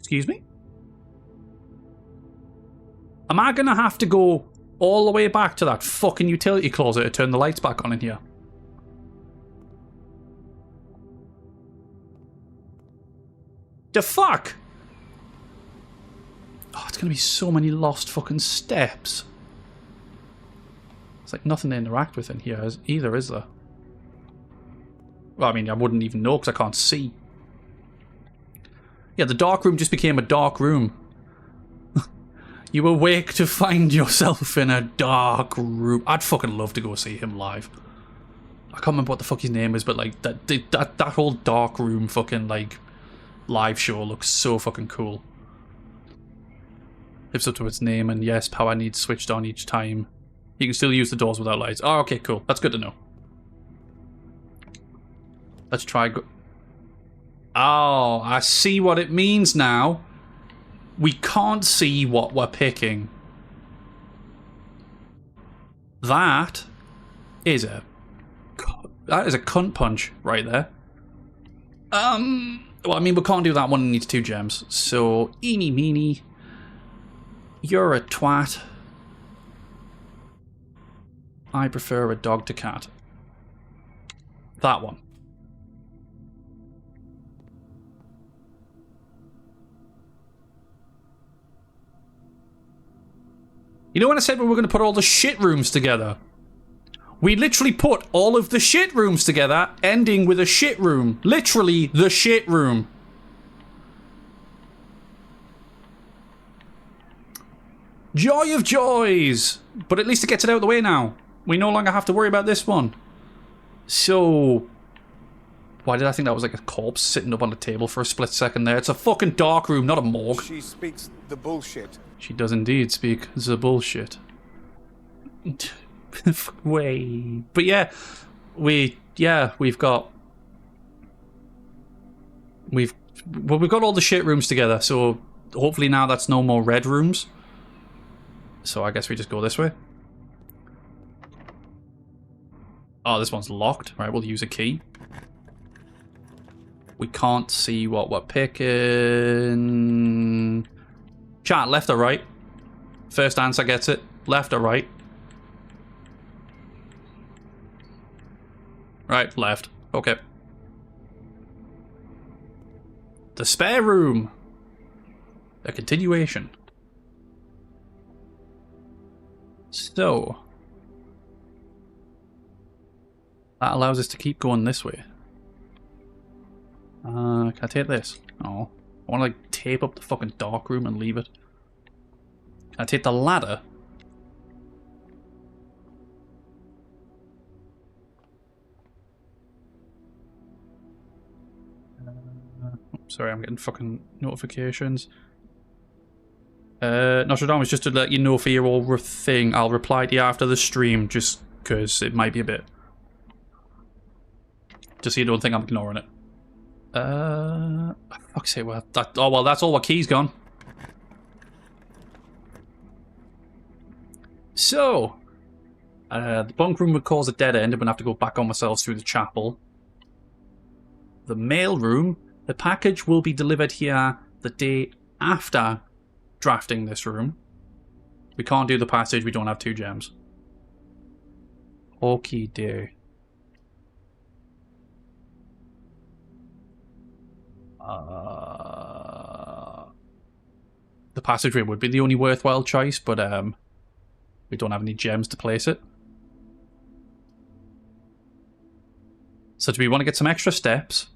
Excuse me? Am I gonna have to go all the way back to that fucking utility closet to turn the lights back on in here? The fuck? Oh, it's gonna be so many lost fucking steps. It's like nothing to interact with in here either, is there? Well, I mean, I wouldn't even know because I can't see. Yeah, the dark room just became a dark room. You awake to find yourself in a dark room. I'd fucking love to go see him live. I can't remember what the fuck his name is, but like that whole dark room fucking like live show looks so fucking cool. Lives up to its name, and yes, power needs switched on each time. You can still use the doors without lights. Oh, okay, cool. That's good to know. Let's try Oh, I see what it means now. We can't see what we're picking. That is a cunt punch right there. Well, I mean, we can't do that one. It needs 2 gems. So, eeny meeny. You're a twat. I prefer a dog to cat. That one. You know when I said we were going to put all the shit rooms together? We literally put all of the shit rooms together, ending with a shit room. Literally the shit room. Joy of joys! But at least it gets it out of the way now. We no longer have to worry about this one. So... why did I think that was like a corpse sitting up on the table for a split second there? It's a fucking dark room, not a morgue. She speaks the bullshit. She does indeed speak the bullshit. Way. But yeah, we've got all the shit rooms together, so hopefully now that's no more red rooms. So I guess we just go this way. Oh, this one's locked. Right, we'll use a key. We can't see what we're picking. Chat, left or right? First answer gets it. Left or right? Right, left. Okay. The spare room. A continuation. So. That allows us to keep going this way. Can I take this? Oh. I want to like tape up the fucking dark room and leave it. Can I take the ladder? Sorry, I'm getting fucking notifications. Nostradamus, just to let you know for your thing, I'll reply to you after the stream, just because it might be a bit. Just so you don't think I'm ignoring it. Fuck's sake, well, that's all our keys gone. So, the bunk room would cause a dead end. I'm gonna have to go back on myself through the chapel. The mail room, the package will be delivered here the day after drafting this room. We can't do the passage, we don't have 2 gems. Okay, dear. The passageway would be the only worthwhile choice, but we don't have any gems to place it. So do we want to get some extra steps?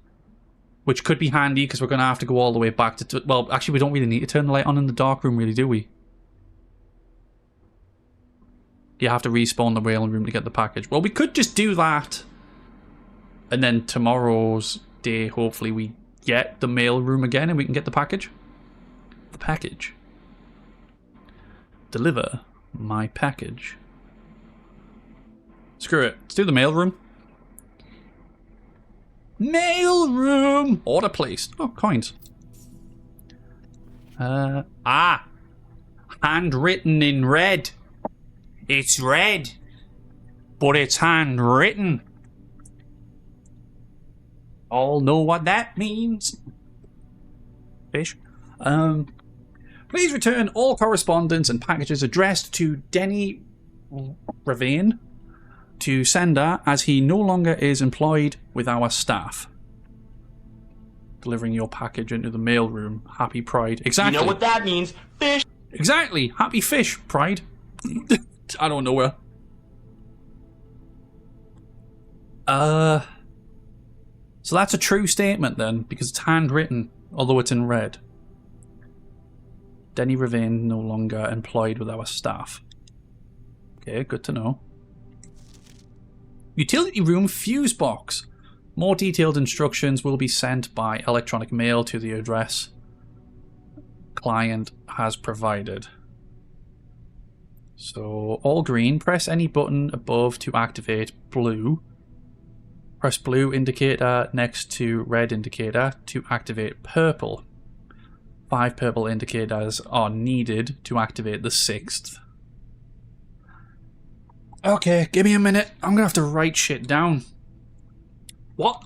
Which could be handy because we're going to have to go all the way back to... well, actually, we don't really need to turn the light on in the dark room, really, do we? You have to respawn the wailing room to get the package. Well, we could just do that. And then tomorrow's day, hopefully, we get the mail room again and we can get the package. The package. Deliver my package. Screw it. Let's do the mail room. Mail room! Order placed. Oh, coins. Handwritten in red. It's red. But it's handwritten. All know what that means. Fish. Please return all correspondence and packages addressed to Denny Ravine to sender as he no longer is employed with our staff. Delivering your package into the mailroom. Happy Pride. Exactly. You know what that means? Fish! Exactly. Happy Fish Pride. I don't know where. So that's a true statement then, because it's handwritten, although it's in red. Denny Ravine no longer employed with our staff. Okay, good to know. Utility room fuse box. More detailed instructions will be sent by electronic mail to the address client has provided. So, all green. Press any button above to activate blue. Press blue indicator next to red indicator to activate purple. 5 purple indicators are needed to activate the 6th. Okay, give me a minute. I'm gonna have to write shit down. What?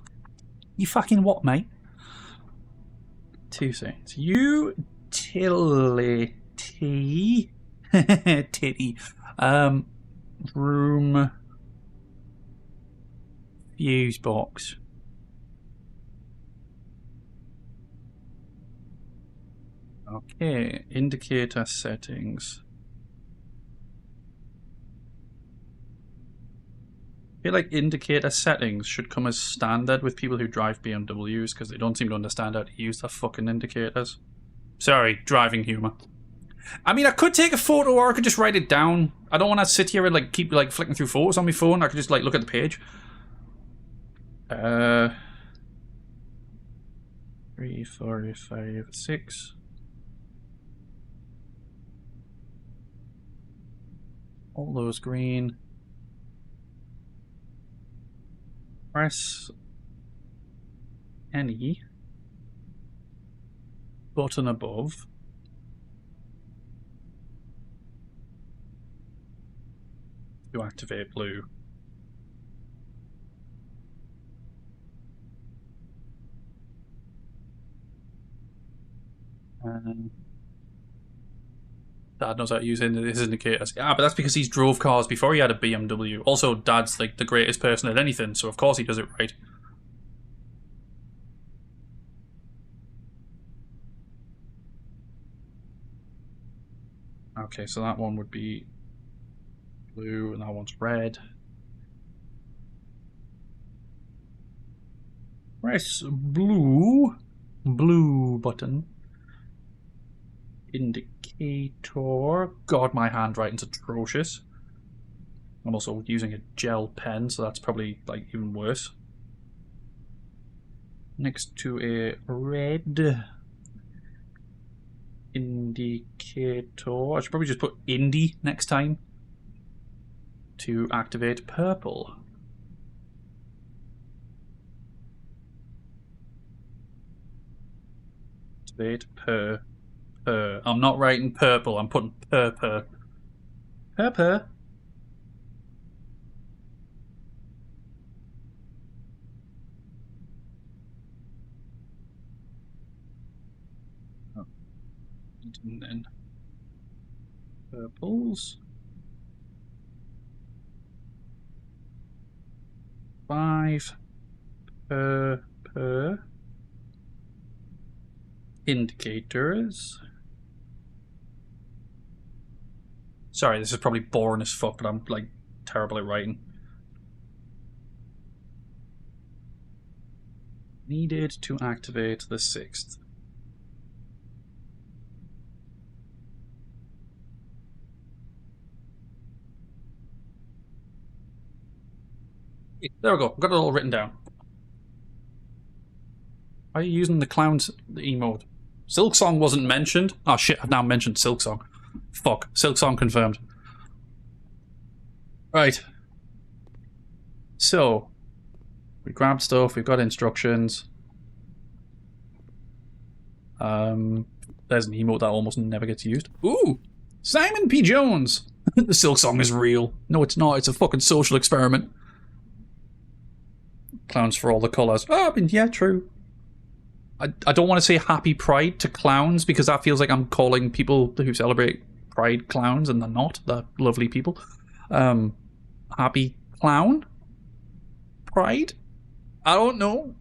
You fucking what, mate? 2 seconds. Utility. Titty. Room. Fuse box. Okay, indicator settings. I feel like indicator settings should come as standard with people who drive BMWs because they don't seem to understand how to use their fucking indicators. Sorry, driving humour. I mean, I could take a photo or I could just write it down. I don't want to sit here and like keep like flicking through photos on my phone. I could just like look at the page. 3, 4, 5, 6. All those green. Press any button above to activate blue. Dad knows how to use his indicators. Yeah, but that's because he's drove cars before he had a BMW. Also, Dad's like the greatest person at anything, so of course he does it right. Okay, so that one would be blue, and that one's red. Press blue button. Indicator. God, my handwriting's atrocious. I'm also using a gel pen, so that's probably like even worse. Next to a red indicator. I should probably just put Indy next time to activate purple. Activate per. I'm not writing purple, I'm putting purper. Purper. Oh. And then purples. 5 per indicators. Sorry, this is probably boring as fuck, but I'm like terrible at writing. Needed to activate the 6th. There we go, I've got it all written down. Why are you using the clown's emote? Silksong wasn't mentioned. Oh shit, I've now mentioned Silksong. Fuck, Silksong confirmed. Right. So, we grabbed stuff, we've got instructions. There's an emote that almost never gets used. Ooh! Simon P. Jones! The Silksong is real. No, it's not, it's a fucking social experiment. Clowns for all the colours. Oh, I mean, yeah, true. I don't want to say happy Pride to clowns, because that feels like I'm calling people who celebrate Pride clowns, and they're not. They're lovely people. Happy clown? Pride? I don't know.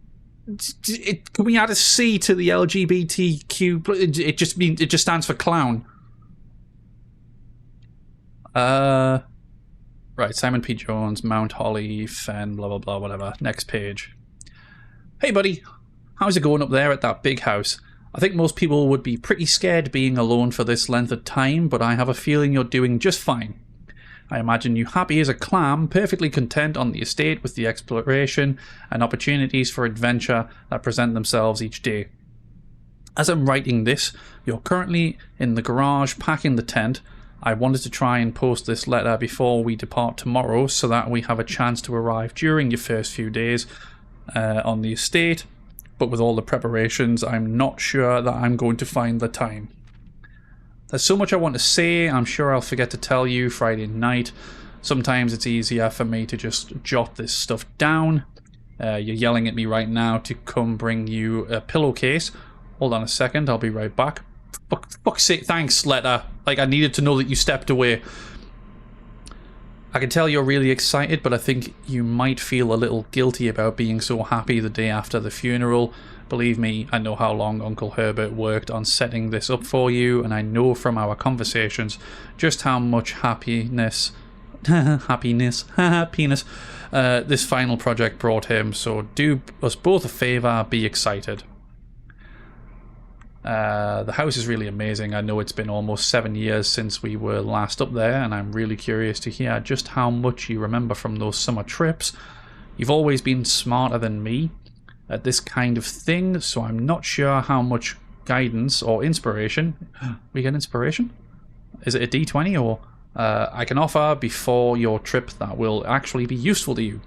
Can we add a C to the LGBTQ? It just stands for clown. Right, Simon P. Jones, Mount Holly, Fenn, blah blah blah, whatever. Next page. Hey buddy, how's it going up there at that big house? I think most people would be pretty scared being alone for this length of time, but I have a feeling you're doing just fine. I imagine you happy as a clam, perfectly content on the estate with the exploration and opportunities for adventure that present themselves each day. As I'm writing this, you're currently in the garage packing the tent. I wanted to try and post this letter before we depart tomorrow so that we have a chance to arrive during your first few days on the estate, but with all the preparations, I'm not sure that I'm going to find the time. There's so much I want to say, I'm sure I'll forget to tell you Friday night. Sometimes it's easier for me to just jot this stuff down. You're yelling at me right now to come bring you a pillowcase. Hold on a second, I'll be right back. Fuck's sake, thanks, letter. Like, I needed to know that you stepped away. I can tell you're really excited, but I think you might feel a little guilty about being so happy the day after the funeral. Believe me, I know how long Uncle Herbert worked on setting this up for you, and I know from our conversations just how much happiness this final project brought him, so do us both a favour, be excited. The house is really amazing. I know it's been almost 7 years since we were last up there, and I'm really curious to hear just how much you remember from those summer trips. You've always been smarter than me at this kind of thing, so I'm not sure how much guidance or inspiration we get inspiration? Is it a D20 or I can offer before your trip that will actually be useful to you.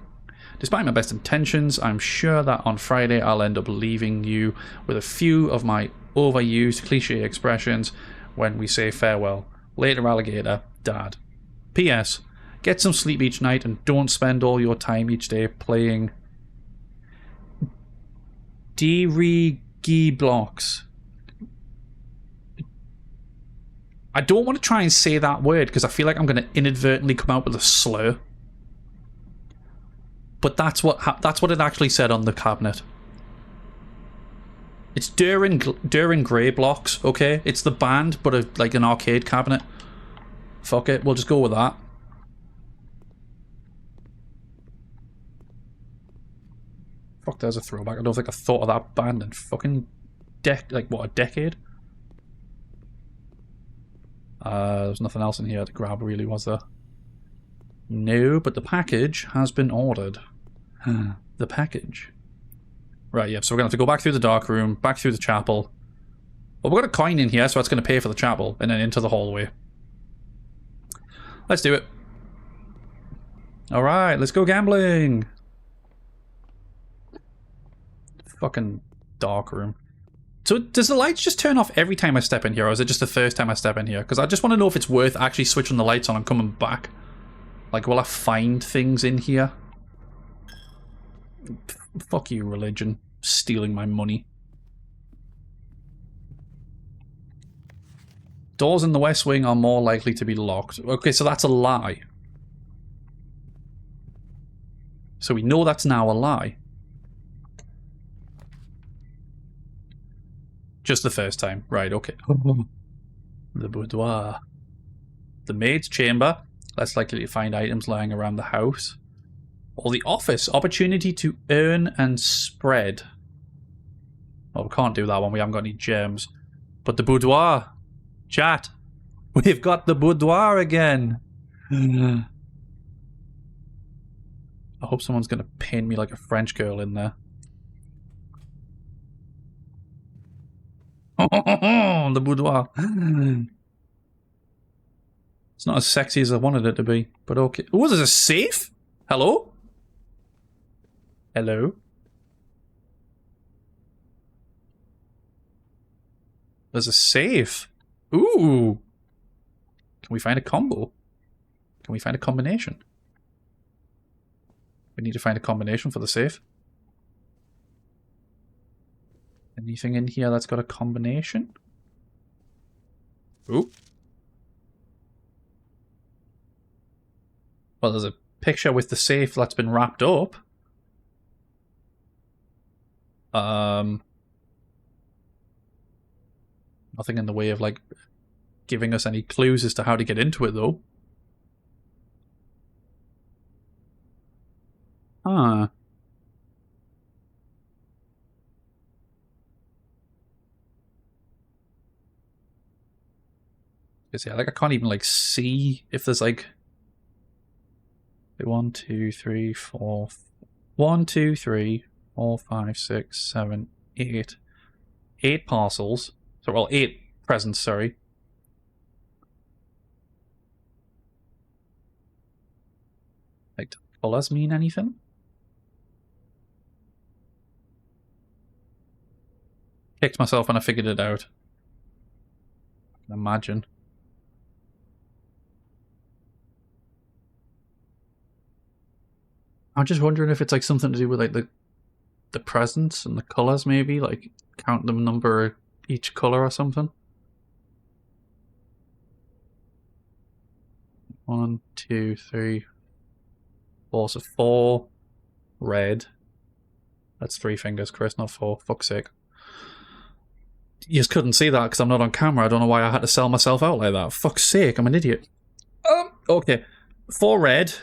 Despite my best intentions, I'm sure that on Friday I'll end up leaving you with a few of my overused cliche expressions when we say farewell. Later, alligator, Dad. P.S. Get some sleep each night and don't spend all your time each day playing blocks. I don't want to try and say that word because I feel like I'm going to inadvertently come out with a slur. But that's what it actually said on the cabinet. It's Durin Grey Blocks, okay? It's the band, but like an arcade cabinet. Fuck it, we'll just go with that. Fuck, there's a throwback. I don't think I thought of that band in fucking a decade? There's nothing else in here to grab, really, was there? No, but the package has been ordered. The package. Right, yeah, so we're going to have to go back through the dark room, back through the chapel. Well, we've got a coin in here, so that's going to pay for the chapel, and then into the hallway. Let's do it. Alright, let's go gambling. Fucking dark room. So does the lights just turn off every time I step in here, or is it just the first time I step in here? Because I just want to know if it's worth actually switching the lights on and coming back. Like, will I find things in here? Fuck you, religion. Stealing my money. Doors in the West Wing are more likely to be locked. Okay, so that's a lie. So we know that's now a lie. Just the first time. Right, okay. The boudoir. The maid's chamber. Less likely to find items lying around the house. Or the office. Opportunity to earn and spread. Well, we can't do that one. We haven't got any gems. But the boudoir. Chat. We've got the boudoir again. I hope someone's going to paint me like a French girl in there. The boudoir. It's not as sexy as I wanted it to be, but okay. Oh, there's a safe? Hello? Hello? There's a safe. Ooh. Can we find a combo? Can we find a combination? We need to find a combination for the safe. Anything in here that's got a combination? Ooh. Well, there's a picture with the safe that's been wrapped up. Nothing in the way of, like, giving us any clues as to how to get into it, though. Huh. Because, yeah, like, I can't even, like, see if there's, like... 1, 2, 3, 4... 1, 2, 3, 4, 5, 6, 7, 8. 8 parcels. So, well, 8 presents, sorry. Like, do colours mean anything? Kicked myself when I figured it out. I can imagine. I'm just wondering if it's like something to do with like the presents and the colours, maybe, like count the number each colour or something. 1, 2, 3, 4. So 4 red. That's 3 fingers, Chris, not 4. Fuck's sake. You just couldn't see that because I'm not on camera. I don't know why I had to sell myself out like that. Fuck's sake, I'm an idiot. Okay. 4 red.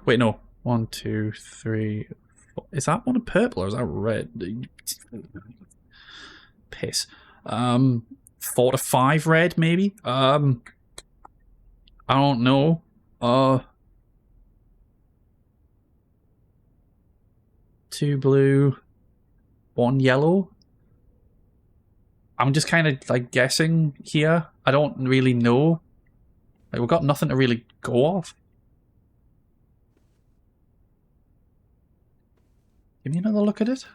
Wait, no. 1, 2, 3, 4. Is that one a purple or is that red? Piss. 4 to 5 red, maybe? I don't know. 2 blue, 1 yellow. I'm just kind of like guessing here. I don't really know. Like, we've got nothing to really go off. Give me another look at it.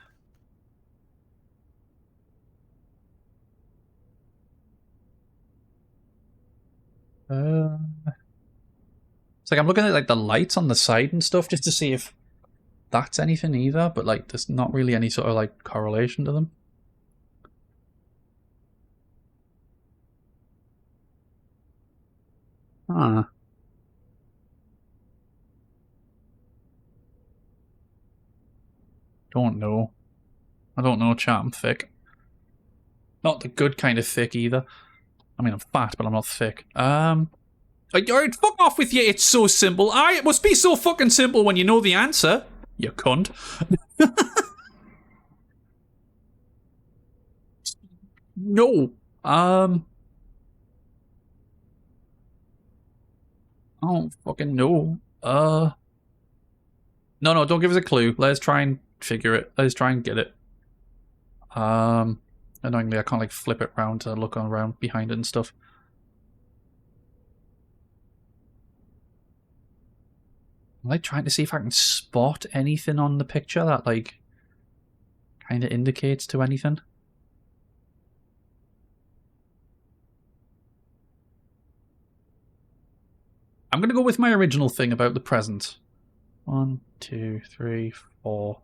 It's like I'm looking at like the lights on the side and stuff just to see if that's anything either, but like there's not really any sort of like correlation to them. Huh. Don't know. I don't know, chat. I'm thick. Not the good kind of thick either. I mean, I'm fat, but I'm not thick. Alright, fuck off with you. It's so simple. It must be so fucking simple when you know the answer. You cunt. No. I don't fucking know. No, don't give us a clue. Let's try and figure it. Let's try and get it. Annoyingly, I can't like flip it around to look around behind it and stuff. I'm like trying to see if I can spot anything on the picture that like kind of indicates to anything. I'm gonna go with my original thing about the present. 1, 2, 3, 4,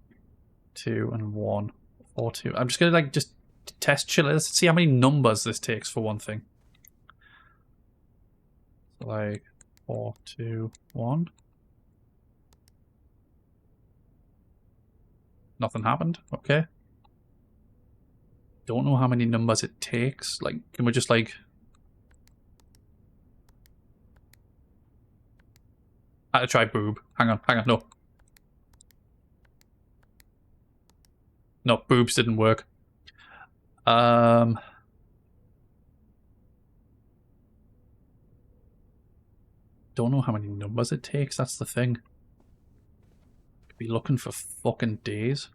2, and 1. 4, 2. I'm just gonna like just test chill. Let's see how many numbers this takes for one thing. So like 4, 2, 1. Nothing happened. Okay. Don't know how many numbers it takes. Like, can we just like... I had to try boob. Hang on, no. No, boobs didn't work. Don't know how many numbers it takes, that's the thing. Could be looking for fucking days.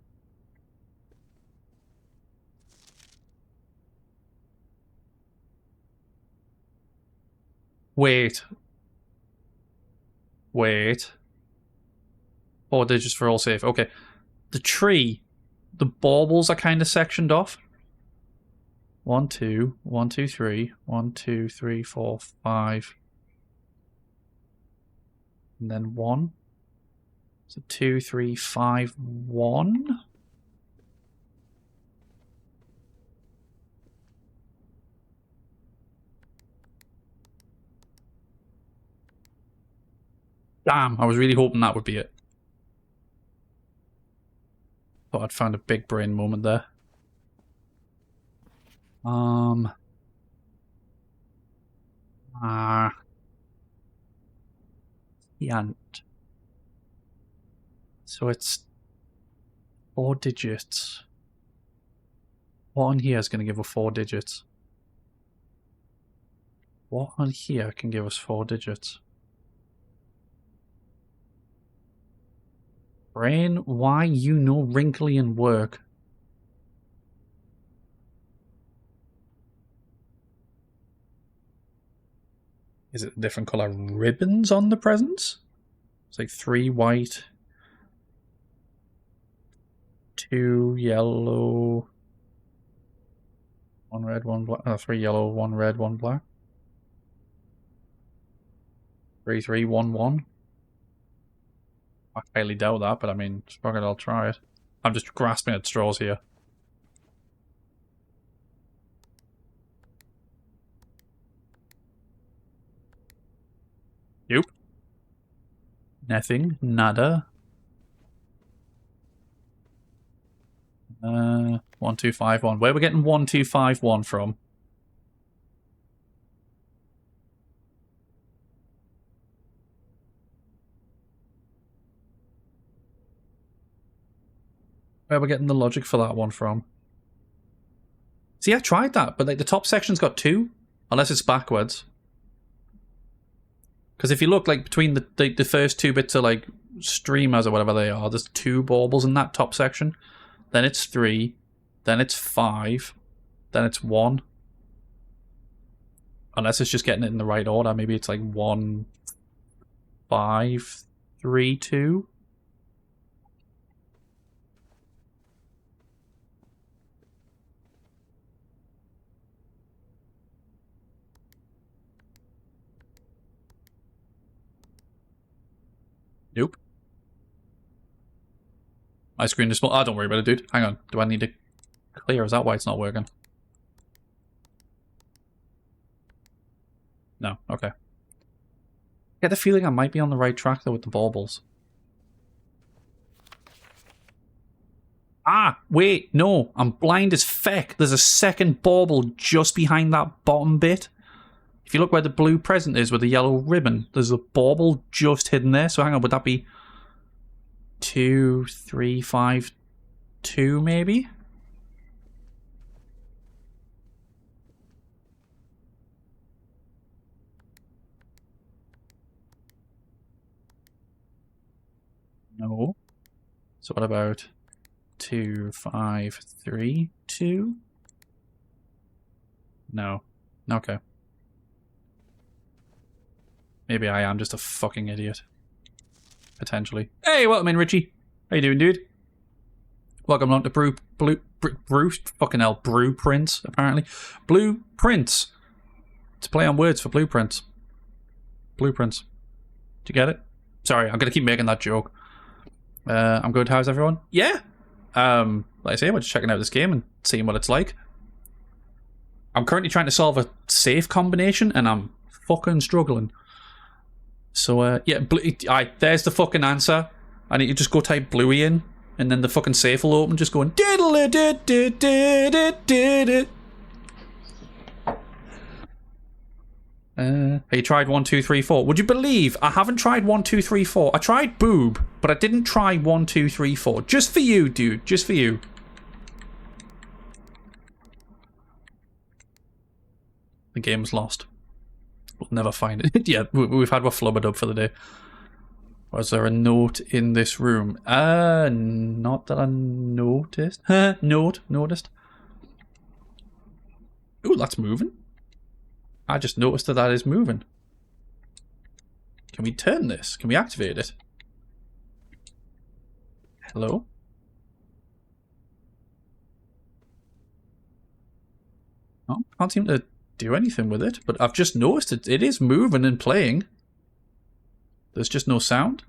Wait. 4 digits for all safe. Okay. The tree, the baubles are kind of sectioned off. 1, 2, 1, 2, 3, 1, 2, 3, 4, 5. And then 1. So 2, 3, 5, 1. Damn, I was really hoping that would be it. Thought I'd found a big brain moment there. Yant. So it's 4 digits. What on here is going to give us 4 digits? What on here can give us 4 digits? Brain, why you know wrinkly and work? Is it different colour ribbons on the presents? It's like 3 white, 2 yellow, 1 red, 1 black. 3 yellow, 1 red, 1 black. 3 3 1 1. I highly doubt that, but I mean, fuck it, I'll try it. I'm just grasping at straws here. Nope. Nothing. Nada. 1 2 5 1. Where are we getting 1 2 5 1 from? Where are we getting the logic for that one from? See, I tried that, but like the top section's got 2, unless it's backwards. Because if you look like between the first 2 bits of like streamers or whatever they are, there's 2 baubles in that top section. Then it's 3, then it's 5, then it's 1. Unless it's just getting it in the right order. Maybe it's like 1 5 3 2. Nope. My screen is small. Oh, don't worry about it, dude. Hang on. Do I need to clear? Is that why it's not working? No. Okay. I get the feeling I might be on the right track, though, with the baubles. Ah! Wait! No! I'm blind as feck! There's a second bauble just behind that bottom bit. If you look where the blue present is with the yellow ribbon, there's a bauble just hidden there. So hang on, would that be 2 3 5 2 maybe? No. So what about 2 5 3 2? No. Okay. Maybe I am just a fucking idiot. Potentially. Hey, welcome in, Richie. How you doing, dude? Welcome along to Brew fucking hell, Blueprints, apparently. Blueprints. It's a play on words for blueprints. Blueprints. Do you get it? Sorry, I'm gonna keep making that joke. I'm good. How's everyone? Yeah. Like I say, we're just checking out this game and seeing what it's like. I'm currently trying to solve a safe combination, and I'm fucking struggling. So, yeah, there's the fucking answer. I need to just go type Bluey in, and then the fucking safe will open, just going diddle it. Have you tried 1 2 3 4? Would you believe I haven't tried 1 2 3 4? I tried boob, but I didn't try 1 2 3 4. Just for you, dude. Just for you. The game's lost. We'll never find it. Yeah, we've had our flubbered up for the day. Was there a note in this room? Not that I noticed. Noticed. Ooh, that's moving. I just noticed that is moving. Can we turn this? Can we activate it? Hello? Oh, can't seem to do anything with it, but I've just noticed it is moving and playing. There's just no sound.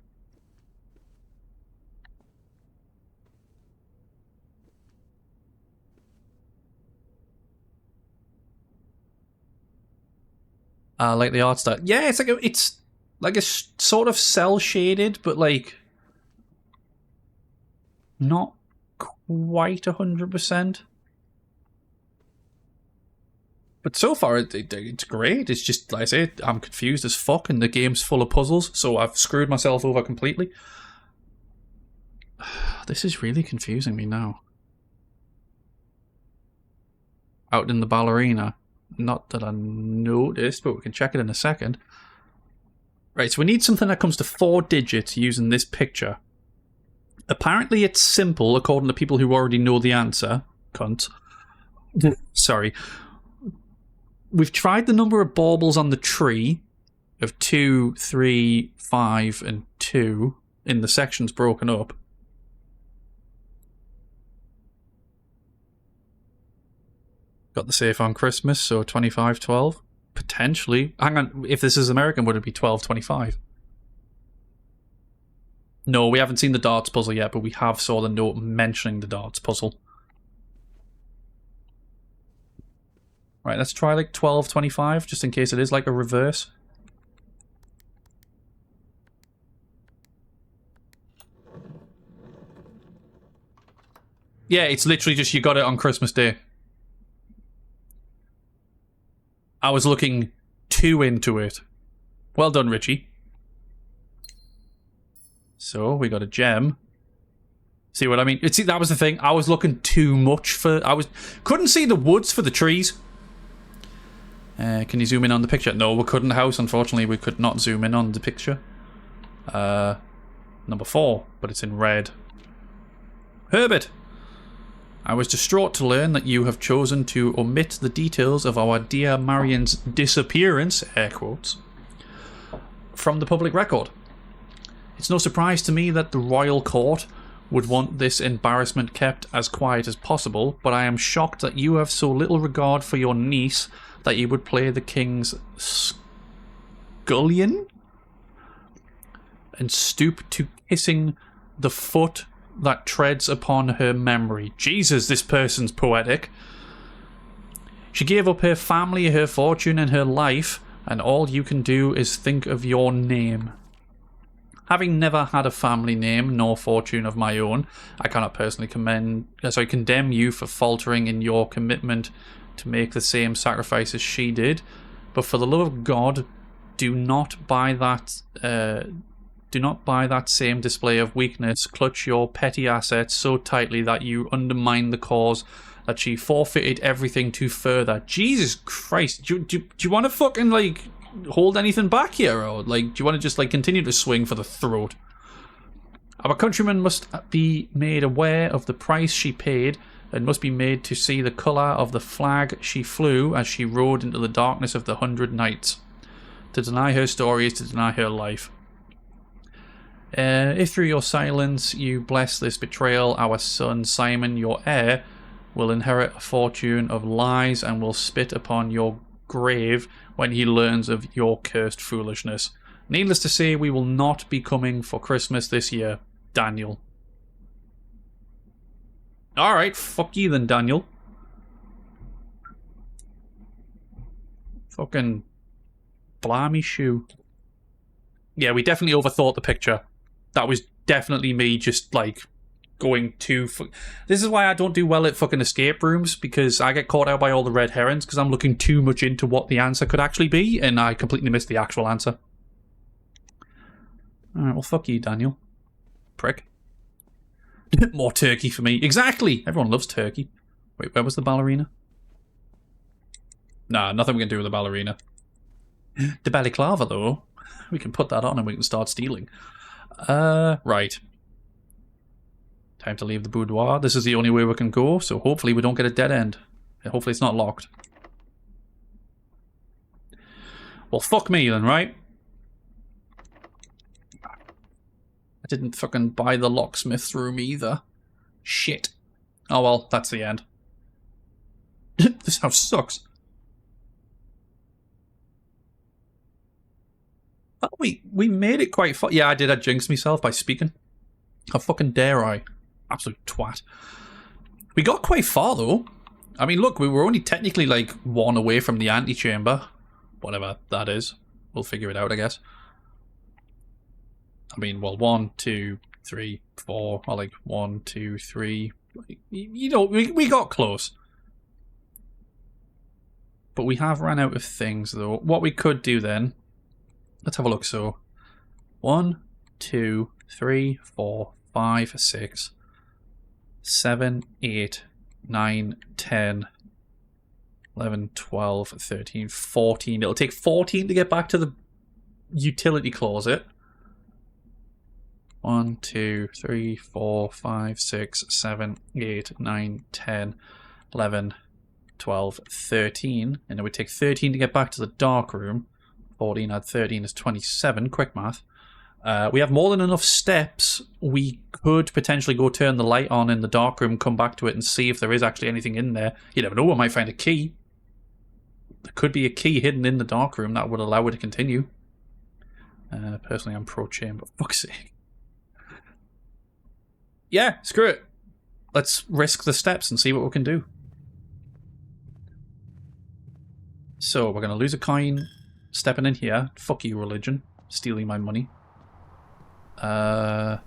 Like the art style. Yeah, it's like it's Like, it's sort of cel-shaded, but, like, not quite 100%. But so far, it's great. It's just, like I say, I'm confused as fuck, and the game's full of puzzles, so I've screwed myself over completely. This is really confusing me now. Out in the ballerina. Not that I noticed, but we can check it in a second. Right, so we need something that comes to 4 digits using this picture. Apparently it's simple, according to people who already know the answer. Cunt. Sorry. We've tried the number of baubles on the tree of 2, 3, 5, and 2 in the sections broken up. Got the safe on Christmas, so 2512. Potentially. Hang on, if this is American, would it be 1225? No, we haven't seen the darts puzzle yet, but we have saw the note mentioning the darts puzzle. Right, let's try like 1225, just in case it is like a reverse. Yeah, it's literally just you got it on Christmas Day. I was looking too into it. Well done, Richie. So, we got a gem. See what I mean? See, that was the thing. I was looking too much for... couldn't see the woods for the trees. Can you zoom in on the picture? No, we couldn't, House. Unfortunately, we could not zoom in on the picture. Number 4, but it's in red. Herbert! I was distraught to learn that you have chosen to omit the details of our dear Marion's disappearance, air quotes, from the public record. It's no surprise to me that the royal court would want this embarrassment kept as quiet as possible, but I am shocked that you have so little regard for your niece that you would play the king's scullion and stoop to kissing the foot that treads upon her memory. Jesus, this person's poetic. She gave up her family, her fortune, and her life, and all you can do is think of your name. Having never had a family name nor fortune of my own, I cannot personally condemn you for faltering in your commitment to make the same sacrifice as she did. But for the love of God, do not buy that same display of weakness. Clutch your petty assets so tightly that you undermine the cause that she forfeited everything to further. Jesus Christ, do you want to fucking like hold anything back here, or like do you want to just like continue to swing for the throat? Our countrymen must be made aware of the price she paid and must be made to see the colour of the flag she flew as she rode into the darkness of the 100 Nights. To deny her story is to deny her life. If through your silence you bless this betrayal, our son Simon, your heir, will inherit a fortune of lies and will spit upon your grave when he learns of your cursed foolishness. Needless to say, we will not be coming for Christmas this year. Daniel. Alright, fuck you then, Daniel. Fucking blimey shoe. Yeah, we definitely overthought the picture. That was definitely me just, like, going too... This is why I don't do well at fucking escape rooms, because I get caught out by all the red herrings, because I'm looking too much into what the answer could actually be, and I completely missed the actual answer. Alright, well, fuck you, Daniel. Prick. More turkey for me. Exactly! Everyone loves turkey. Wait, where was the ballerina? Nah, nothing we can do with the ballerina. The balaclava, though. We can put that on and we can start stealing. Right. Time to leave the boudoir. This is the only way we can go, so hopefully we don't get a dead end. Hopefully it's not locked. Well, fuck me then, right? I didn't fucking buy the locksmith's room either. Shit. Oh well, that's the end. This house sucks. Oh, we made it quite far. Yeah, I did. I jinxed myself by speaking. How fucking dare I? Absolute twat. We got quite far, though. I mean, look, we were only technically, like, 1 away from the antechamber. Whatever that is. We'll figure it out, I guess. I mean, well, 1, 2, 3, 4, or like 1, 2, 3. You know, we got close. But we have run out of things, though. What we could do then, let's have a look. So, 1, 2, 3, 4, 5, 6, 7, 8, 9, 10, 11, 12, 13, 14. It'll take 14 to get back to the utility closet. 1, 2, 3, 4, 5, 6, 7, 8, 9, 10, 11, 12, 13. And it would take 13 to get back to the dark room. 14 add 13 is 27. Quick math. We have more than enough steps. We could potentially go turn the light on in the dark room, come back to it and see if there is actually anything in there. You never know, we might find a key. There could be a key hidden in the dark room that would allow it to continue. Personally, I'm pro chamber. For fuck's sake. Yeah, screw it. Let's risk the steps and see what we can do. So, we're going to lose a coin stepping in here. Fuck you, religion. Stealing my money. Yeah,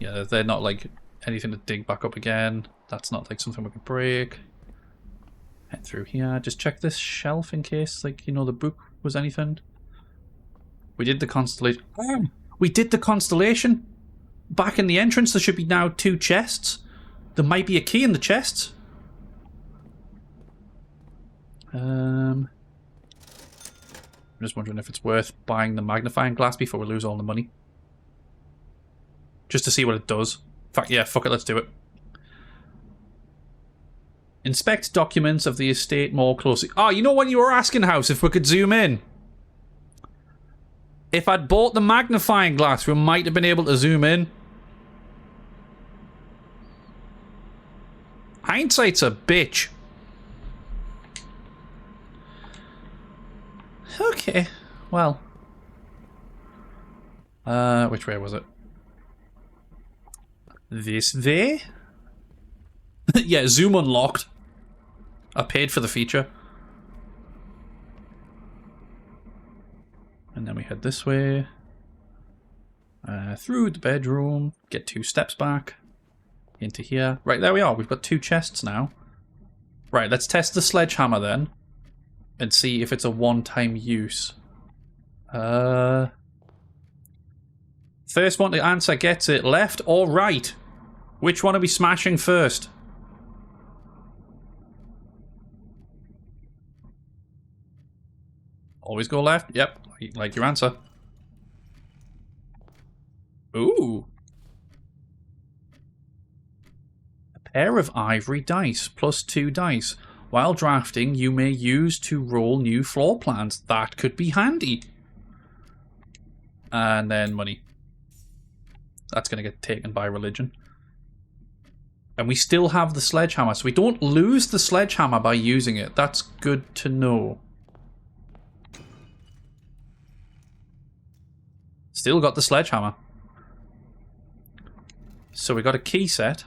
they're not like anything to dig back up again. That's not like something we could break. Head through here. Just check this shelf in case, like, you know, the book was anything. We did the constellation. Oh, we did the constellation. Back in the entrance, there should be now 2 chests. There might be a key in the chests. I'm just wondering if it's worth buying the magnifying glass before we lose all the money. Just to see what it does. Yeah, fuck it, let's do it. Inspect documents of the estate more closely. Oh, you know when you were asking, House, if we could zoom in? If I'd bought the magnifying glass, we might have been able to zoom in. Hindsight's a bitch. Okay, well. Which way was it? This way? Yeah, zoom unlocked. I paid for the feature. And then we head this way. Through the bedroom. Get 2 steps back. Into here. Right, there we are. We've got 2 chests now. Right, let's test the sledgehammer then. And see if it's a one-time use. First one to answer gets it. Left or right? Which one are we smashing first? Always go left? Yep, like your answer. Ooh. A pair of ivory dice, plus 2 dice. While drafting, you may use to roll new floor plans. That could be handy. And then money. That's going to get taken by religion. And we still have the sledgehammer, so we don't lose the sledgehammer by using it. That's good to know. Still got the sledgehammer. So we got a key set.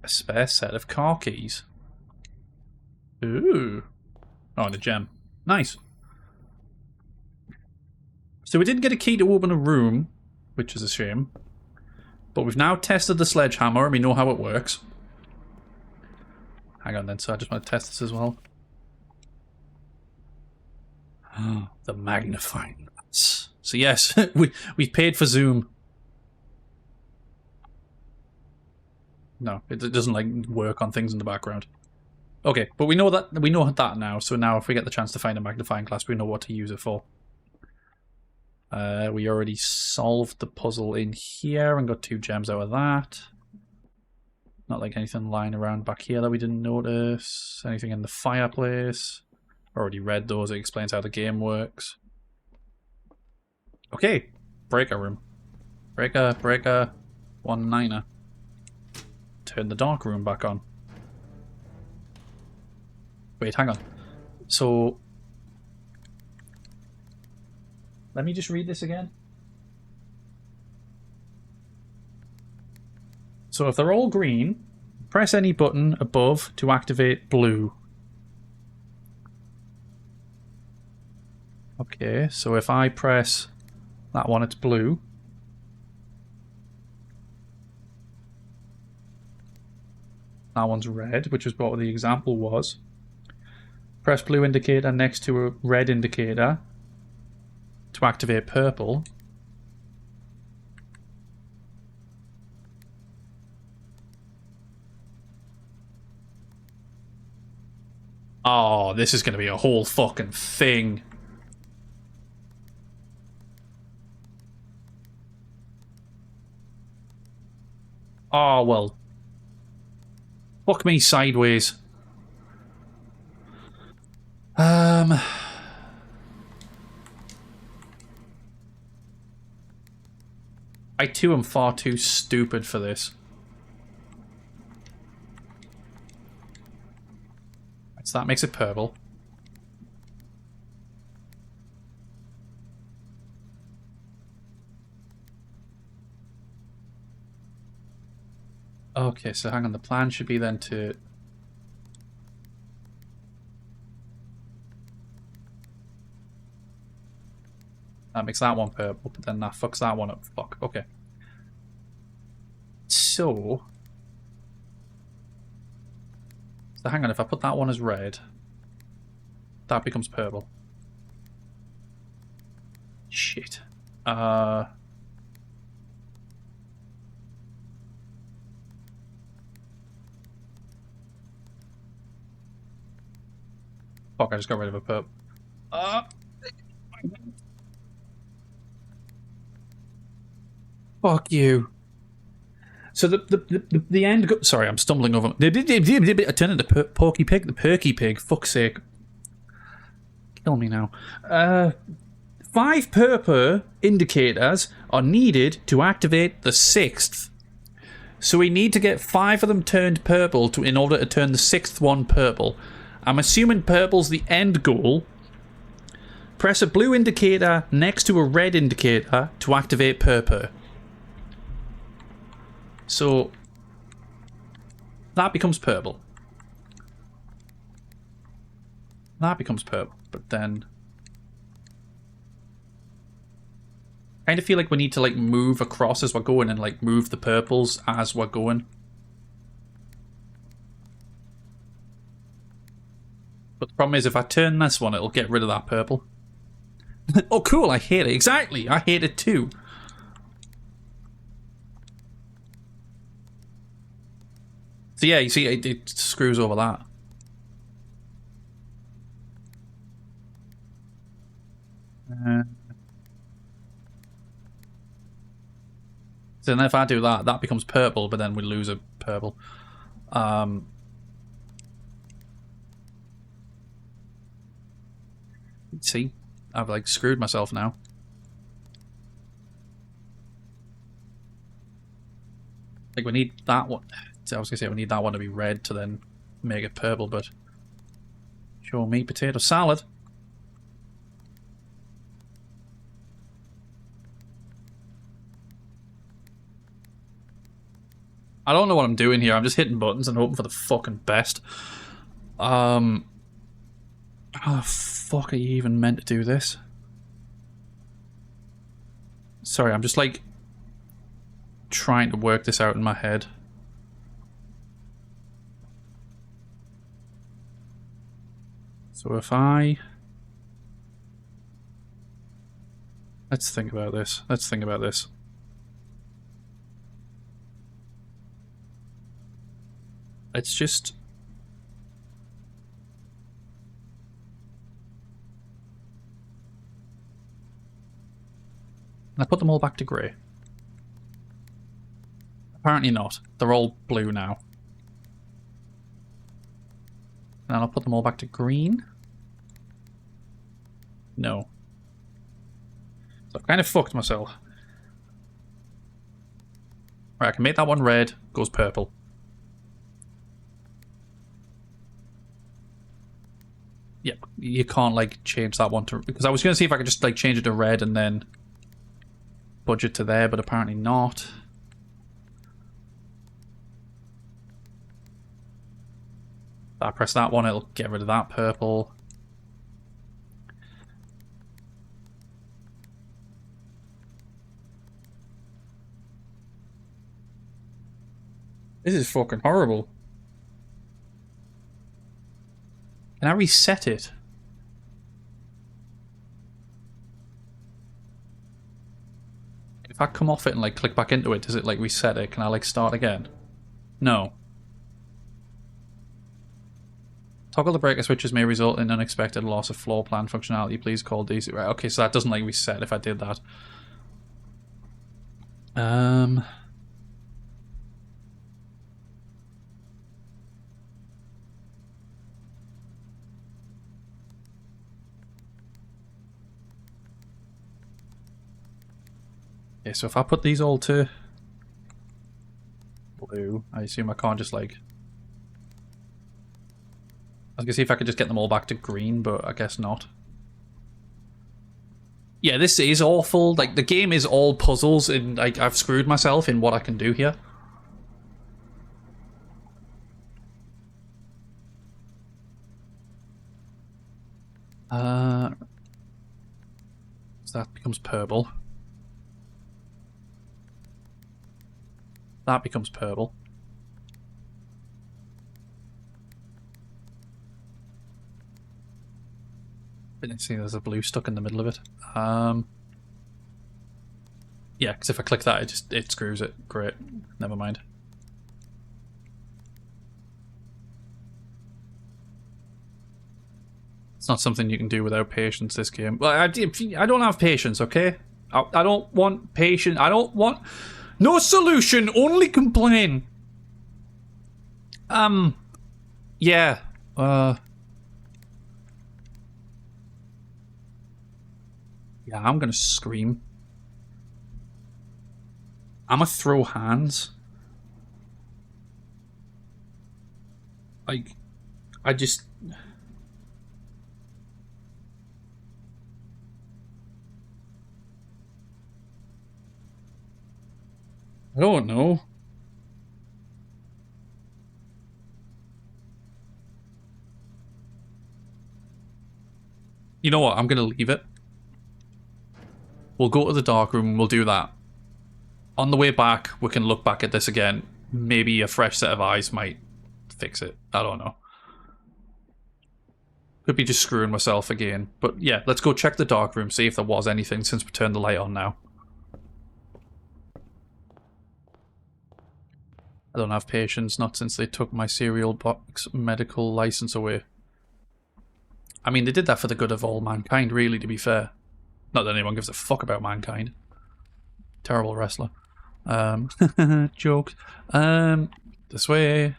A spare set of car keys. Ooh. Oh, and a gem. Nice. So we didn't get a key to open a room, which is a shame. But we've now tested the sledgehammer and we know how it works. Hang on then, so I just want to test this as well. The magnifying glass. So yes, we've paid for zoom. No, it doesn't like work on things in the background. Okay, but we know that now. So now, if we get the chance to find a magnifying glass, we know what to use it for. We already solved the puzzle in here and got 2 gems out of that. Not like anything lying around back here that we didn't notice. Anything in the fireplace. Already read those. It explains how the game works. Okay, breaker room. Breaker, 1-9er. Turn the dark room back on. Wait, hang on. So, let me just read this again. So if they're all green, press any button above to activate blue. Okay, so if I press That one, it's blue. That one's red, which is what the example was. Press blue indicator next to a red indicator to activate purple. Oh, this is going to be a whole fucking thing. Oh, well. Fuck me sideways. I too am far too stupid for this. So that makes it purple. Okay, so hang on, the plan should be then to... That makes that one purple, but then that fucks that one up. Fuck, okay. So hang on, if I put that one as red, that becomes purple. Shit. Fuck, I just got rid of a purple. Fuck you. So the end. Sorry, I'm stumbling over. I turned into Porky Pig. The Perky Pig. Fuck's sake. Kill me now. 5 purple indicators are needed to activate the 6th. So we need to get 5 of them turned purple in order to turn the 6th one purple. I'm assuming purple's the end goal. Press a blue indicator next to a red indicator to activate purple. So that becomes purple. That becomes purple, but then I kind of feel like we need to like move across as we're going and like move the purples as we're going. But the problem is if I turn this one, it'll get rid of that purple. Oh cool, I hate it. Exactly, I hate it too. So yeah, you see, it screws over that. So then if I do that, that becomes purple, but then we lose a purple. See, I've like screwed myself now. Like we need that one. I was gonna say we need that one to be red to then make it purple, but show me potato salad. I don't know what I'm doing here. I'm just hitting buttons and hoping for the fucking best. How the fuck are you even meant to do this? Sorry, I'm just like trying to work this out in my head. So if I... Let's think about this. Let's think about this. Let's just... I put them all back to grey. Apparently not. They're all blue now. And I'll put them all back to green. No. So I've kind of fucked myself. Right, I can make that one red, goes purple. Yep, you can't like change that one to... Because I was going to see if I could just like change it to red and then budge it to there, but apparently not. If I press that one, it'll get rid of that purple. This is fucking horrible. Can I reset it? If I come off it and like click back into it, does it like reset it? Can I like start again? No. Toggle the breaker switches may result in unexpected loss of floor plan functionality. Please call DC. Right, okay, so that doesn't like reset if I did that. Okay, so if I put these all to blue, I assume I can't just like... I was gonna see if I could just get them all back to green, but I guess not. Yeah, this is awful. Like, the game is all puzzles, and like I've screwed myself in what I can do here. So that becomes purple. That becomes purple. Didn't see there's a blue stuck in the middle of it. Yeah, because if I click that, it screws it. Great. Never mind. It's not something you can do without patience, this game. Well, I don't have patience, okay? I don't want patience. I don't want... No solution, only complain. Yeah. Yeah, I'm gonna scream. I'm gonna throw hands. Like, I just... I don't know. You know what? I'm gonna leave it. We'll go to the dark room and we'll do that. On the way back, we can look back at this again. Maybe a fresh set of eyes might fix it. I don't know. Could be just screwing myself again. But yeah, let's go check the dark room, see if there was anything since we turned the light on now. I don't have patience, not since they took my cereal box medical license away. I mean, they did that for the good of all mankind, really, to be fair. Not that anyone gives a fuck about mankind. Terrible wrestler. Jokes. This way.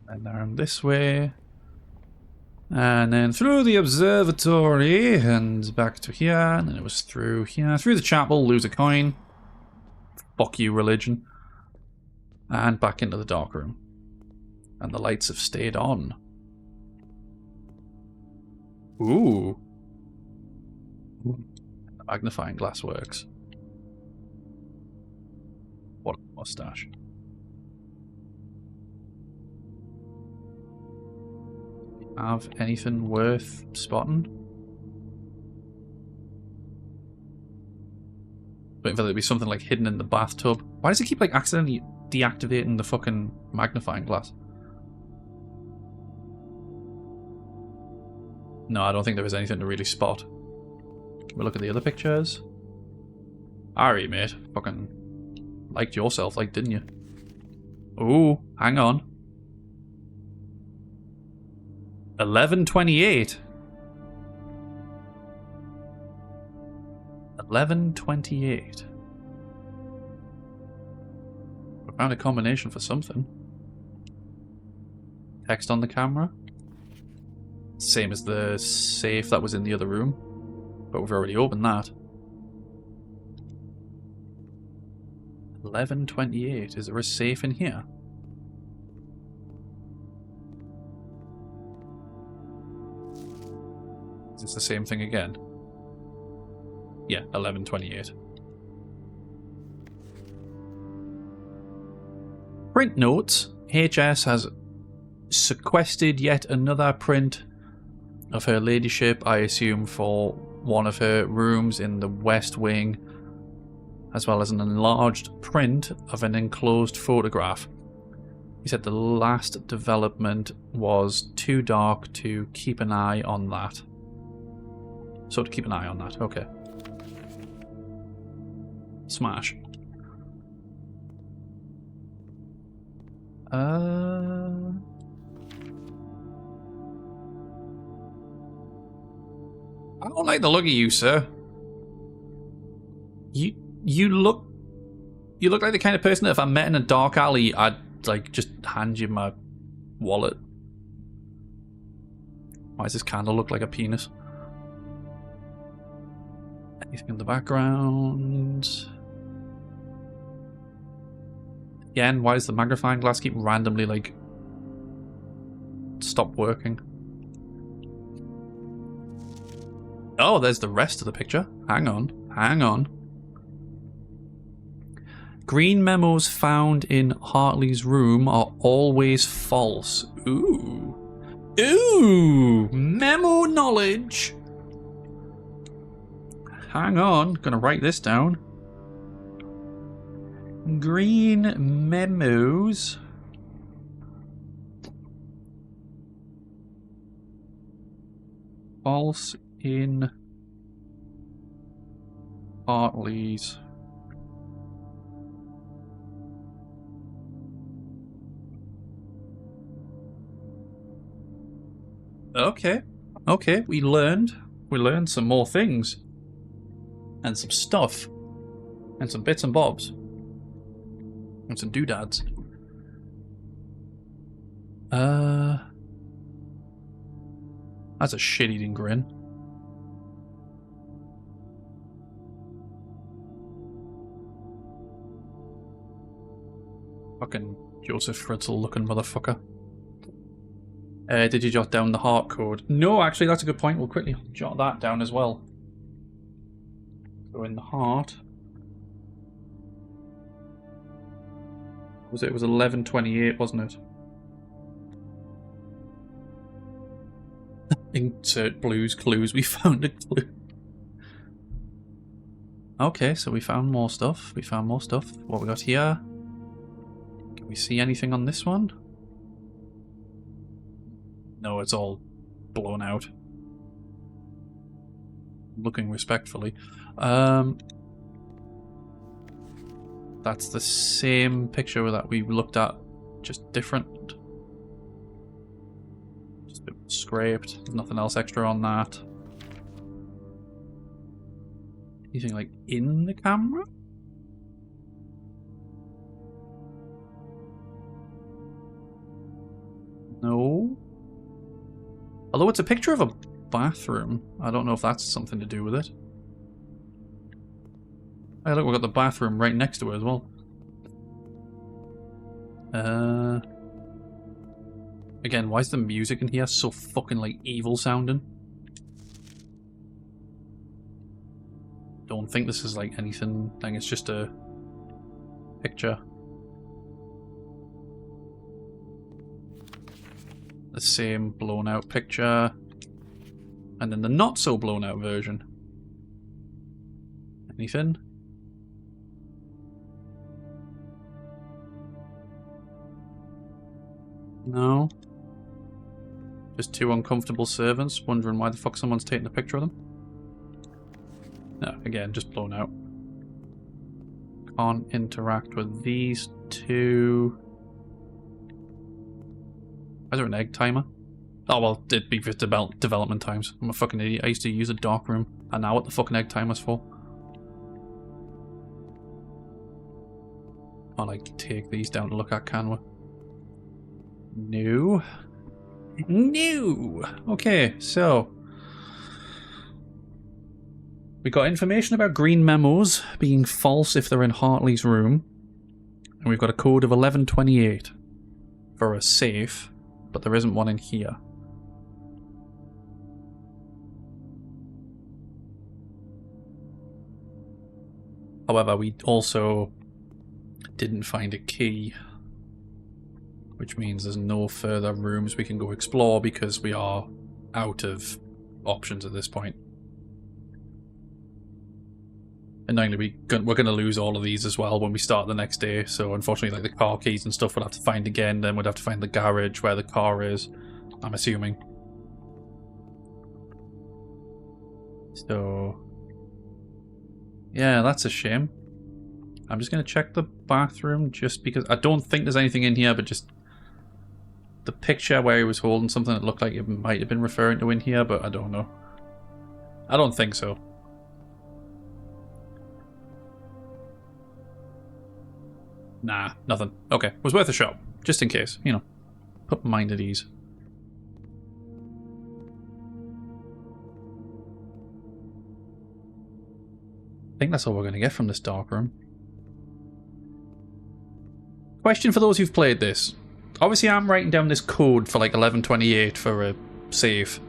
And then around this way. And then through the observatory and back to here. And then it was through here. Through the chapel, lose a coin. Fuck you, religion. And back into the dark room. And the lights have stayed on. Ooh. The magnifying glass works. What a mustache. Have anything worth spotting? Waiting for there to be something like hidden in the bathtub. Why does it keep like accidentally deactivating the fucking magnifying glass? No, I don't think there is anything to really spot. Can we look at the other pictures? Alright, mate. Fucking liked yourself, like, didn't you? Ooh, hang on. 11:28. 11:28. We found a combination for something. Text on the camera. Same as the safe that was in the other room. But we've already opened that. 11:28. Is there a safe in here? Is this the same thing again? Yeah, 11:28. Print notes. HS has sequestered yet another print of her ladyship, I assume for one of her rooms in the West Wing, as well as an enlarged print of an enclosed photograph. He said the last development was too dark to keep an eye on that. So to keep an eye on that, okay. Smash. I don't like the look of you, sir. You look like the kind of person that if I met in a dark alley, I'd like just hand you my wallet. Why does this candle look like a penis? Anything in the background? Again, why does the magnifying glass keep randomly like stop working? Oh, there's the rest of the picture. Hang on. Green memos found in Hartley's room are always false. Ooh, memo knowledge. Hang on, gonna write this down. Green memos. False in Hartley's. Okay, we learned some more things. And some stuff. And some bits and bobs. And some doodads. That's a shit-eating grin. Fucking Joseph Fritzl looking motherfucker. Did you jot down the heart code? No, actually, that's a good point. We'll quickly jot that down as well. So in the heart... It was 1128, wasn't it? Insert Blue's Clues. We found a clue. Okay, so we found more stuff. What we got here? Can we see anything on this one? No, it's all blown out. Looking respectfully. That's the same picture that we looked at, just different. Just a bit scraped. There's nothing else extra on that. Anything like in the camera? No. Although it's a picture of a bathroom. I don't know if that's something to do with it. Hey, look, we've got the bathroom right next to it as well. Again, why is the music in here so fucking, like, evil sounding? Don't think this is, like, anything. I think it's just a picture. The same blown out picture. And then the not so blown out version. Anything? No. Just two uncomfortable servants wondering why the fuck someone's taking a picture of them. No, again, just blown out. Can't interact with these two. Is there an egg timer? Oh well, it'd be for development times. I'm a fucking idiot. I used to use a dark room. And now what the fucking egg timer's for? Can't like take these down to look at, can we? No. No! Okay, so... we got information about green memos being false if they're in Hartley's room. And we've got a code of 1128 for a safe, but there isn't one in here. However, we also didn't find a key, which means there's no further rooms we can go explore because we are out of options at this point. annoyingly, we're going to lose all of these as well when we start the next day. So unfortunately, like the car keys and stuff, we'll have to find again. Then we'd have to find the garage where the car is, I'm assuming. So, yeah, that's a shame. I'm just going to check the bathroom just because I don't think there's anything in here, but just the picture where he was holding something that looked like it might have been referring to in here, but I don't know. I don't think so. Nah, nothing. Okay, was worth a shot, just in case, you know. Put my mind at ease. I think that's all we're going to get from this dark room. Question for those who've played this. Obviously, I'm writing down this code for like 1128 for a safe.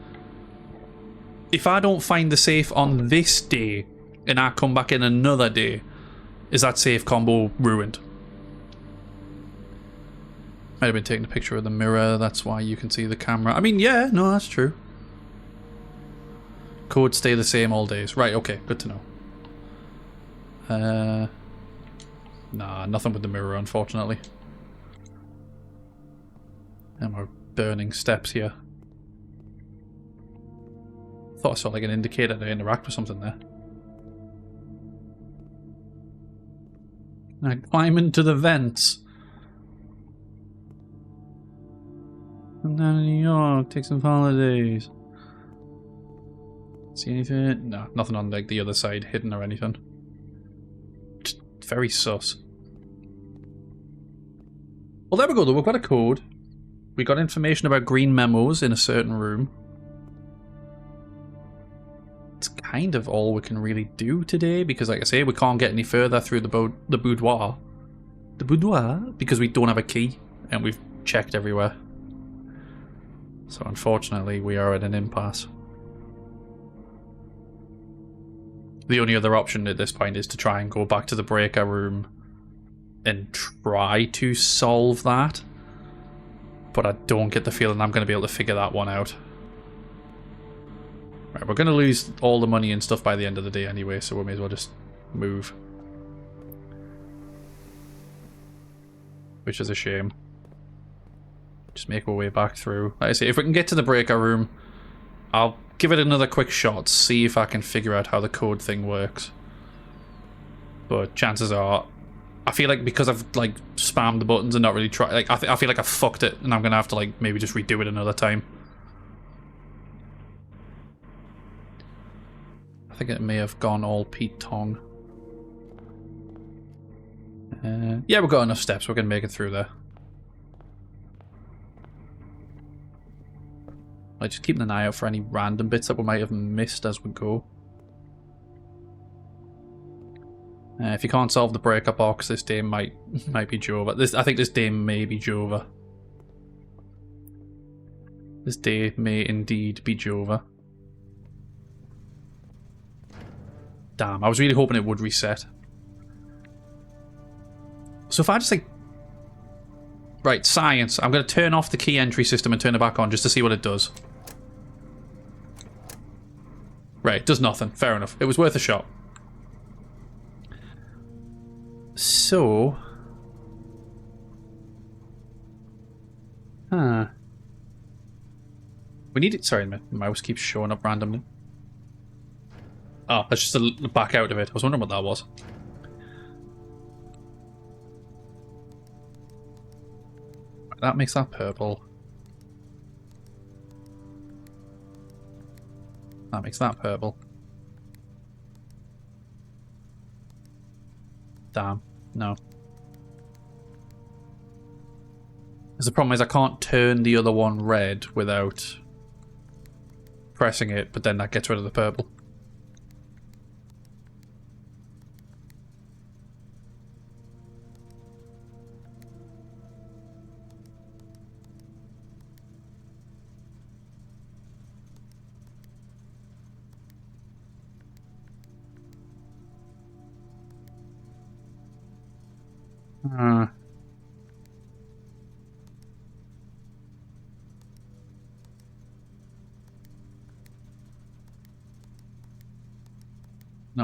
If I don't find the safe on this day, and I come back in another day, is that safe combo ruined? Might have been taking a picture of the mirror, that's why you can see the camera. I mean, yeah, no, that's true. Codes stay the same all days. Right, okay, good to know. Nah, nothing with the mirror, unfortunately. And we're burning steps here. Thought I saw like an indicator to interact with something there. I climb into the vents. Come down to New York, take some holidays. See anything? No, nothing on like the other side hidden or anything. Just very sus. Well, there we go though, we've got a code. We got information about green memos in a certain room. It's kind of all we can really do today because, like I say, we can't get any further through the boudoir. The boudoir? Because we don't have a key and we've checked everywhere. So unfortunately, we are at an impasse. The only other option at this point is to try and go back to the breaker room and try to solve that. But I don't get the feeling I'm going to be able to figure that one out. Right, we're going to lose all the money and stuff by the end of the day anyway, so we may as well just move. Which is a shame. Just make our way back through. Like I say, if we can get to the breaker room, I'll give it another quick shot, see if I can figure out how the code thing works. But chances are, I feel like because I've like spammed the buttons and not really tried, like I feel like I fucked it, and I'm gonna have to like maybe just redo it another time. I think it may have gone all Pete Tong. Yeah, we've got enough steps. We're gonna make it through there. Like just keeping an eye out for any random bits that we might have missed as we go. If you can't solve the breaker box, this day might be Jova. I think this day may be Jova. This day may indeed be Jova. Damn, I was really hoping it would reset. So if I just like... Right, science. I'm going to turn off the key entry system and turn it back on just to see what it does. Right, it does nothing. Fair enough. It was worth a shot. So... Huh. We need it... Sorry, my mouse keeps showing up randomly. Oh, that's just a back out of it. I was wondering what that was. That makes that purple. That makes that purple. Damn, no. Because the problem is I can't turn the other one red without pressing it, but then that gets rid of the purple.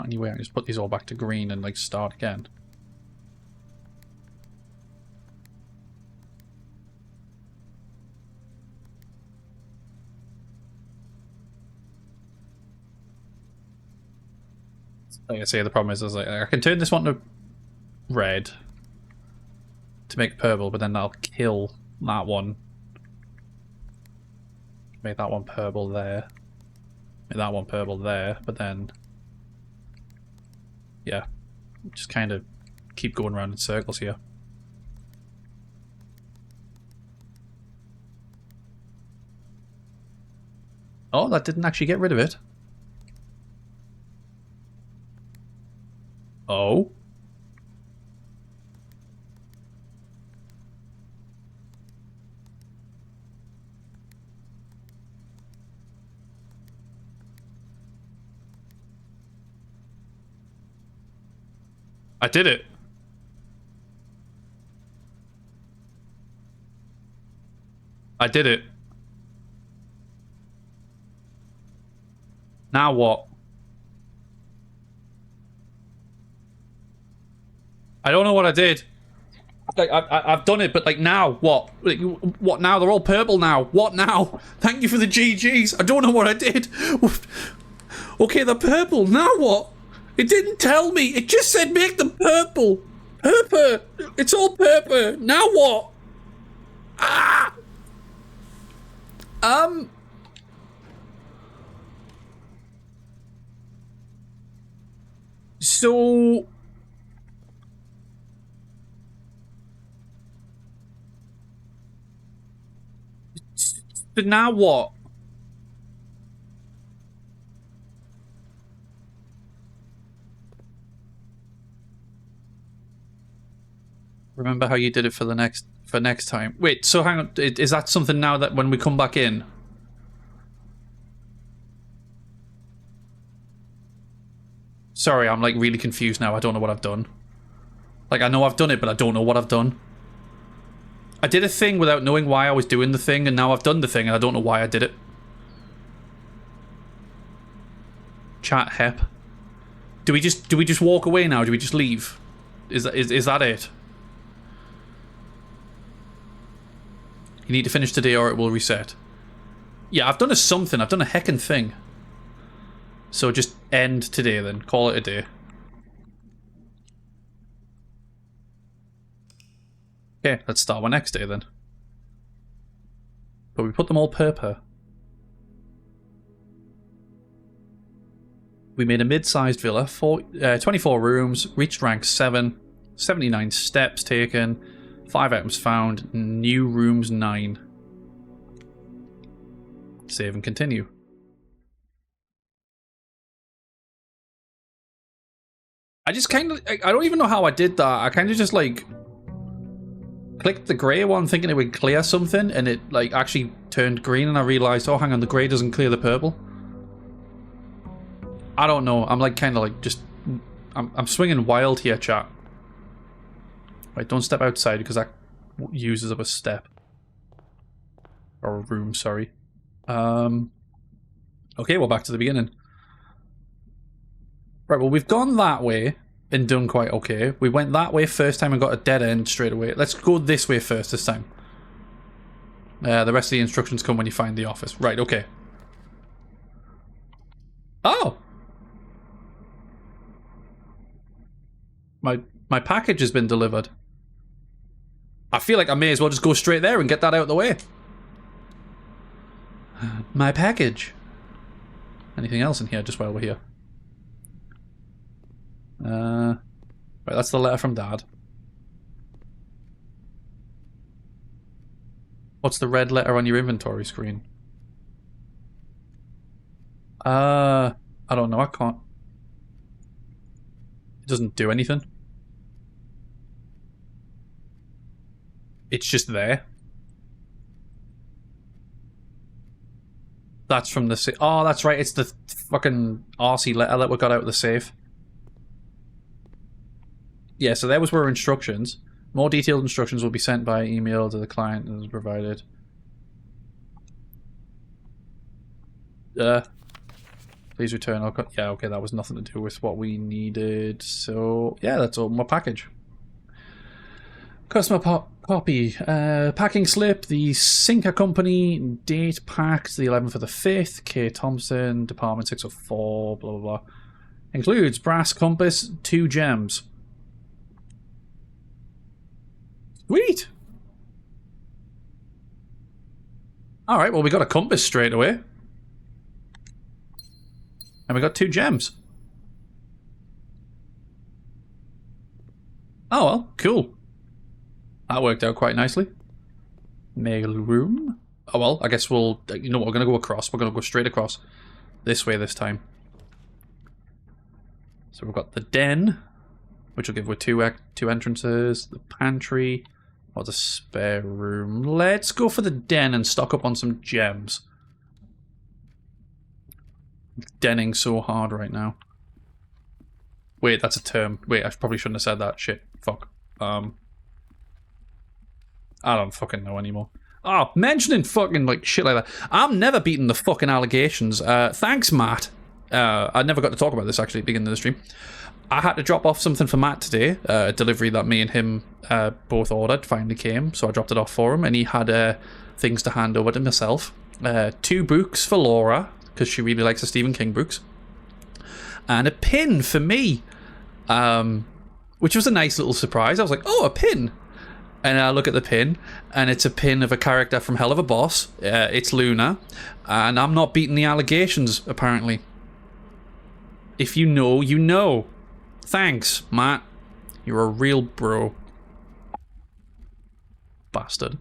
not anywhere. I just put these all back to green and like start again. Like I say, the problem is like, I can turn this one to red to make it purple, but then that'll kill that one. Make that one purple there. Make that one purple there, but then... yeah. Just kind of keep going around in circles here. Oh, that didn't actually get rid of it. Oh. I did it. I did it. Now what? I don't know what I did. Like I've done it, but like now what? Like, what now? They're all purple now. What now? Thank you for the GGs. I don't know what I did. Okay, they're purple. Now what? It didn't tell me. It just said make them purple. Purple. It's all purple. Now what? Ah. So. But now what? Remember how you did it for the next time. Wait, so hang on, is that something now that when we come back in? Sorry, I'm like really confused now. I don't know what I've done. Like I know I've done it, but I don't know what I've done. I did a thing without knowing why I was doing the thing, and now I've done the thing and I don't know why I did it. Chat hep. Do we just walk away now? Do we just leave? Is that it? You need to finish today or it will reset. Yeah, I've done something. I've done a heckin' thing. So just end today then. Call it a day. Okay, let's start our next day then. But we put them all purple. We made a mid-sized villa, 24 rooms, reached rank 7, 79 steps taken, 5 items found, new rooms 9. Save and continue. I just kind of, I don't even know how I did that. I kind of just like clicked the grey one thinking it would clear something, and it like actually turned green, and I realised, oh hang on, the grey doesn't clear the purple. I don't know. I'm like kind of like just I'm swinging wild here, chat. Right, don't step outside because that uses up a step or a room. Sorry. Okay, we're back to the beginning. Right, well we've gone that way and done quite okay. We went that way first time and got a dead end straight away. Let's go this way first this time. The rest of the instructions come when you find the office. Right, okay. Oh! My package has been delivered. I feel like I may as well just go straight there and get that out of the way. My package. Anything else in here just while we're here? Right, that's the letter from Dad. What's the red letter on your inventory screen? I don't know, I can't. It doesn't do anything. It's just there. That's from the oh, that's right, it's the fucking RC letter that we got out of the safe. Yeah, so there was our instructions. More detailed instructions will be sent by email to the client as provided. Please return. Yeah, okay, that was nothing to do with what we needed. So, yeah, let's open my package. Customer copy. Packing slip. The Sinker Company. Date packed. The 11th of the 5th. K. Thompson. Department 604. Blah, blah, blah. Includes brass compass. 2 gems. Sweet! Alright, well, we got a compass straight away. And we got 2 gems. Oh, well, cool. That worked out quite nicely. Mail room. Oh, well, I guess we'll... You know what, we're going to go across. We're going to go straight across. This way this time. So we've got the den, which will give with two entrances. The pantry. Or the spare room. Let's go for the den and stock up on some gems. Denning so hard right now. Wait, that's a term. Wait, I probably shouldn't have said that. Shit. Fuck. I don't fucking know anymore. Oh, mentioning fucking like shit like that. I'm never beating the fucking allegations. Thanks, Matt. I never got to talk about this actually at the beginning of the stream. I had to drop off something for Matt today. A delivery that me and him both ordered finally came, so I dropped it off for him, and he had things to hand over to myself. 2 books for Laura, because she really likes the Stephen King books. And a pin for me, which was a nice little surprise. I was like, oh, a pin. And I look at the pin, and it's a pin of a character from Hell of a Boss. It's Luna, and I'm not beating the allegations, apparently. If you know, you know. Thanks, Matt. You're a real bro. Bastard.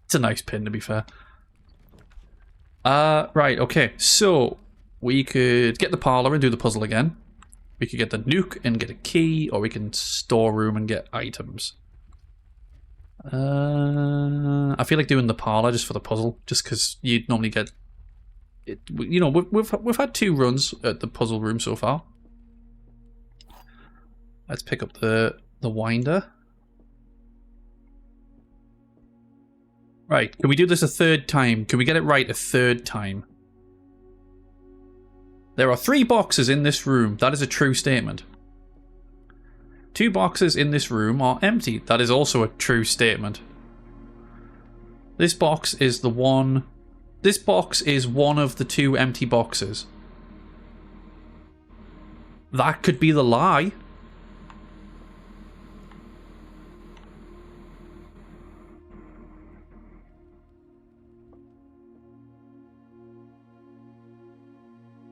It's a nice pin, to be fair. Right, okay. So, we could get the parlor and do the puzzle again. We could get the nuke and get a key, or we can store room and get items. I feel like doing the parlor just for the puzzle, just because you'd normally get it. You know, we've had 2 runs at the puzzle room so far. Let's pick up the winder. Right, can we do this a 3rd time? Can we get it right a 3rd time? There are 3 boxes in this room. That is a true statement. 2 boxes in this room are empty. That is also a true statement. This box is the one... This box is one of the 2 empty boxes. That could be the lie.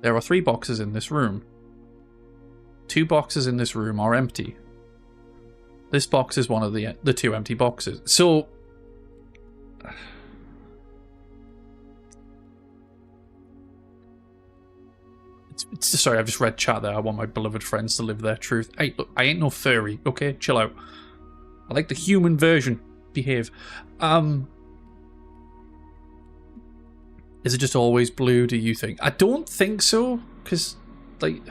There are 3 boxes in this room. 2 boxes in this room are empty. This box is one of the 2 empty boxes. So... sorry, I've just read chat there. I want my beloved friends to live their truth. Hey, look, I ain't no furry, okay? Chill out. I like the human version. Behave. Is it just always blue, do you think? I don't think so, because, like...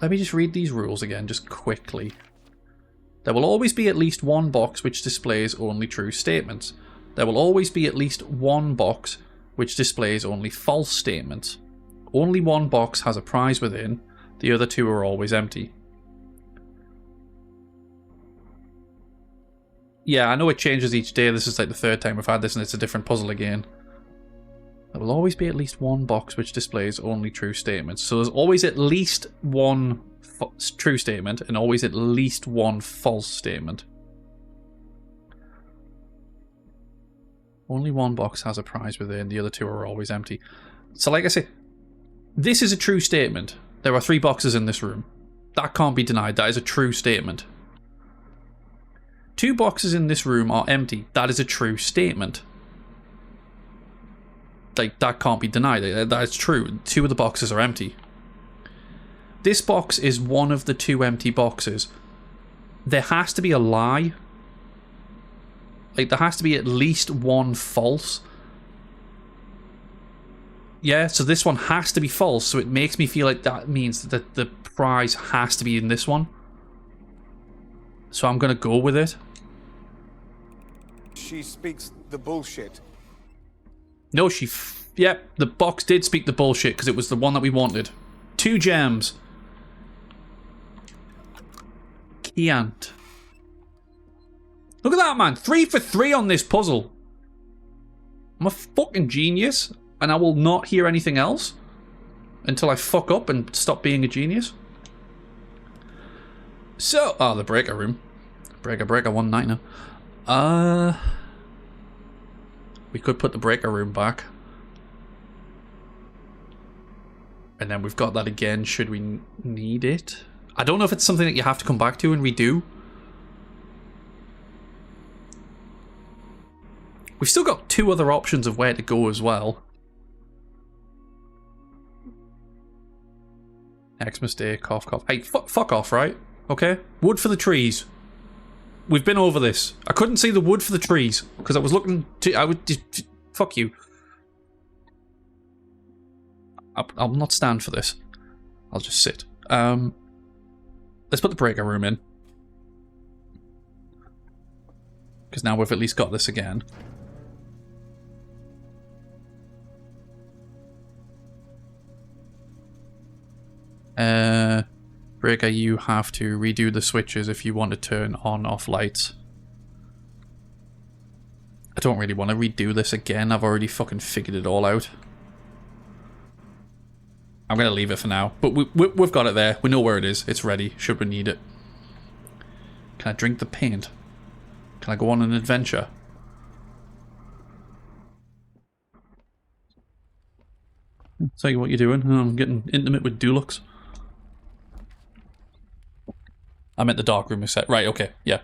Let me just read these rules again, just quickly. There will always be at least 1 box which displays only true statements. There will always be at least 1 box which displays only false statements. Only 1 box has a prize within, the other 2 are always empty. Yeah, I know it changes each day. This is like the 3rd time we've had this and it's a different puzzle again. There will always be at least 1 box which displays only true statements. So there's always at least 1 true statement and always at least 1 false statement. Only 1 box has a prize within, the other 2 are always empty. So like I say, this is a true statement. There are 3 boxes in this room. That can't be denied. That is a true statement. 2 boxes in this room are empty. That is a true statement. Like, that can't be denied. That is true. 2 of the boxes are empty. This box is one of the 2 empty boxes. There has to be a lie. Like, there has to be at least 1 false. Yeah, so this one has to be false, so it makes me feel like that means that the prize has to be in this one. So I'm gonna go with it. She speaks the bullshit. No, she Yep, the box did speak the bullshit because it was the one that we wanted. 2 gems. Can't. Look at that, man. 3 for 3 on this puzzle. I'm a fucking genius, and I will not hear anything else until I fuck up and stop being a genius. So, oh, the breaker room. Breaker, 1-9er. We could put the breaker room back. And then we've got that again, should we need it? I don't know if it's something that you have to come back to and redo. We've still got 2 other options of where to go as well. Xmas Day, cough, cough. Hey, fuck off, right? Okay? Wood for the trees. We've been over this. I couldn't see the wood for the trees because I was looking to... I would... Fuck you. I'll not stand for this. I'll just sit. Let's put the breaker room in. Because now we've at least got this again. Breaker, you have to redo the switches if you want to turn on off lights. I don't really want to redo this again. I've already fucking figured it all out. I'm going to leave it for now. But we've got it there. We know where it is. It's ready. Should we need it. Can I drink the paint? Can I go on an adventure? Tell you what you're doing. Oh, I'm getting intimate with Dulux. I meant the dark room is set. Right, okay, yeah.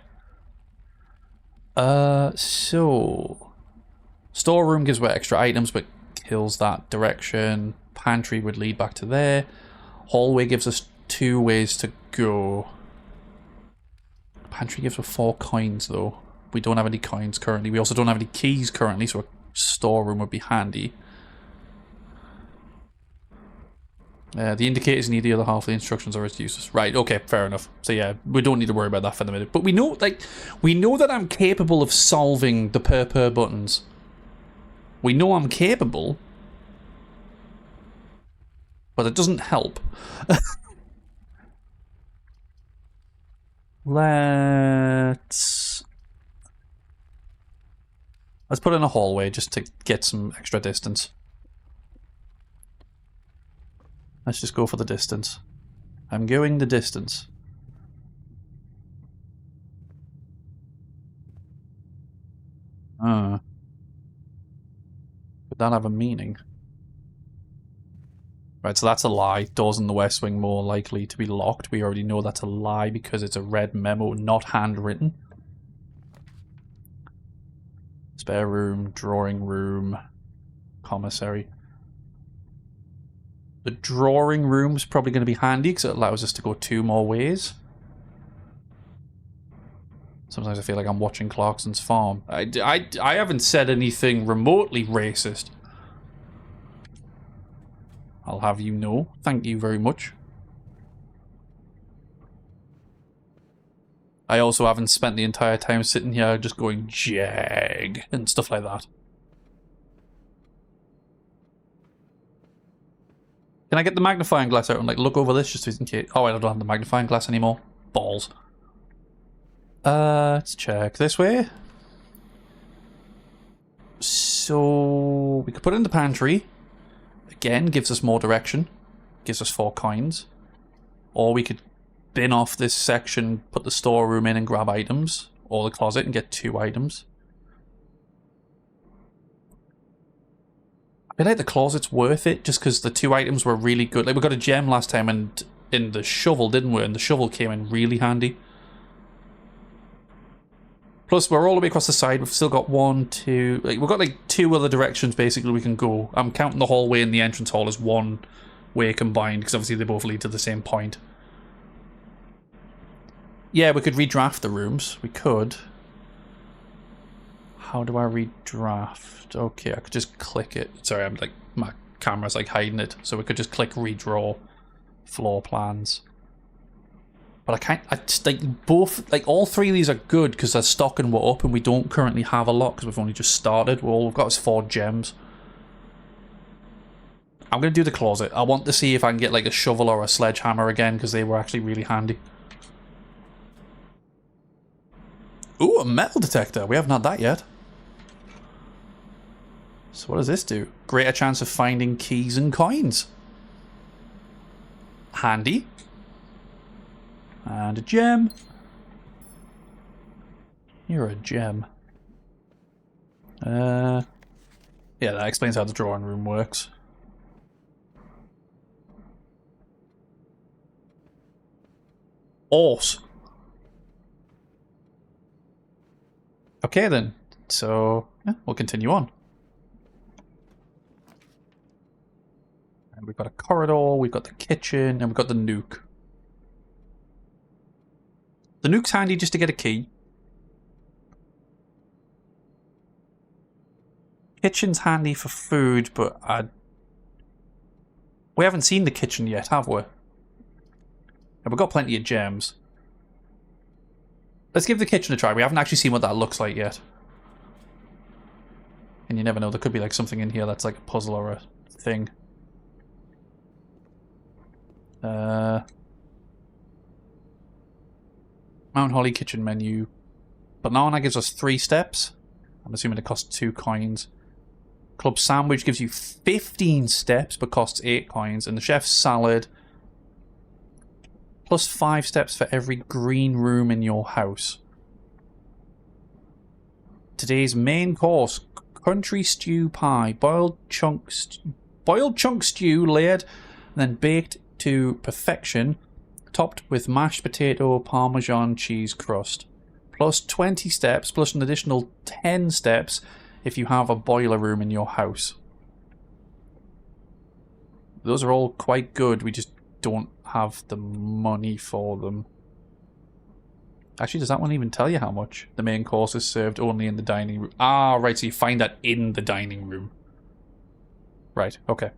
So... Storeroom gives away extra items, but kills that direction. Pantry would lead back to there. Hallway gives us 2 ways to go. Pantry gives us 4 coins, though. We don't have any coins currently. We also don't have any keys currently, so a storeroom would be handy. The indicators need the other half of the instructions or it's useless. Right, okay, fair enough. So yeah, we don't need to worry about that for the minute. But we know, like, we know that I'm capable of solving the per buttons. We know I'm capable. But it doesn't help. Let's put in a hallway just to get some extra distance. Let's just go for the distance. I'm going the distance. Could that have a meaning? Right, so that's a lie. Doors in the West Wing more likely to be locked. We already know that's a lie because it's a red memo, not handwritten. Spare room, drawing room, commissary. The drawing room is probably going to be handy because it allows us to go 2 more ways. Sometimes I feel like I'm watching Clarkson's Farm. I haven't said anything remotely racist. I'll have you know. Thank you very much. I also haven't spent the entire time sitting here just going jag and stuff like that. Can I get the magnifying glass out and like look over this just in case? Oh, I don't have the magnifying glass anymore. Balls. Let's check this way. So we could put it in the pantry. Again, gives us more direction. Gives us 4 coins. Or we could bin off this section, put the storeroom in and grab items. Or the closet and get 2 items. I feel like the closet's worth it just because the 2 items were really good. Like we got a gem last time and in the shovel, didn't we? And the shovel came in really handy. Plus, we're all the way across the side. We've still got 1, 2... Like, we've got like 2 other directions basically we can go. I'm counting the hallway and the entrance hall as 1 way combined because obviously they both lead to the same point. Yeah, we could redraft the rooms. We could. How do I redraft? Okay, I could just click it. Sorry, I'm like, my camera's like hiding it. So we could just click redraw floor plans. But I can't, I just like both, like all 3 of these are good because they're stocking what up and we don't currently have a lot because we've only just started. All we've got is 4 gems. I'm going to do the closet. I want to see if I can get like a shovel or a sledgehammer again, because they were actually really handy. Ooh, a metal detector. We haven't had that yet. So what does this do? Greater chance of finding keys and coins. Handy. And a gem. You're a gem. Yeah, that explains how the drawing room works. Horse. Okay then. So, yeah, we'll continue on. And we've got a corridor, we've got the kitchen, and we've got the nuke. The nuke's handy just to get a key. Kitchen's handy for food, but we haven't seen the kitchen yet, have we? And we've got plenty of gems. Let's give the kitchen a try. We haven't actually seen what that looks like yet. And you never know, there could be like something in here that's like a puzzle or a thing. Mount Holly kitchen menu. Banana gives us 3 steps. I'm assuming it costs 2 coins. Club sandwich gives you 15 steps but costs 8 coins. And the chef's salad plus 5 steps for every green room in your house. Today's main course, country stew pie, boiled chunk stew layered and then baked to perfection, topped with mashed potato parmesan cheese crust. Plus 20 steps, plus an additional 10 steps if you have a boiler room in your house. Those are all quite good, we just don't have the money for them. Actually, does that one even tell you how much? The main course is served only in the dining room. Ah, right, so you find that in the dining room. Right, okay.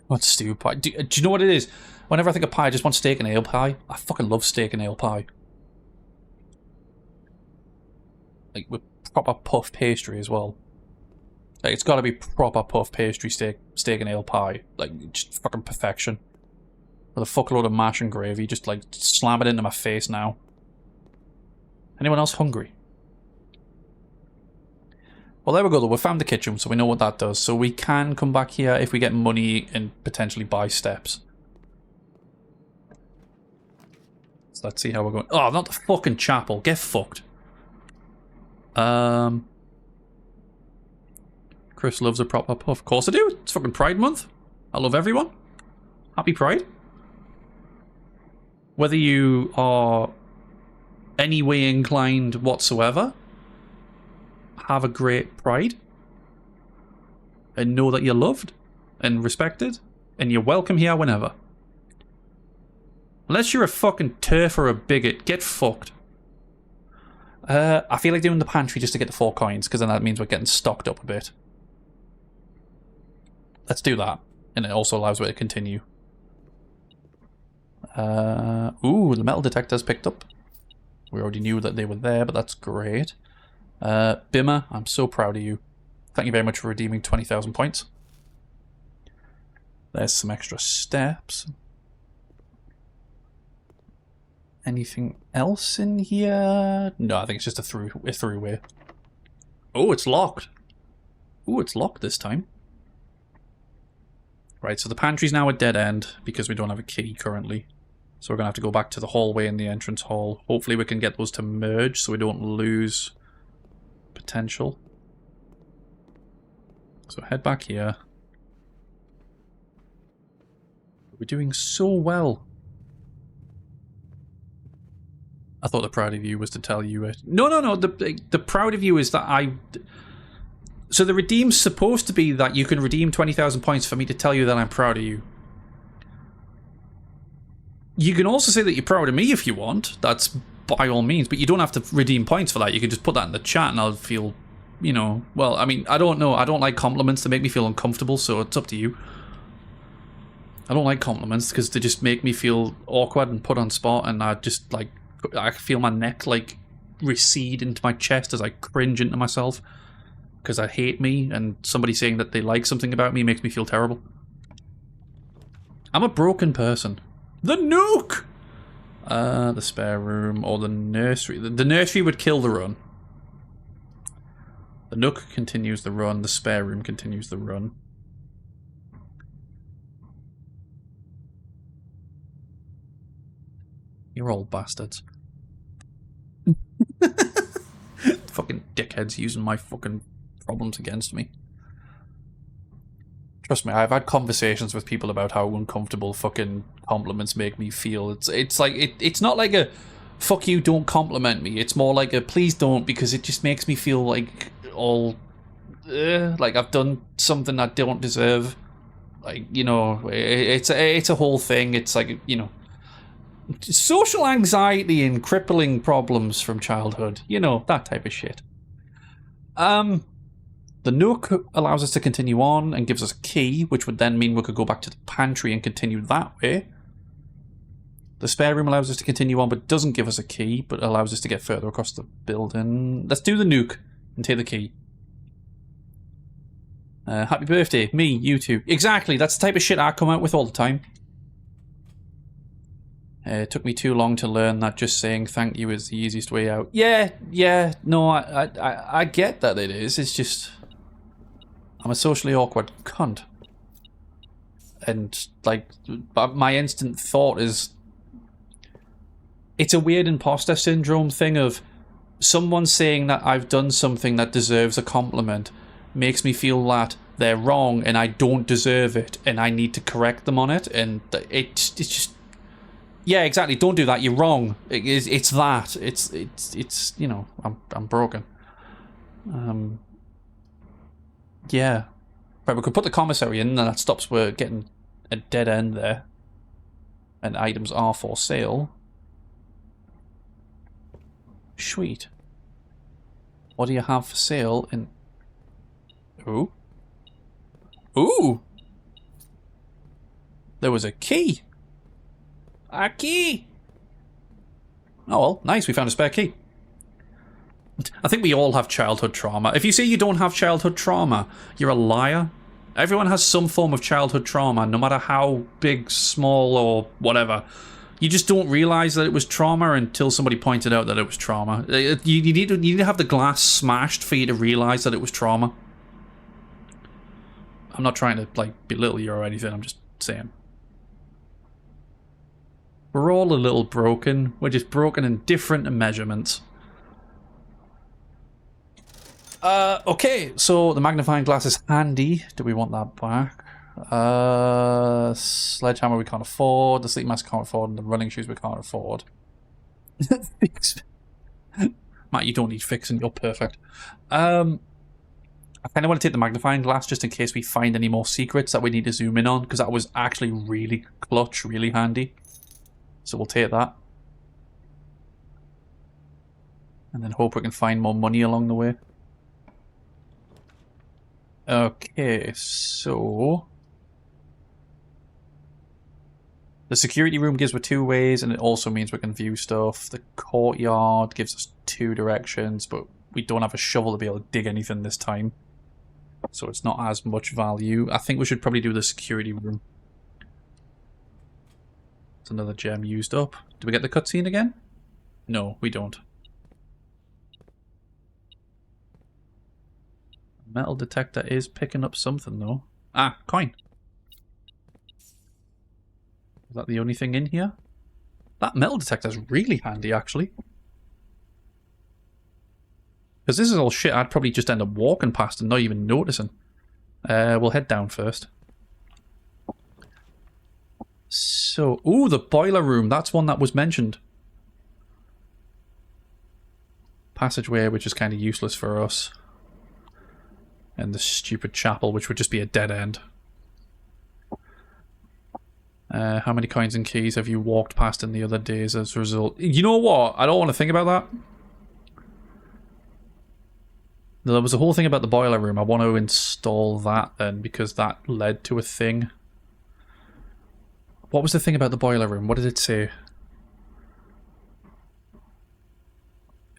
What stew pie? Do you know what it is? Whenever I think of pie, I just want steak and ale pie. I fucking love steak and ale pie. Like, with proper puff pastry as well. Like, it's gotta be proper puff pastry steak and ale pie. Like, just fucking perfection. With a fuckload of mash and gravy. Just, like, slam it into my face now. Anyone else hungry? Well, there we go, though. We found the kitchen, so we know what that does. So we can come back here if we get money and potentially buy steps. So let's see how we're going. Oh, not the fucking chapel. Get fucked. Chris loves a proper puff. Of course I do. It's fucking Pride Month. I love everyone. Happy Pride. Whether you are any way inclined whatsoever, have a great Pride. And know that you're loved and respected. And you're welcome here whenever. Unless you're a fucking TERF or a bigot, get fucked. I feel like doing the pantry just to get the 4 coins, because then that means we're getting stocked up a bit. Let's do that. And it also allows me to continue. Ooh, the metal detector's picked up. We already knew that they were there, but that's great. Bimmer, I'm so proud of you. Thank you very much for redeeming 20,000 points. There's some extra steps. Anything else in here? No, I think it's just a throughway. Oh, it's locked. Oh, it's locked this time. Right, so the pantry's now a dead end because we don't have a key currently. So we're going to have to go back to the hallway in the entrance hall. Hopefully we can get those to merge so we don't lose potential. So head back here. We're doing so well. I thought the proud of you was to tell you it. No. The proud of you is that I... So the redeem's supposed to be that you can redeem 20,000 points for me to tell you that I'm proud of you. You can also say that you're proud of me if you want. That's by all means. But you don't have to redeem points for that. You can just put that in the chat and I'll feel, you know... Well, I mean, I don't know. I don't like compliments. They make me feel uncomfortable, so it's up to you. I don't like compliments because they just make me feel awkward and put on spot, and I just, like... I feel my neck, like, recede into my chest as I cringe into myself. because I hate me, and somebody saying that they like something about me makes me feel terrible. I'm a broken person. The nuke! The spare room or the nursery. The nursery would kill the run. The nook continues the run. The spare room continues the run. You're all bastards. Fucking dickheads using my fucking problems against me. Trust me, I've had conversations with people about how uncomfortable fucking compliments make me feel. It's like it's not like a fuck you, don't compliment me. It's more like a please don't, because it just makes me feel like all like I've done something I don't deserve. Like, you know, it's a whole thing. It's like, you know, social anxiety and crippling problems from childhood. You know, that type of shit. The nook allows us to continue on and gives us a key, which would then mean we could go back to the pantry and continue that way. The spare room allows us to continue on but doesn't give us a key, but allows us to get further across the building. Let's do the nuke and take the key. Happy birthday, me, you two. Exactly, that's the type of shit I come out with all the time. It took me too long to learn that just saying thank you is the easiest way out. Yeah, no, I get that it is. It's just, I'm a socially awkward cunt. And, like, my instant thought is, it's a weird imposter syndrome thing of someone saying that I've done something that deserves a compliment makes me feel that they're wrong and I don't deserve it and I need to correct them on it, and it's just, yeah, exactly, don't do that, you're wrong. It's that. It's you know, I'm broken. Yeah. Right, we could put the commissary in and that stops we're getting a dead end there. And items are for sale. Sweet. What do you have for sale in... Ooh. Ooh! There was a key! A key! Oh well, nice, we found a spare key. I think we all have childhood trauma. If you say you don't have childhood trauma, you're a liar. Everyone has some form of childhood trauma, no matter how big, small, or whatever. You just don't realise that it was trauma until somebody pointed out that it was trauma. You need to have the glass smashed for you to realise that it was trauma. I'm not trying to, like, belittle you or anything, I'm just saying. We're all a little broken. We're just broken in different measurements. Okay, so the magnifying glass is handy. Do we want that back? Sledgehammer we can't afford, the sleep mask can't afford, and the running shoes we can't afford. Fix. Matt, you don't need fixing, you're perfect. I kind of want to take the magnifying glass just in case we find any more secrets that we need to zoom in on, because that was actually really clutch, really handy. So we'll take that. And then hope we can find more money along the way. Okay, so... the security room gives us 2 ways, and it also means we can view stuff. The courtyard gives us 2 directions, but we don't have a shovel to be able to dig anything this time. So it's not as much value. I think we should probably do the security room. It's another gem used up. Do we get the cutscene again? No, we don't. Metal detector is picking up something though. Ah, coin. Is that the only thing in here? That metal detector is really handy actually. Because this is all shit I'd probably just end up walking past and not even noticing. We'll head down first. So, ooh, the boiler room. That's one that was mentioned. Passageway, which is kind of useless for us. And the stupid chapel, which would just be a dead end. How many coins and keys have you walked past in the other days as a result? You know what? I don't want to think about that. There was a whole thing about the boiler room. I want to install that then, because that led to a thing. What was the thing about the boiler room? What did it say?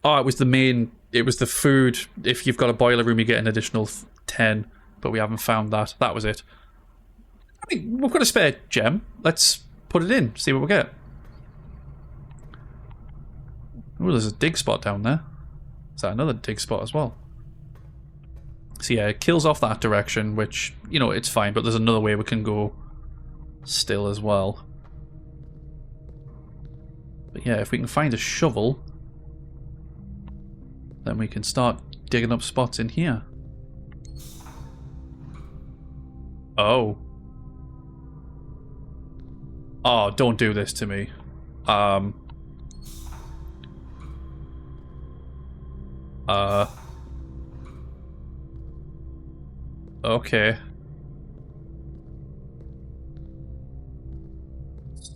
Oh, it was the main it was the food. If you've got a boiler room, you get an additional 10, but we haven't found that. That was it. I mean, we've got a spare gem. Let's put it in, see what we get. Oh, there's a dig spot down there. Is that another dig spot as well? So yeah, it kills off that direction, which, you know, it's fine, but there's another way we can go still as well. But yeah, if we can find a shovel, then we can start digging up spots in here. Oh. Oh, don't do this to me. Okay.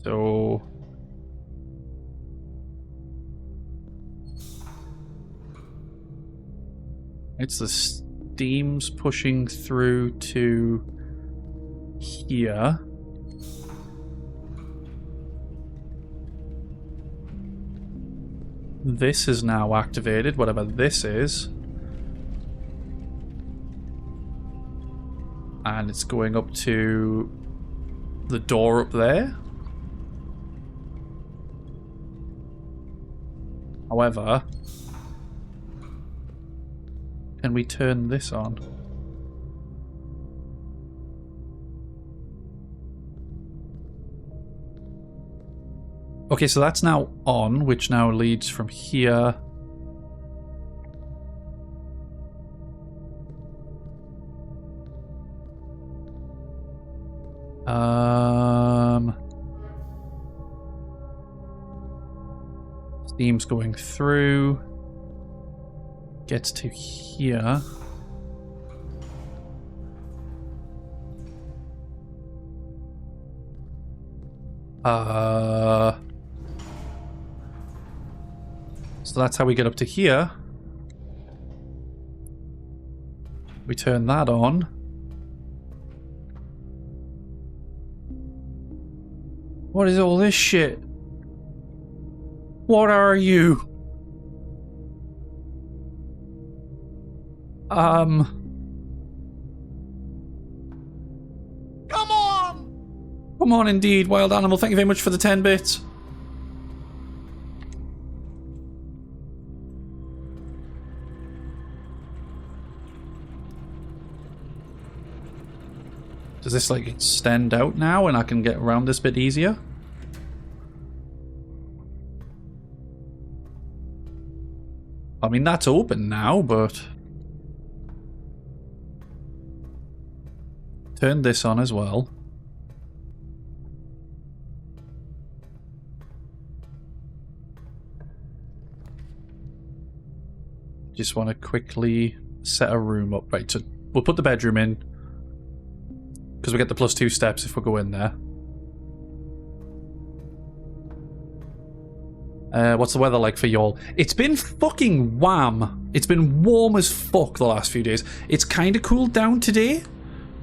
So... it's the steam's pushing through to here. This is now activated, whatever this is. And it's going up to the door up there. However, can we turn this on? Okay, so that's now on, which now leads from here. Steam's going through. Gets to here. So that's how we get up to here. We turn that on. What is all this shit? What are you? Come on! Come on indeed, wild animal. Thank you very much for the 10 bits. Does this like extend out now and I can get around this bit easier? I mean, that's open now, but... turn this on as well. Just want to quickly set a room up. Right, so we'll put the bedroom in. Because we get the +2 steps if we go in there. What's the weather like for y'all? It's been fucking wham. It's been warm as fuck the last few days. It's kind of cooled down today,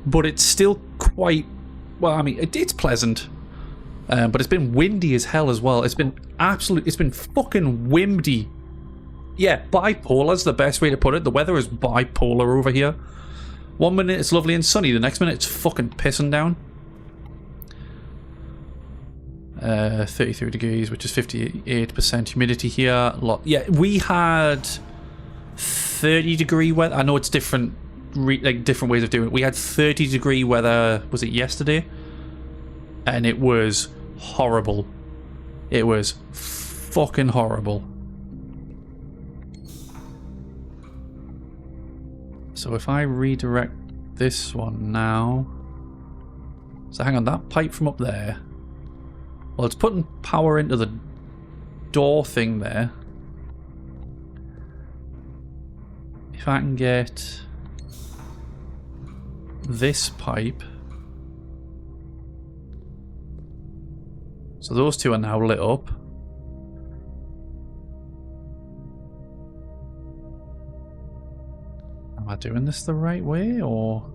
but it's still quite... well, I mean, it's pleasant. But it's been windy as hell as well. It's been absolute... it's been fucking windy. Yeah, bipolar's the best way to put it. The weather is bipolar over here. 1 minute it's lovely and sunny, the next minute it's fucking pissing down. 33 degrees, which is 58% humidity here. Yeah, we had 30-degree weather. I know it's different, like different ways of doing it. We had 30-degree weather, was it yesterday? And it was horrible. It was fucking horrible. So if I redirect this one now... so hang on, that pipe from up there... well, it's putting power into the door thing there. If I can get this pipe... so those two are now lit up. Am I doing this the right way, or...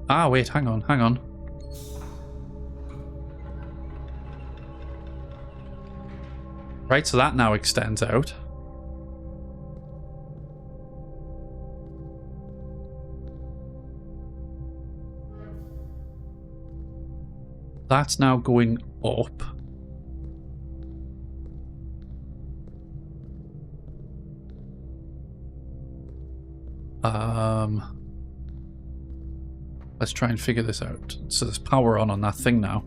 ah, wait, hang on, hang on. Right, so that now extends out. That's now going up. Let's try and figure this out. So there's power on that thing now.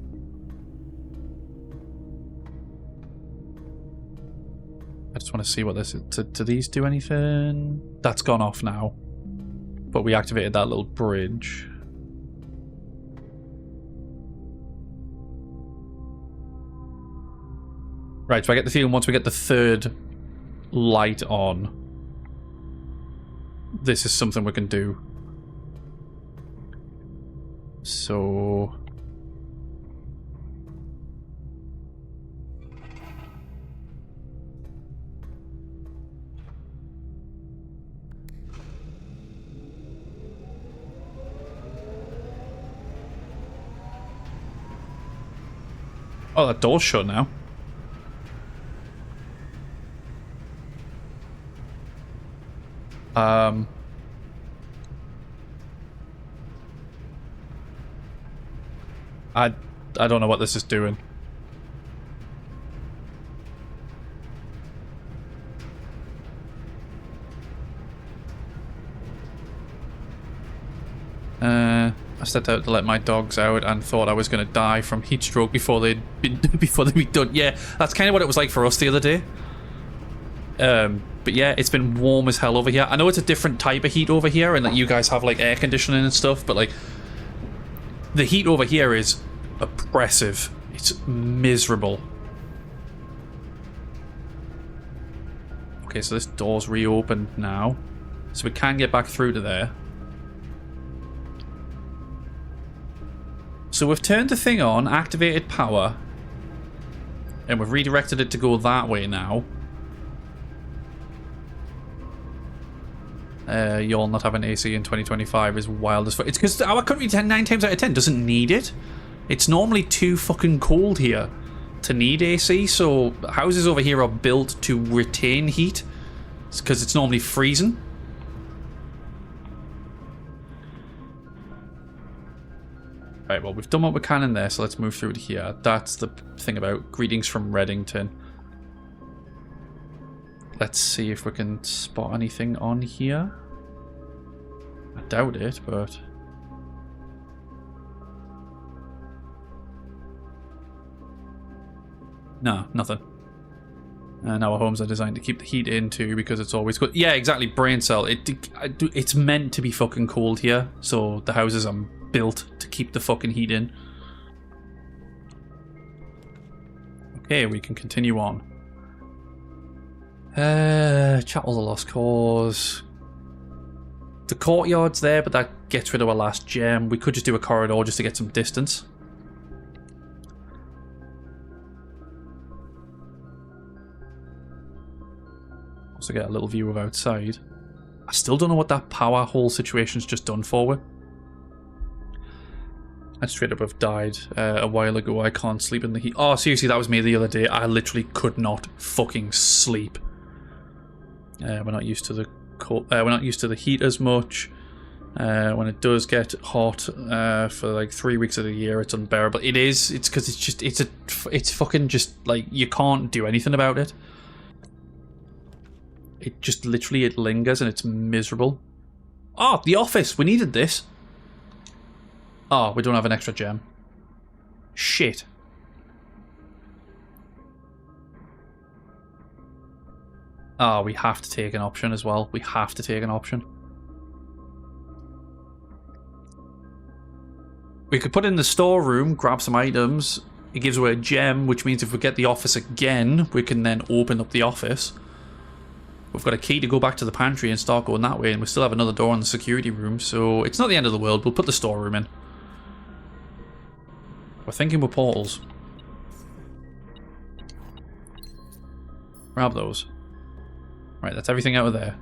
I just want to see what this is. Do these do anything? That's gone off now. But we activated that little bridge. Right, so I get the feeling once we get the third light on, this is something we can do. So... Oh, that door's shut now. I don't know what this is doing. I stepped out to let my dogs out and thought I was going to die from heat stroke before they'd been done. Yeah, that's kind of what it was like for us the other day. But yeah, it's been warm as hell over here. I know it's a different type of heat over here and that you guys have like air conditioning and stuff, but like the heat over here is oppressive. It's miserable. Okay, so this door's reopened now. So we can get back through to there. So we've turned the thing on, activated power, and we've redirected it to go that way now. Y'all not having AC in 2025 is wild as fuck. It's because our country 9 times out of 10 doesn't need it. It's normally too fucking cold here to need AC, so houses over here are built to retain heat. It's because it's normally freezing. Right, well, we've done what we can in there, so let's move through to here. That's the thing about greetings from Reddington. Let's see if we can spot anything on here. I doubt it, but... No, nothing. And our homes are designed to keep the heat in too, because it's always good. Yeah, exactly, brain cell. It's meant to be fucking cold here, so the houses are built to keep the fucking heat in. Okay, we can continue on. Chapel's a lost cause. The courtyard's there, but that gets rid of our last gem. We could just do a corridor just to get some distance. Also get a little view of outside. I still don't know what that power hole situation's just done for we. I straight up have died a while ago. I can't sleep in the heat. Oh, seriously, that was me the other day. I literally could not fucking sleep. We're not used to the cold, we're not used to the heat as much. When it does get hot for like 3 weeks of the year, it's unbearable. It is. It's because it's just it's fucking just like you can't do anything about it. It just literally it lingers and it's miserable. Oh, the office. We needed this. Oh, we don't have an extra gem. Shit. Oh, we have to take an option as well. We have to take an option. We could put it in the storeroom, grab some items. It gives away a gem, which means if we get the office again, we can then open up the office. We've got a key to go back to the pantry and start going that way, and we still have another door in the security room, so it's not the end of the world. We'll put the storeroom in. We're thinking with portals. Grab those. Right, that's everything out of there.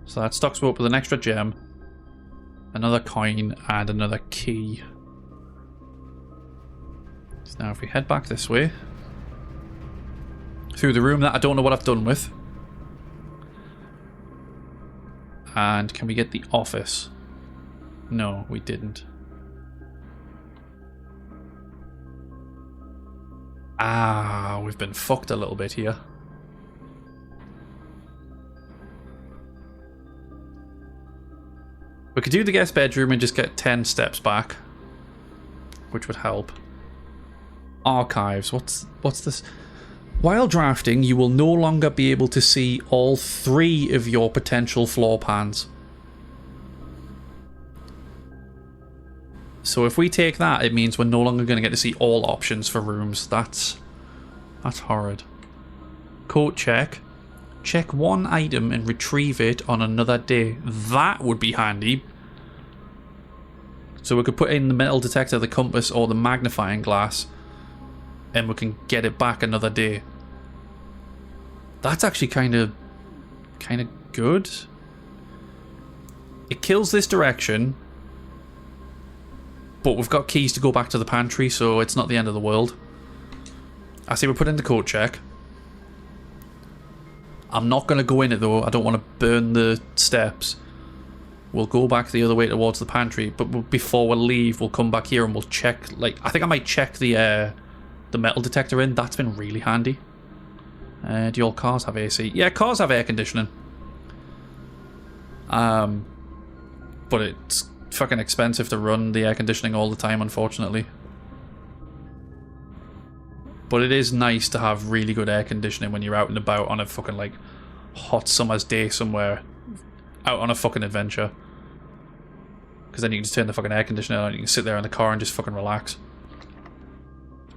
So that stocks us up with an extra gem, another coin, and another key. So now if we head back this way, through the room that I don't know what I've done with. And can we get the office? No, we didn't. Ah, we've been fucked a little bit here. We could do the guest bedroom and just get 10 steps back, which would help. Archives. What's this? While drafting, you will no longer be able to see all 3 of your potential floor plans. So if we take that, it means we're no longer going to get to see all options for rooms. That's horrid. Coat check. Check one item and retrieve it on another day. That would be handy. So we could put in the metal detector, the compass, or the magnifying glass, and we can get it back another day. That's actually kind of good. It kills this direction, but we've got keys to go back to the pantry, so it's not the end of the world. I say we put in the coat check. I'm not going to go in it though. I don't want to burn the steps. We'll go back the other way towards the pantry, but before we leave, we'll come back here and we'll check. Like, I think I might check the metal detector in. That's been really handy. Do all cars have AC? Yeah, cars have air conditioning. But it's fucking expensive to run the air conditioning all the time, unfortunately. But it is nice to have really good air conditioning when you're out and about on a fucking, like, hot summer's day somewhere. Out on a fucking adventure. Because then you can just turn the fucking air conditioner on and you can sit there in the car and just fucking relax.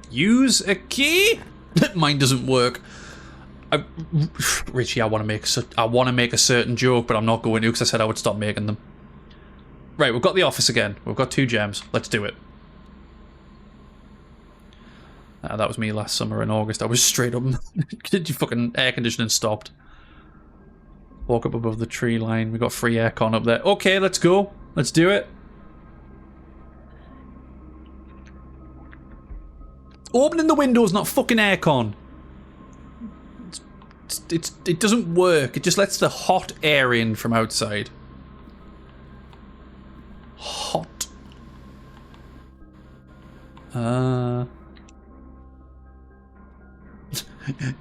Use a key? Mine doesn't work. Richie, I want to make a certain joke, but I'm not going to because I said I would stop making them. Right, we've got the office again. We've got 2 gems. Let's do it. That was me last summer in August. I was straight up. Your fucking air conditioning stopped. Walk up above the tree line. We got free aircon up there. Okay, let's go. Let's do it. Opening the windows, not fucking aircon. It doesn't work. It just lets the hot air in from outside. Hot.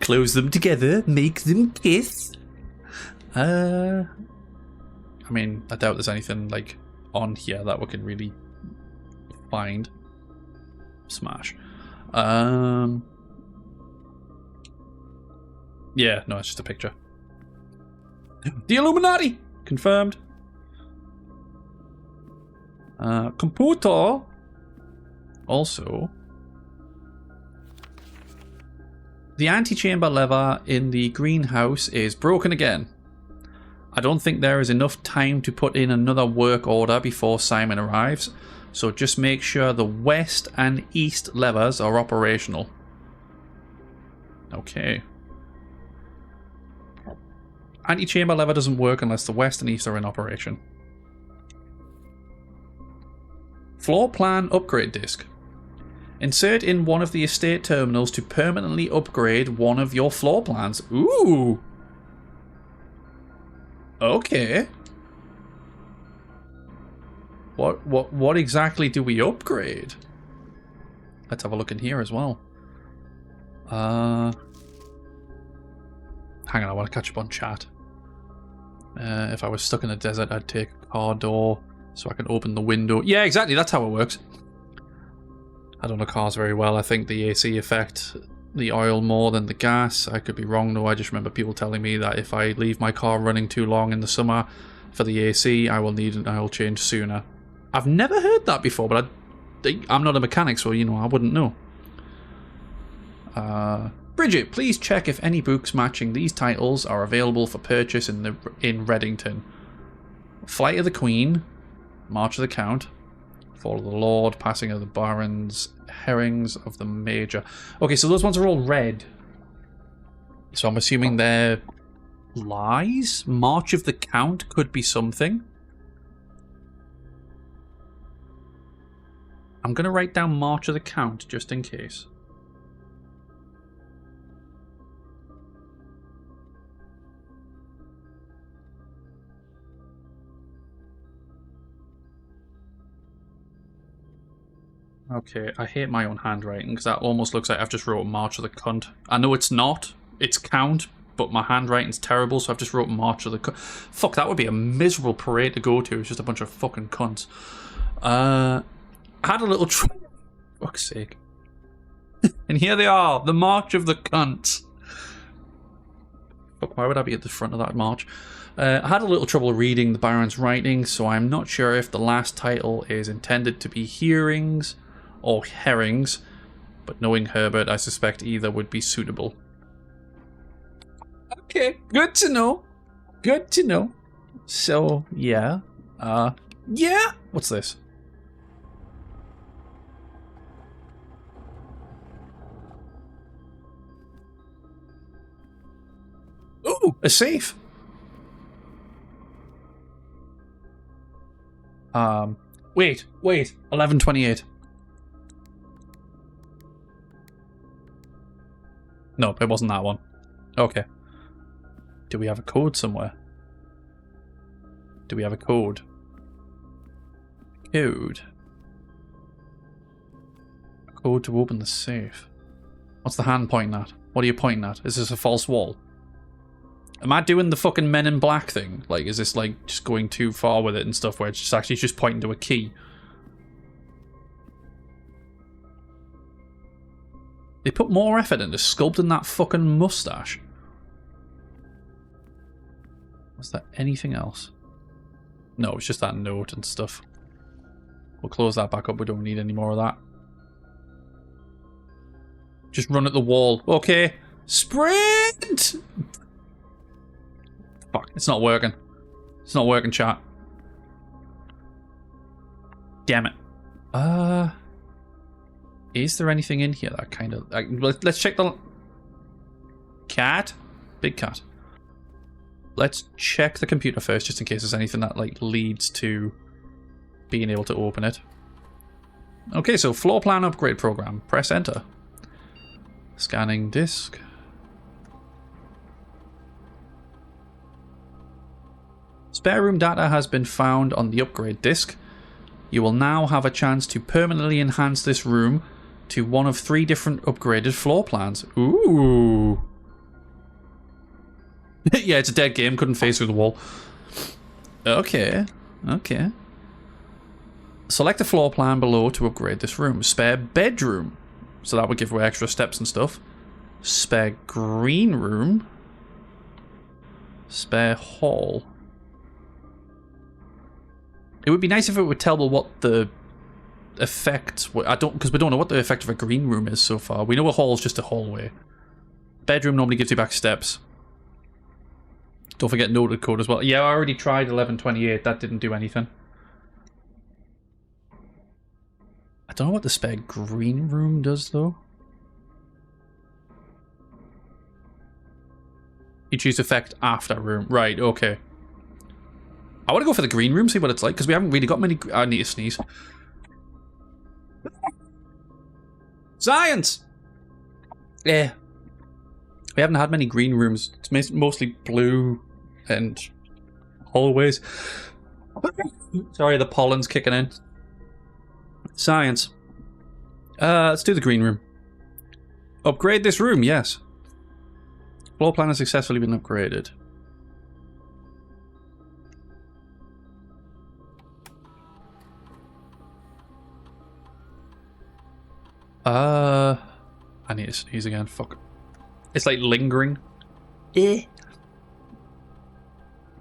Close them together, make them kiss. I mean, I doubt there's anything like on here that we can really find. Smash. Yeah, no, it's just a picture. The Illuminati! Confirmed. Computer. Also, the antechamber lever in the greenhouse is broken again. I don't think there is enough time to put in another work order before Simon arrives, so just make sure the west and east levers are operational. Okay. Antechamber lever doesn't work unless the west and east are in operation. Floor plan upgrade disc. Insert in one of the estate terminals to permanently upgrade one of your floor plans. Ooh! Okay. What exactly do we upgrade? Let's have a look in here as well. Hang on, I want to catch up on chat. If I was stuck in the desert, I'd take a car door so I can open the window. Yeah, exactly, that's how it works. I don't know cars very well. I think the AC affect the oil more than the gas. I could be wrong though. I just remember people telling me that if I leave my car running too long in the summer for the AC, I will need an oil change sooner. I've never heard that before, but I'm not a mechanic, so you know I wouldn't know. Bridget, please check if any books matching these titles are available for purchase in Reddington. Flight of the Queen, March of the Count, Fall of the Lord, Passing of the Barons, Herrings of the Major. Okay, so those ones are all red. So I'm assuming they're lies? March of the Count could be something. I'm going to write down March of the Count just in case. Okay, I hate my own handwriting because that almost looks like I've just wrote March of the Cunt. I know it's not. It's count, but my handwriting's terrible, so I've just wrote March of the Cunt. Fuck, that would be a miserable parade to go to. It's just a bunch of fucking cunts. I had a little fuck's sake. And here they are, the March of the Cunts. Fuck, why would I be at the front of that march? I had a little trouble reading the Baron's writing, so I'm not sure if the last title is intended to be hearings or herrings, but knowing Herbert, I suspect either would be suitable. Okay, good to know. Good to know. So, yeah. Yeah! What's this? Ooh, a safe! Wait, 1128. No, it wasn't that one. Okay. Do we have a code somewhere? Do we have a code? Code. A code to open the safe. What's the hand pointing at? What are you pointing at? Is this a false wall? Am I doing the fucking Men in Black thing? Like, is this like just going too far with it and stuff where it's just actually just pointing to a key? They put more effort into sculpting that fucking mustache. Was there anything else? No, it's just that note and stuff. We'll close that back up. We don't need any more of that. Just run at the wall. Okay. Sprint! Fuck, it's not working. It's not working, chat. Damn it. Is there anything in here that kind of... let's check the... Cat? Big cat. Let's check the computer first, just in case there's anything that, like, leads to being able to open it. Okay, so floor plan upgrade program. Press enter. Scanning disk. Spare room data has been found on the upgrade disk. You will now have a chance to permanently enhance this room to one of 3 different upgraded floor plans. Ooh. Yeah, it's a dead game. Couldn't face through the wall. Okay. Okay. Select a floor plan below to upgrade this room. Spare bedroom. So that would give away extra steps and stuff. Spare green room. Spare hall. It would be nice if it would tell what the effect... because we don't know what the effect of a green room is so far. We know a hall is just a hallway. Bedroom normally gives you back steps. Don't forget noted code as well. Yeah, I already tried 1128. That didn't do anything. I don't know what the spare green room does, though. You choose effect after room. Right, okay. I want to go for the green room, see what it's like, because we haven't really got many... I need to sneeze. Science! Yeah. We haven't had many green rooms. It's mostly blue and hallways. Sorry, the pollen's kicking in. Science. Let's do the green room. Upgrade this room, yes. Floor plan has successfully been upgraded. I need to sneeze again. Fuck. It's like lingering.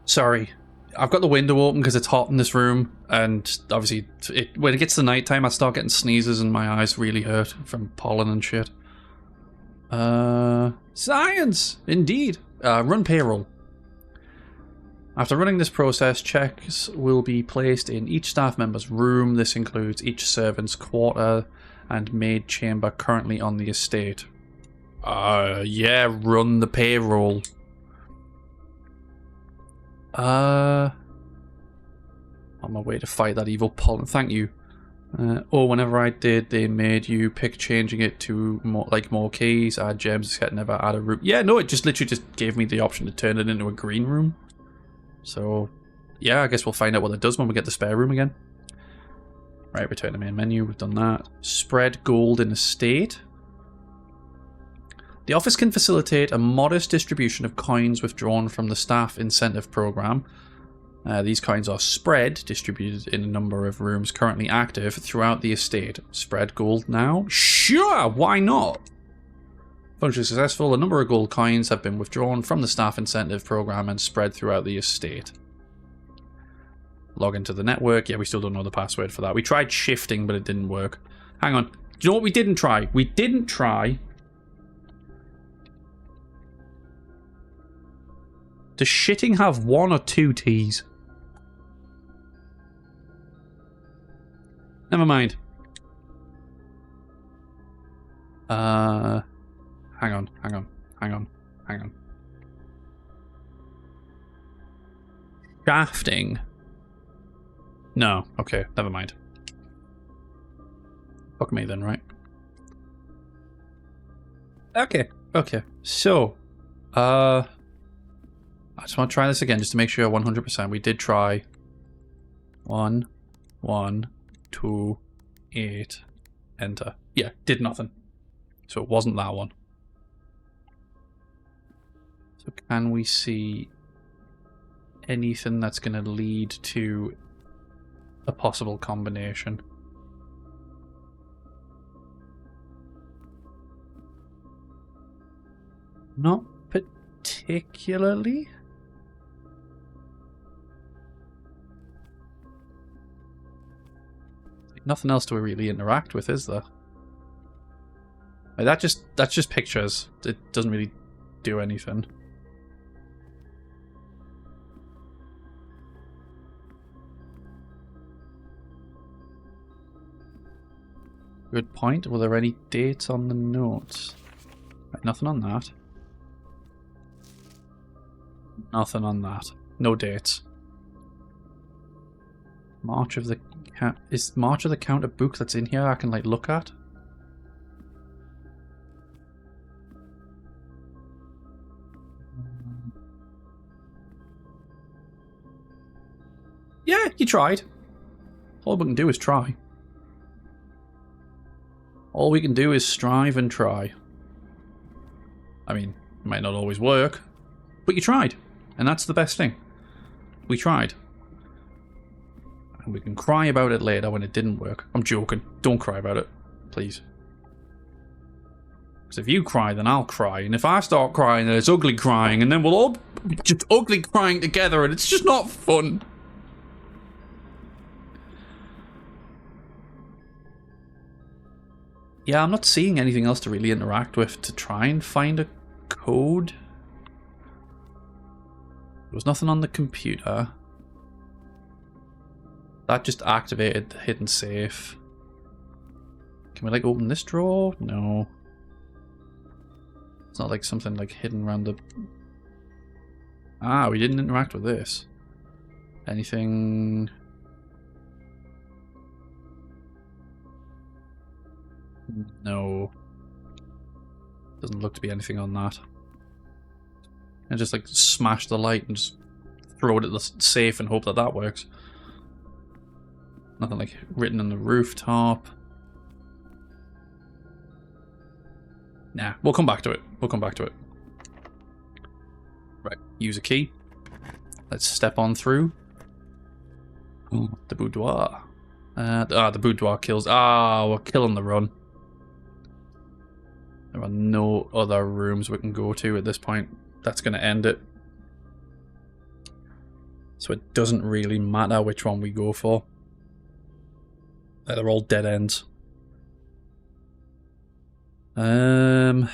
Sorry. I've got the window open because it's hot in this room, and obviously when it gets to night time I start getting sneezes and my eyes really hurt from pollen and shit. Science! Indeed. Run payroll. After running this process, checks will be placed in each staff member's room. This includes each servant's quarter and maid chamber currently on the estate. Yeah, run the payroll. On my way to fight that evil pollen. Thank you. Whenever I did, they made you pick changing it to more keys, add gems, etc. Never add a room. Yeah, no, it just literally just gave me the option to turn it into a green room. So, yeah, I guess we'll find out what it does when we get the spare room again. Right, return to main menu. We've done that. Spread gold in estate. The office can facilitate a modest distribution of coins withdrawn from the staff incentive program. These coins are spread, distributed in a number of rooms currently active throughout the estate. Spread gold now? Sure, why not? Function successful. A number of gold coins have been withdrawn from the staff incentive program and spread throughout the estate. Log into the network. Yeah, we still don't know the password for that. We tried shifting, but it didn't work. Hang on. Do you know what we didn't try? We didn't try... Does shitting have 1 or 2 T's? Never mind. Hang on. Shafting. No, okay, never mind. Fuck me then, right? Okay. So, I just want to try this again just to make sure 100%. We did try 1, 1, 2, 8, enter. Yeah, did nothing. So it wasn't that one. So can we see anything that's going to lead to a possible combination? Not particularly. Nothing else to really interact with, is there? Like that's just pictures. It doesn't really do anything. Good point. Were there any dates on the notes? Right, nothing on that. Nothing on that. No dates. March of the is March of the Count a book that's in here I can like look at? Yeah, you tried. All we can do is try. All we can do is strive and try. I mean, it might not always work, but you tried. And that's the best thing. We tried. And we can cry about it later when it didn't work. I'm joking. Don't cry about it. Please. Because if you cry, then I'll cry. And if I start crying, then it's ugly crying. And then we'll all be just ugly crying together. And it's just not fun. Yeah, I'm not seeing anything else to really interact with to try and find a code. There was nothing on the computer. That just activated the hidden safe. Can we like open this drawer? No. It's not like something like hidden around the... Ah, we didn't interact with this. Anything... No. Doesn't look to be anything on that. And just like smash the light and just throw it at the safe and hope that that works. Nothing like written on the rooftop. Nah, we'll come back to it. We'll come back to it. Right, use a key. Let's step on through. Oh, the boudoir. The boudoir kills. Ah, we're killing the run. There are no other rooms we can go to at this point. That's going to end it. So it doesn't really matter which one we go for. They're all dead ends. I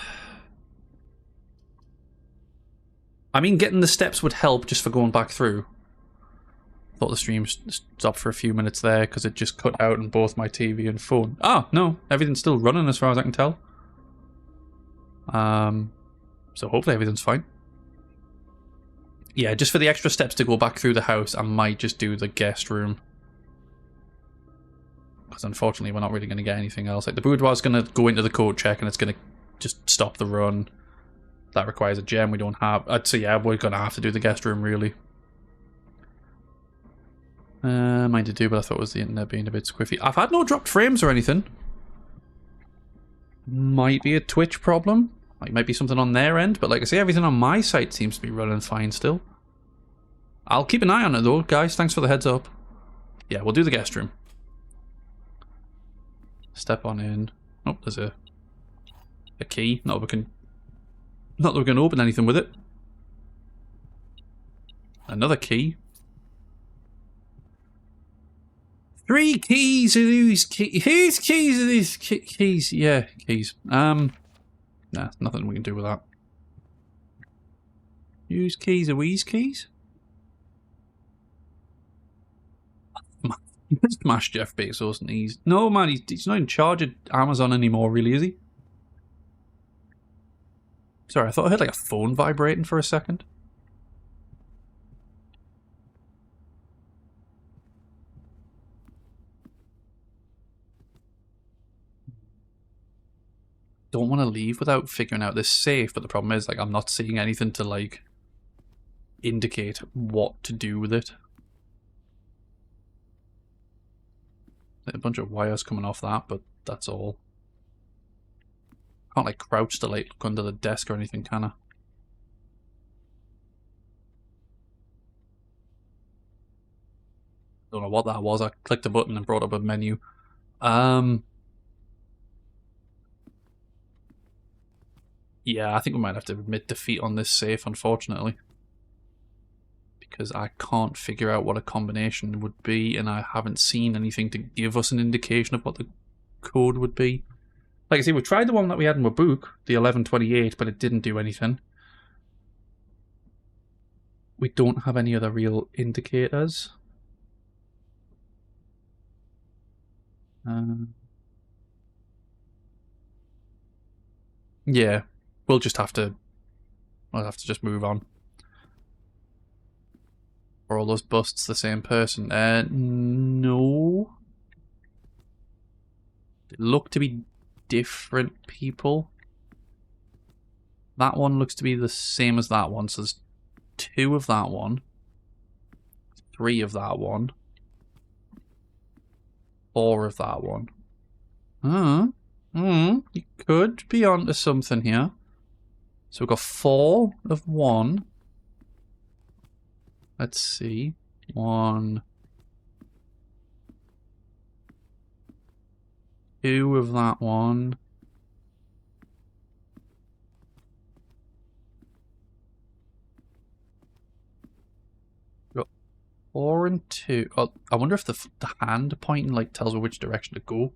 mean, getting the steps would help just for going back through. Thought the stream stopped for a few minutes there because it just cut out on both my TV and phone. Oh, no. Everything's still running as far as I can tell. So hopefully everything's fine. Yeah, just for the extra steps to go back through the house, I might just do the guest room. Because unfortunately we're not really going to get anything else. Like the boudoir's going to go into the code check and it's going to just stop the run. That requires a gem we don't have. So yeah, we're going to have to do the guest room really. Mine did do, but I thought it was the internet being a bit squiffy. I've had no dropped frames or anything. Might be a Twitch problem. Like, might be something on their end, but like I say, everything on my site seems to be running fine still. I'll keep an eye on it though, guys. Thanks for the heads up. Yeah, we'll do the guest room. Step on in. Oh, there's a key. Not that we can open anything with it. Another key. 3 keys. Whose keys are these keys? Yeah, keys. Nah, nothing we can do with that. Whose keys are we's keys? Smash Jeff Bezos and he's... No, man, he's not in charge of Amazon anymore, really, is he? Sorry, I thought I heard like a phone vibrating for a second. Don't want to leave without figuring out this safe, but the problem is, like, I'm not seeing anything to, like, indicate what to do with it. A bunch of wires coming off that, but that's all. Can't, like, crouch to, like, look under the desk or anything, can I? Don't know what that was. I clicked a button and brought up a menu. Yeah, I think we might have to admit defeat on this safe, unfortunately. Because I can't figure out what a combination would be, and I haven't seen anything to give us an indication of what the code would be. Like I say, we tried the one that we had in our book, the 1128, but it didn't do anything. We don't have any other real indicators. Yeah, we'll have to just move on. Are all those busts the same person? No. They look to be different people. That one looks to be the same as that one, so there's 2 of that one, 3 of that one, 4 of that one. You could be onto something here. So we've got 4 of one. Let's see. 1, 2 of that one. Got 4 and 2. Oh, I wonder if the hand pointing like tells me which direction to go.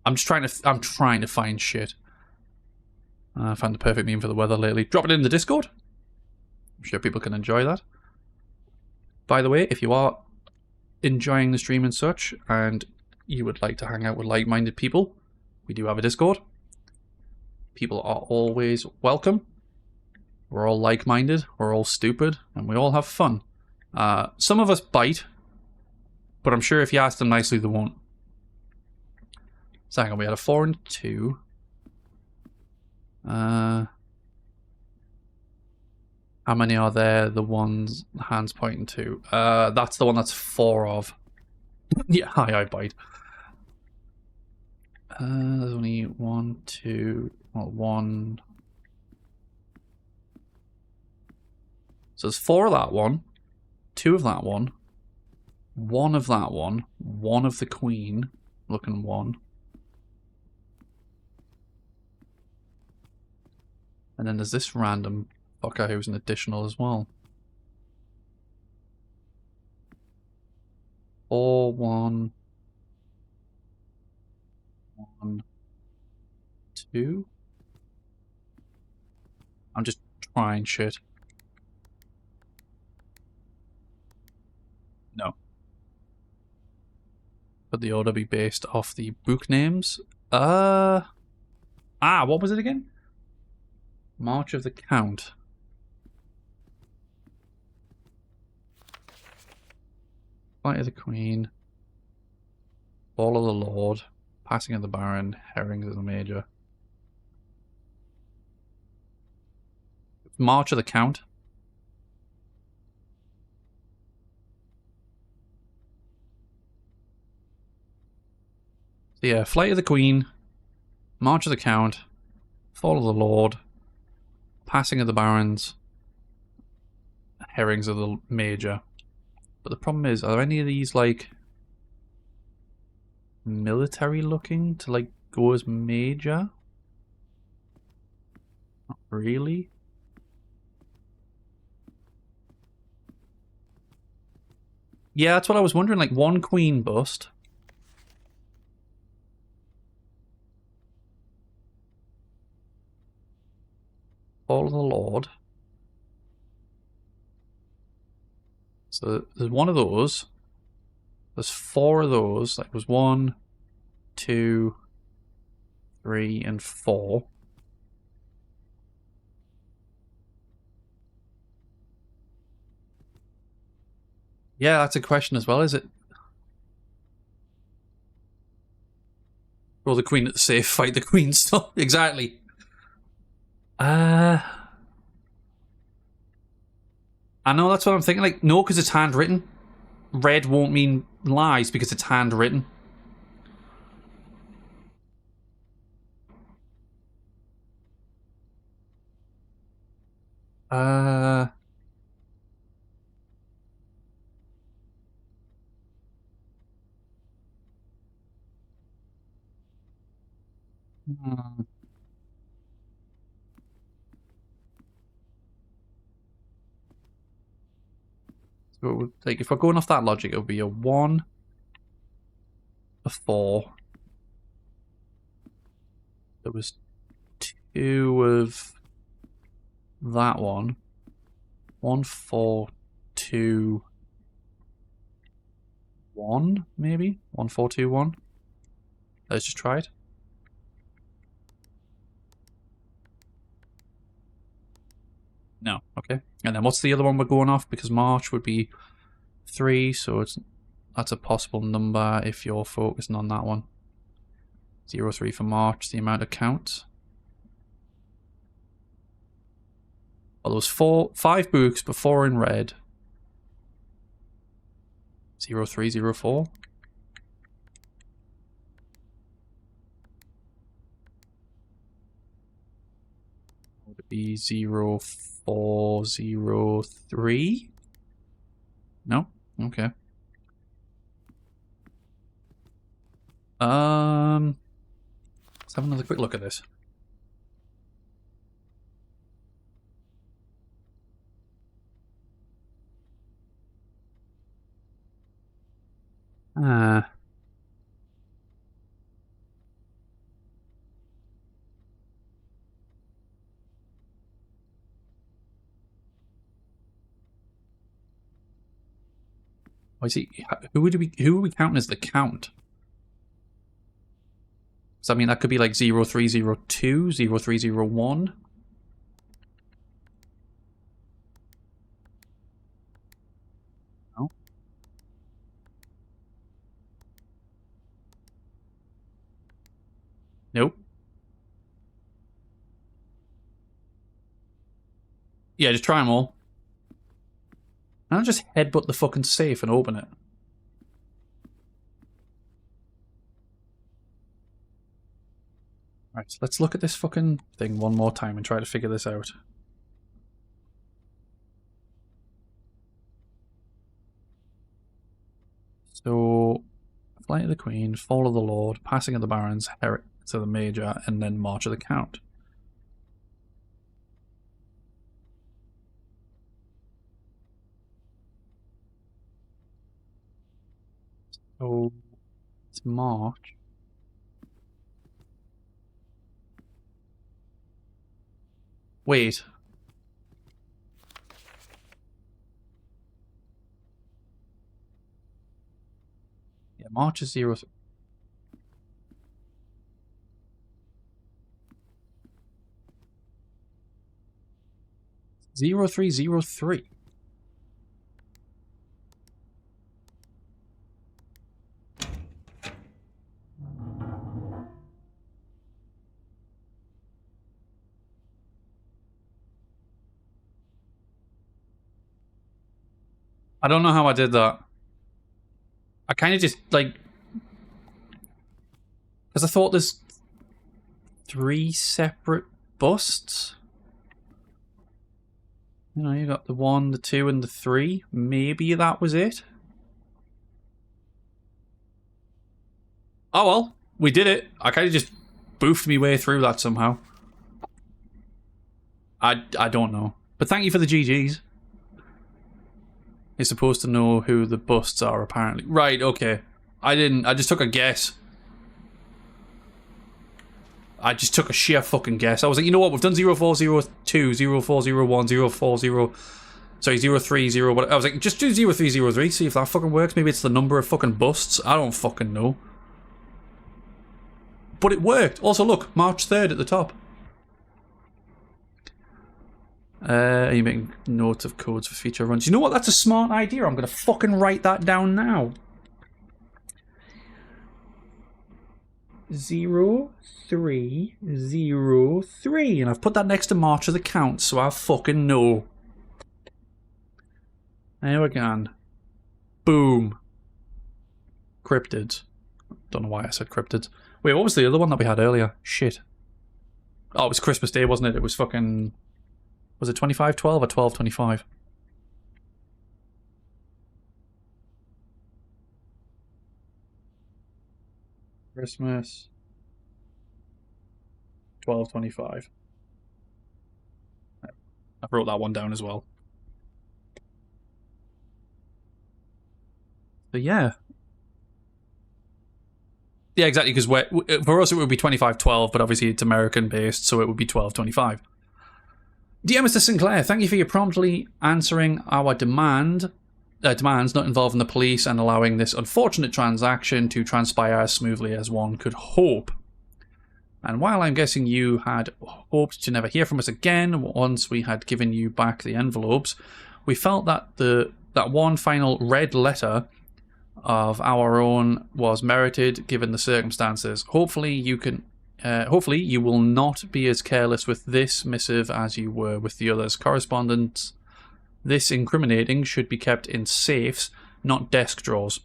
I'm trying to find shit. I found the perfect meme for the weather lately. Drop it in the Discord. I'm sure people can enjoy that. By the way, if you are enjoying the stream and such, and you would like to hang out with like-minded people, we do have a Discord. People are always welcome. We're all like-minded, we're all stupid, and we all have fun. Some of us bite, but I'm sure if you ask them nicely, they won't. So hang on, we had a 4 and 2. How many are there? The ones hands pointing to. That's the one that's 4 of. Yeah, hi, I bite. There's only 1, 2, well, 1. So there's 4 of that one, 2 of that one, 1 of that one, 1 of the queen, looking 1. And then there's this random fucker who's an additional as well. 4, 1, 1, 2. I'm just trying shit. No. Could the order be based off the book names? What was it again? March of the Count. Flight of the Queen. Fall of the Lord. Passing of the Baron. Herrings of the Major. March of the Count. So yeah, Flight of the Queen, March of the Count, Fall of the Lord, Passing of the Barons, Herrings of the Major. But the problem is, are there any of these, like, military looking to, like, go as Major? Not really. Yeah, that's what I was wondering, like, one Queen bust. Fall of the Lord. So there's one of those. There's 4 of those. Like, there's 1, 2, 3, and 4. Yeah, that's a question as well, is it? Or the Queen at the safe, fight the Queen still. Exactly. I know, that's what I'm thinking. Like, no, because it's handwritten. Red won't mean lies because it's handwritten. Hmm. So, it would, like, if we're going off that logic, it would be a 1, a 4. There was 2 of that one. 1, 4, 2, 1, maybe? 1, 4, 2, 1. Let's just try it. No, okay. And then what's the other one we're going off? Because March would be 3, so that's a possible number if you're focusing on that one. 0, 3 for March, the amount of count. Well, there was 5 books, but 4 in red. 0, 3, 0, 4. Would it be 0, 4, 0, 3? No? Okay. Let's have another quick look at this. I see. Who are we counting as the count? So I mean that could be like 0302, 0301. No. Nope. Yeah, just try them all. I'll just headbutt the fucking safe and open it. Right, so let's look at this fucking thing one more time and try to figure this out. So, Flight of the Queen, Fall of the Lord, Passing of the Barons, Herrick to the Major, and then March of the Count. So, it's March. Wait. Yeah, March is 0. 0303. I don't know how I did that. I kind of just, like... Because I thought there's 3 separate busts. You know, you got the 1, the 2, and the 3. Maybe that was it. Oh well, we did it. I kind of just boofed me way through that somehow. I don't know. But thank you for the GGs. You're supposed to know who the busts are, apparently. Right, okay. I didn't. I just took a guess. I just took a sheer fucking guess. I was like, you know what? We've done 0402, 0401, 040... Sorry, 030... What, I was like, just do 0303, see if that fucking works. Maybe it's the number of fucking busts. I don't fucking know. But it worked. Also, look, March 3rd at the top. Are you making notes of codes for future runs? You know what? That's a smart idea. I'm going to fucking write that down now. 0303. And I've put that next to March of the count, so I fucking know. There we go. Boom. Cryptids. Don't know why I said cryptids. Wait, what was the other one that we had earlier? Shit. Oh, it was Christmas Day, wasn't it? It was fucking... Was it 2512 or 1225? Christmas 1225. I wrote that one down as well. But yeah. Yeah, exactly, because for us it would be 2512, but obviously it's American based, so it would be 1225. Dear Mr. Sinclair, thank you for your promptly answering our demands not involving the police and allowing this unfortunate transaction to transpire as smoothly as one could hope. And while I'm guessing you had hoped to never hear from us again once we had given you back the envelopes, we felt that that one final red letter of our own was merited given the circumstances. Hopefully you will not be as careless with this missive as you were with the others. Correspondence this incriminating should be kept in safes, not desk drawers.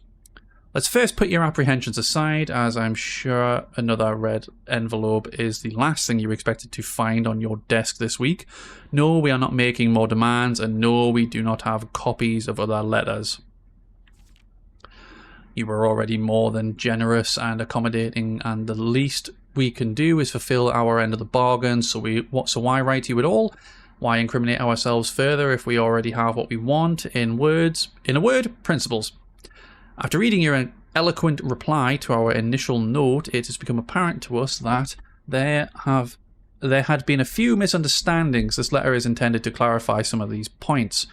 Let's first put your apprehensions aside, as I'm sure another red envelope is the last thing you expected to find on your desk this week. No, we are not making more demands, and no, we do not have copies of other letters. You were already more than generous and accommodating, and the least we can do is fulfill our end of the bargain, so why write you at all? Why incriminate ourselves further if we already have what we want? In a word, principles. After reading your eloquent reply to our initial note, it has become apparent to us that there had been a few misunderstandings. This letter is intended to clarify some of these points,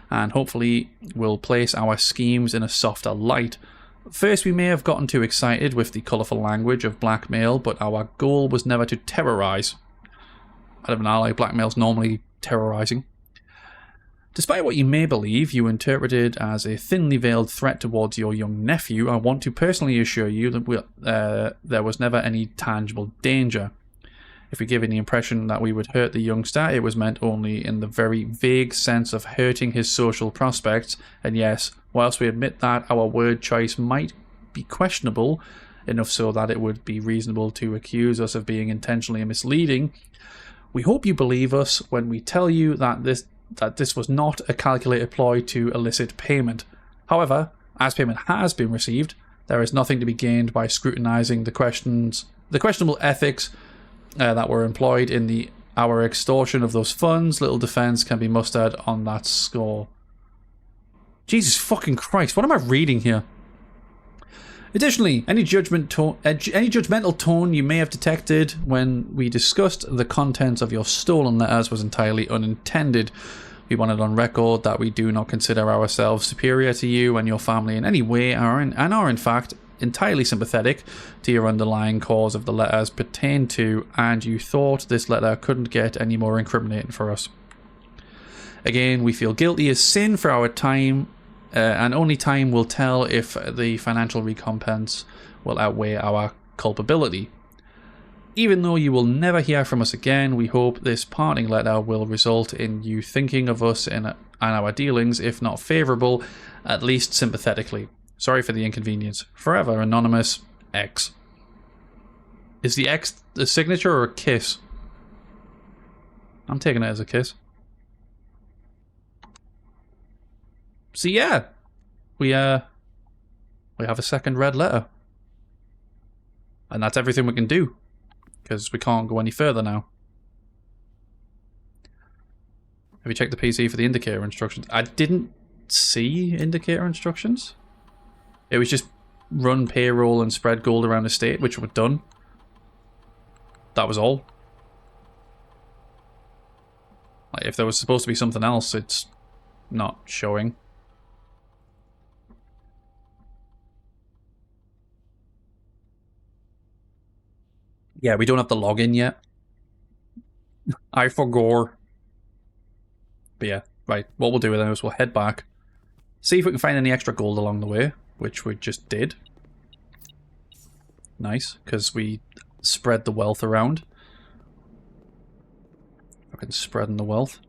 and hopefully will place our schemes in a softer light. First, we may have gotten too excited with the colourful language of blackmail, but our goal was never to terrorise. I don't know, like blackmail's normally terrorising. Despite what you may believe you interpreted as a thinly veiled threat towards your young nephew, I want to personally assure you that there was never any tangible danger. If we give any impression that we would hurt the youngster, it was meant only in the very vague sense of hurting his social prospects, and yes, whilst we admit that our word choice might be questionable, enough so that it would be reasonable to accuse us of being intentionally misleading, we hope you believe us when we tell you that this was not a calculated ploy to elicit payment. However, as payment has been received, there is nothing to be gained by scrutinising the questionable ethics that were employed in our extortion of those funds. Little defence can be mustered on that score. Jesus fucking Christ, what am I reading here? Additionally, any judgmental tone you may have detected when we discussed the contents of your stolen letters was entirely unintended. We wanted on record that we do not consider ourselves superior to you and your family in any way, and are in fact entirely sympathetic to your underlying cause of the letters pertain to, and you thought this letter couldn't get any more incriminating for us. Again, we feel guilty as sin for our time, and only time will tell if the financial recompense will outweigh our culpability. Even though you will never hear from us again, we hope this parting letter will result in you thinking of us and our dealings, if not favourable, at least sympathetically. Sorry for the inconvenience. Forever Anonymous X. Is the X a signature or a kiss? I'm taking it as a kiss. So yeah, we have a second red letter. And that's everything we can do. Because we can't go any further now. Have you checked the PC for the indicator instructions? I didn't see indicator instructions. It was just run payroll and spread gold around the state, which were done. That was all. Like, if there was supposed to be something else, it's not showing. Yeah, we don't have the login yet. I forgot. But yeah, right. What we'll do then is we'll head back, see if we can find any extra gold along the way, which we just did. Nice, because we spread the wealth around. Fucking spreading the wealth.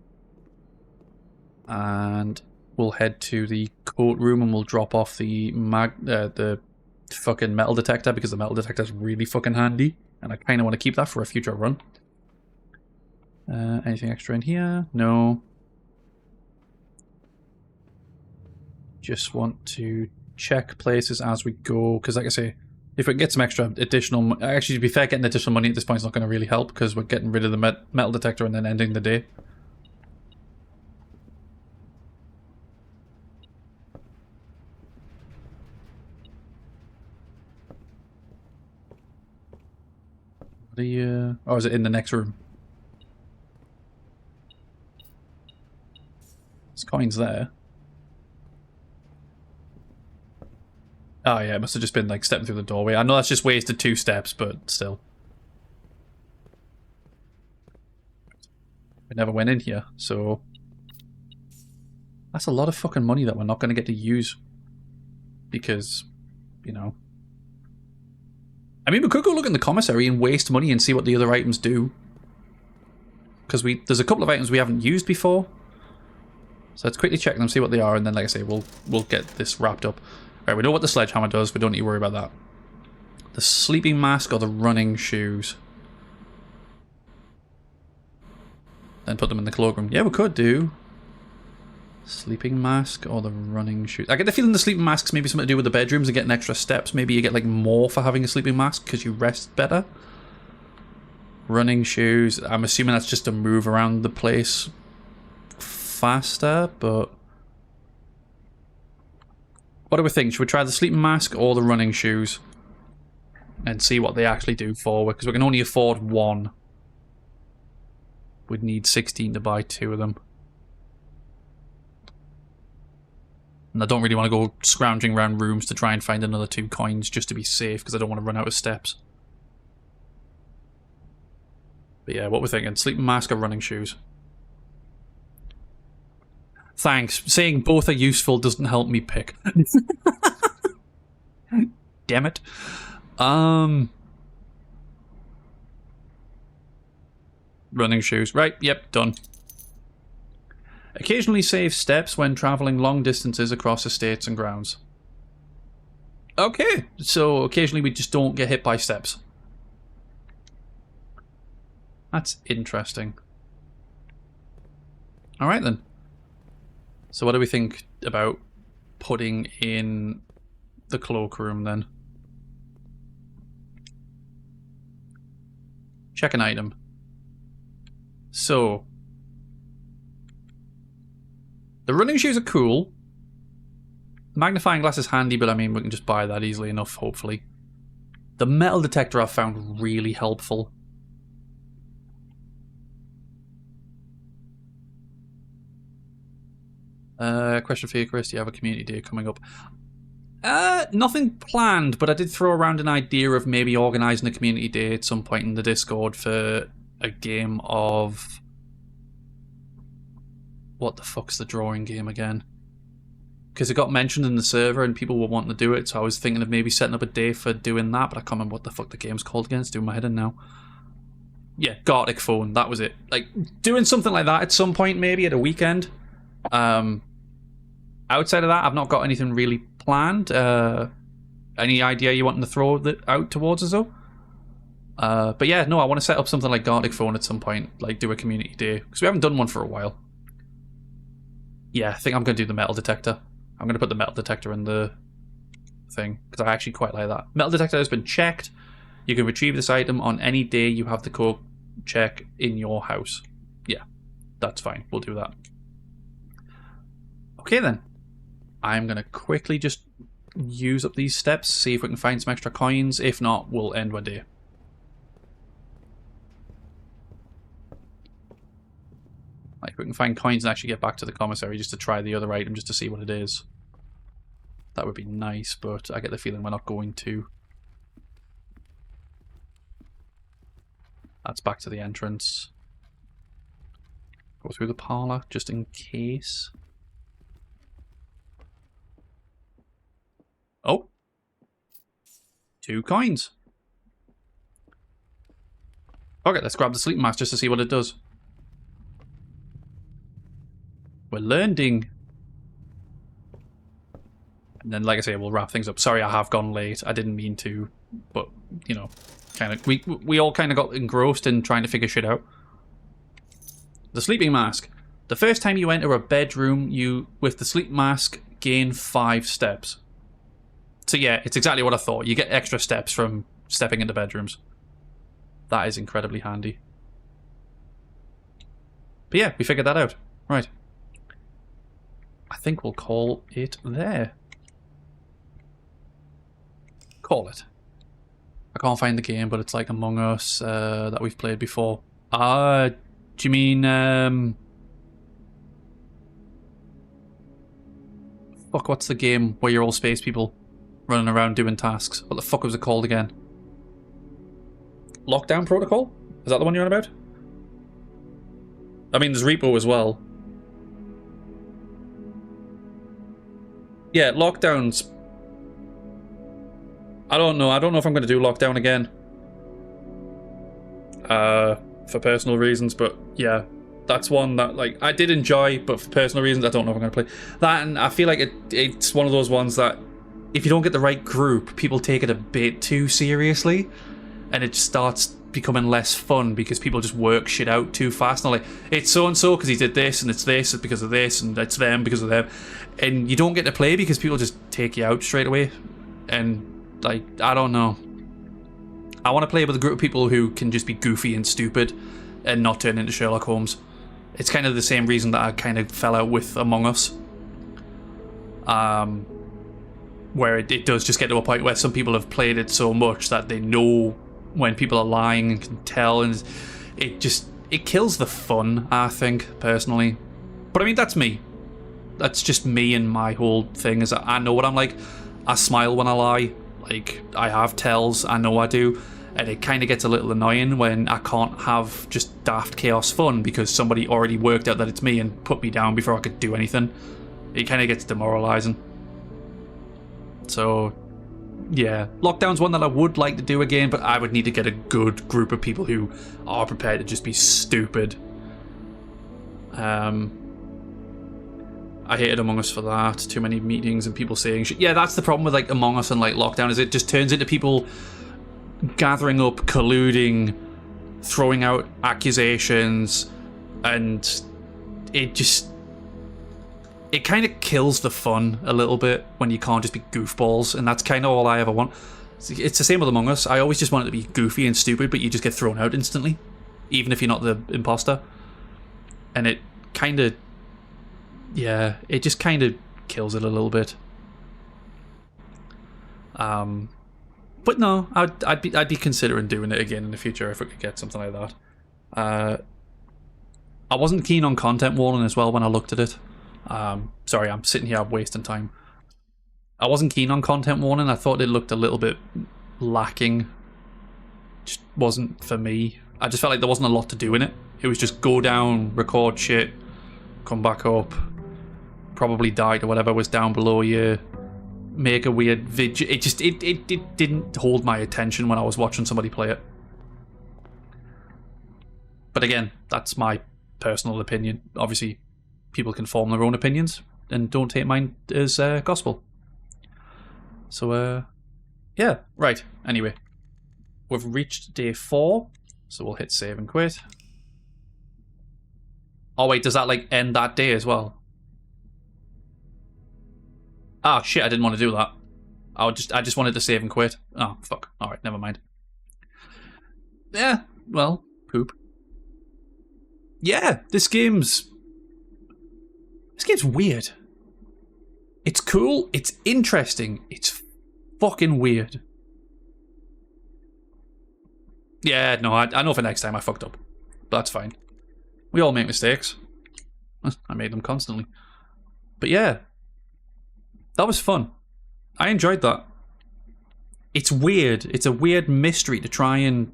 And we'll head to the courtroom and we'll drop off the fucking metal detector, because the metal detector is really fucking handy. And I kind of want to keep that for a future run. Anything extra in here? No. Just want to check places as we go, because like I say, if we get some extra additional... Actually, to be fair, getting additional money at this point is not going to really help, because we're getting rid of the metal detector and then ending the day. Oh, is it in the next room? There's coins there. Oh yeah, it must have just been like stepping through the doorway. I know that's just wasted 2 steps, but still. We never went in here, so... That's a lot of fucking money that we're not going to get to use. Because, you know... I mean, we could go look in the commissary and waste money and see what the other items do. Because there's a couple of items we haven't used before. So let's quickly check them, see what they are, and then, like I say, we'll get this wrapped up. Alright, we know what the sledgehammer does, we don't need to worry about that. The sleeping mask or the running shoes? Then put them in the cloakroom. Yeah, we could do. Sleeping mask or the running shoes? I get the feeling the sleeping mask's maybe something to do with the bedrooms and getting extra steps. Maybe you get like more for having a sleeping mask because you rest better. Running shoes, I'm assuming that's just to move around the place faster, but... What do we think? Should we try the sleeping mask or the running shoes? And see what they actually do forward, because we can only afford 1. We'd need 16 to buy 2 of them. And I don't really want to go scrounging around rooms to try and find another 2 coins just to be safe, because I don't want to run out of steps. But yeah, what we're thinking, sleeping mask or running shoes? Thanks. Saying both are useful doesn't help me pick. Damn it. Running shoes. Right, yep, done. Occasionally save steps when travelling long distances across estates and grounds. Okay, so occasionally we just don't get hit by steps. That's interesting. Alright then. So what do we think about putting in the cloakroom then? Check an item. So... The running shoes are cool. Magnifying glass is handy, but I mean, we can just buy that easily enough, hopefully. The metal detector I've found really helpful. Question for you, Chris. Do you have a community day coming up? Nothing planned, but I did throw around an idea of maybe organising a community day at some point in the Discord for a game of... What the fuck's the drawing game again? Because it got mentioned in the server and people were wanting to do it, so I was thinking of maybe setting up a day for doing that, but I can't remember what the fuck the game's called again. It's doing my head in now. Yeah, Gartic Phone, that was it. Like, doing something like that at some point, maybe at a weekend. Outside of that, I've not got anything really planned. Any idea you wanting to throw out towards us, though? But yeah, no, I want to set up something like Gartic Phone at some point, like do a community day, because we haven't done one for a while. Yeah, I think I'm going to do the metal detector. I'm going to put the metal detector in the thing, because I actually quite like that. Metal detector has been checked. You can retrieve this item on any day you have the code check in your house. Yeah, that's fine. We'll do that. Okay then. I'm going to quickly just use up these steps, see if we can find some extra coins. If not, we'll end one day. Like, we can find coins and actually get back to the commissary just to try the other item, just to see what it is. That would be nice, but I get the feeling we're not going to. That's back to the entrance. Go through the parlour, just in case. Oh! 2 coins! Okay, let's grab the sleep mask just to see what it does. We're learning. And then, like I say, we'll wrap things up. Sorry, I have gone late. I didn't mean to, but you know, kind of. We all kind of got engrossed in trying to figure shit out. The sleeping mask. The first time you enter a bedroom, you with the sleep mask gain 5 steps. So yeah, it's exactly what I thought. You get extra steps from stepping into bedrooms. That is incredibly handy. But yeah, we figured that out. Right. I think we'll call it there. Call it. I can't find the game, but it's like Among Us that we've played before. Do you mean... Fuck, what's the game where you're all space people running around doing tasks? What the fuck was it called again? Lockdown Protocol? Is that the one you're on about? I mean, there's Repo as well. Yeah, Lockdown's... I don't know. I don't know if I'm going to do Lockdown again. For personal reasons, but yeah. That's one that, like, I did enjoy, but for personal reasons, I don't know if I'm going to play. That, and I feel like it's one of those ones that, if you don't get the right group, people take it a bit too seriously, and it starts becoming less fun because people just work shit out too fast. And like, it's so-and-so because he did this, and it's this because of this, and it's them because of them. And you don't get to play because people just take you out straight away. And, like, I don't know. I want to play with a group of people who can just be goofy and stupid and not turn into Sherlock Holmes. It's kind of the same reason that I kind of fell out with Among Us. Where it does just get to a point where some people have played it so much that they know when people are lying and can tell, and it kills the fun, I think, personally. But I mean, that's me. That's just me and my whole thing, is I know what I'm like. I smile when I lie. Like, I have tells, I know I do. And it kind of gets a little annoying when I can't have just daft chaos fun because somebody already worked out that it's me and put me down before I could do anything. It kind of gets demoralizing. So, yeah. Lockdown's one that I would like to do again, but I would need to get a good group of people who are prepared to just be stupid. I hated Among Us for that. Too many meetings and people saying shit. Yeah, that's the problem with like Among Us and like Lockdown, is it just turns into people gathering up, colluding, throwing out accusations, and it kind of kills the fun a little bit when you can't just be goofballs, and that's kind of all I ever want. It's the same with Among Us. I always just want it to be goofy and stupid, but you just get thrown out instantly, even if you're not the imposter. And it kind of, yeah, it just kind of kills it a little bit. But no, I'd be considering doing it again in the future if we could get something like that. I wasn't keen on content warning as well when I looked at it. Sorry, I'm sitting here wasting time. I wasn't keen on content warning. I thought it looked a little bit lacking. Just wasn't for me. I just felt like there wasn't a lot to do in it. It was just go down, record shit, come back up, probably die to whatever was down below you. Make a weird video. It didn't hold my attention when I was watching somebody play it. But again, that's my personal opinion. Obviously, people can form their own opinions, and don't take mine as gospel. So, yeah, right. Anyway, we've reached day 4, so we'll hit save and quit. Oh wait, does that like end that day as well? Oh shit, I didn't want to do that. I just wanted to save and quit. Oh fuck. Alright, never mind. Yeah, well, poop. Yeah, this game's weird. It's cool, it's interesting, it's fucking weird. Yeah, no, I know for next time I fucked up. But that's fine. We all make mistakes. I made them constantly. But yeah, that was fun. I enjoyed that. It's weird. It's a weird mystery to try and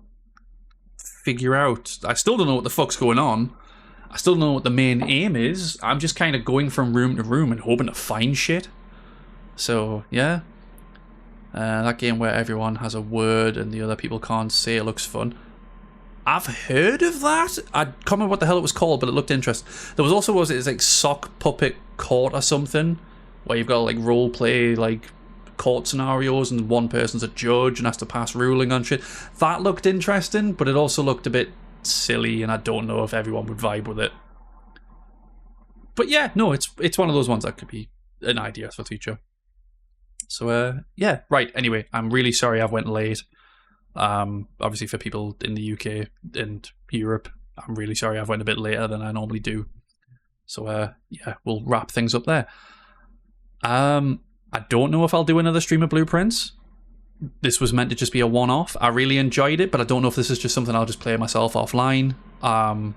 figure out. I still don't know what the fuck's going on. I still don't know what the main aim is. I'm just kind of going from room to room and hoping to find shit. So, yeah. That game where everyone has a word and the other people can't say it looks fun. I've heard of that. I can't remember what the hell it was called, but it looked interesting. There was also, it's like Sock Puppet Court or something, where you've got to like role play like court scenarios and one person's a judge and has to pass ruling on shit. That looked interesting, but it also looked a bit silly, and I don't know if everyone would vibe with it. But yeah, no, it's one of those ones that could be an idea for the future. So yeah, right. Anyway, I'm really sorry I've went late. Obviously for people in the UK and Europe, I'm really sorry I've went a bit later than I normally do. So yeah, we'll wrap things up there. I don't know if I'll do another stream of Blueprints. This was meant to just be a one-off. I really enjoyed it, but I don't know if this is just something I'll just play myself offline. I'll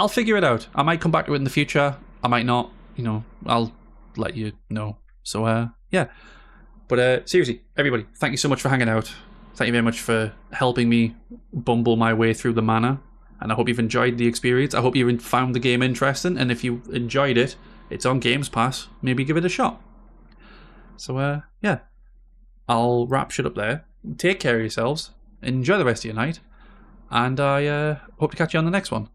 figure it out. I might come back to it in the future. I might not. You know, I'll let you know. So yeah. But seriously, everybody, thank you so much for hanging out. Thank you very much for helping me bumble my way through the manor. And I hope you've enjoyed the experience. I hope you found the game interesting. And if you enjoyed it, it's on Games Pass. Maybe give it a shot. So yeah. I'll wrap shit up there. Take care of yourselves. Enjoy the rest of your night. And I hope to catch you on the next one.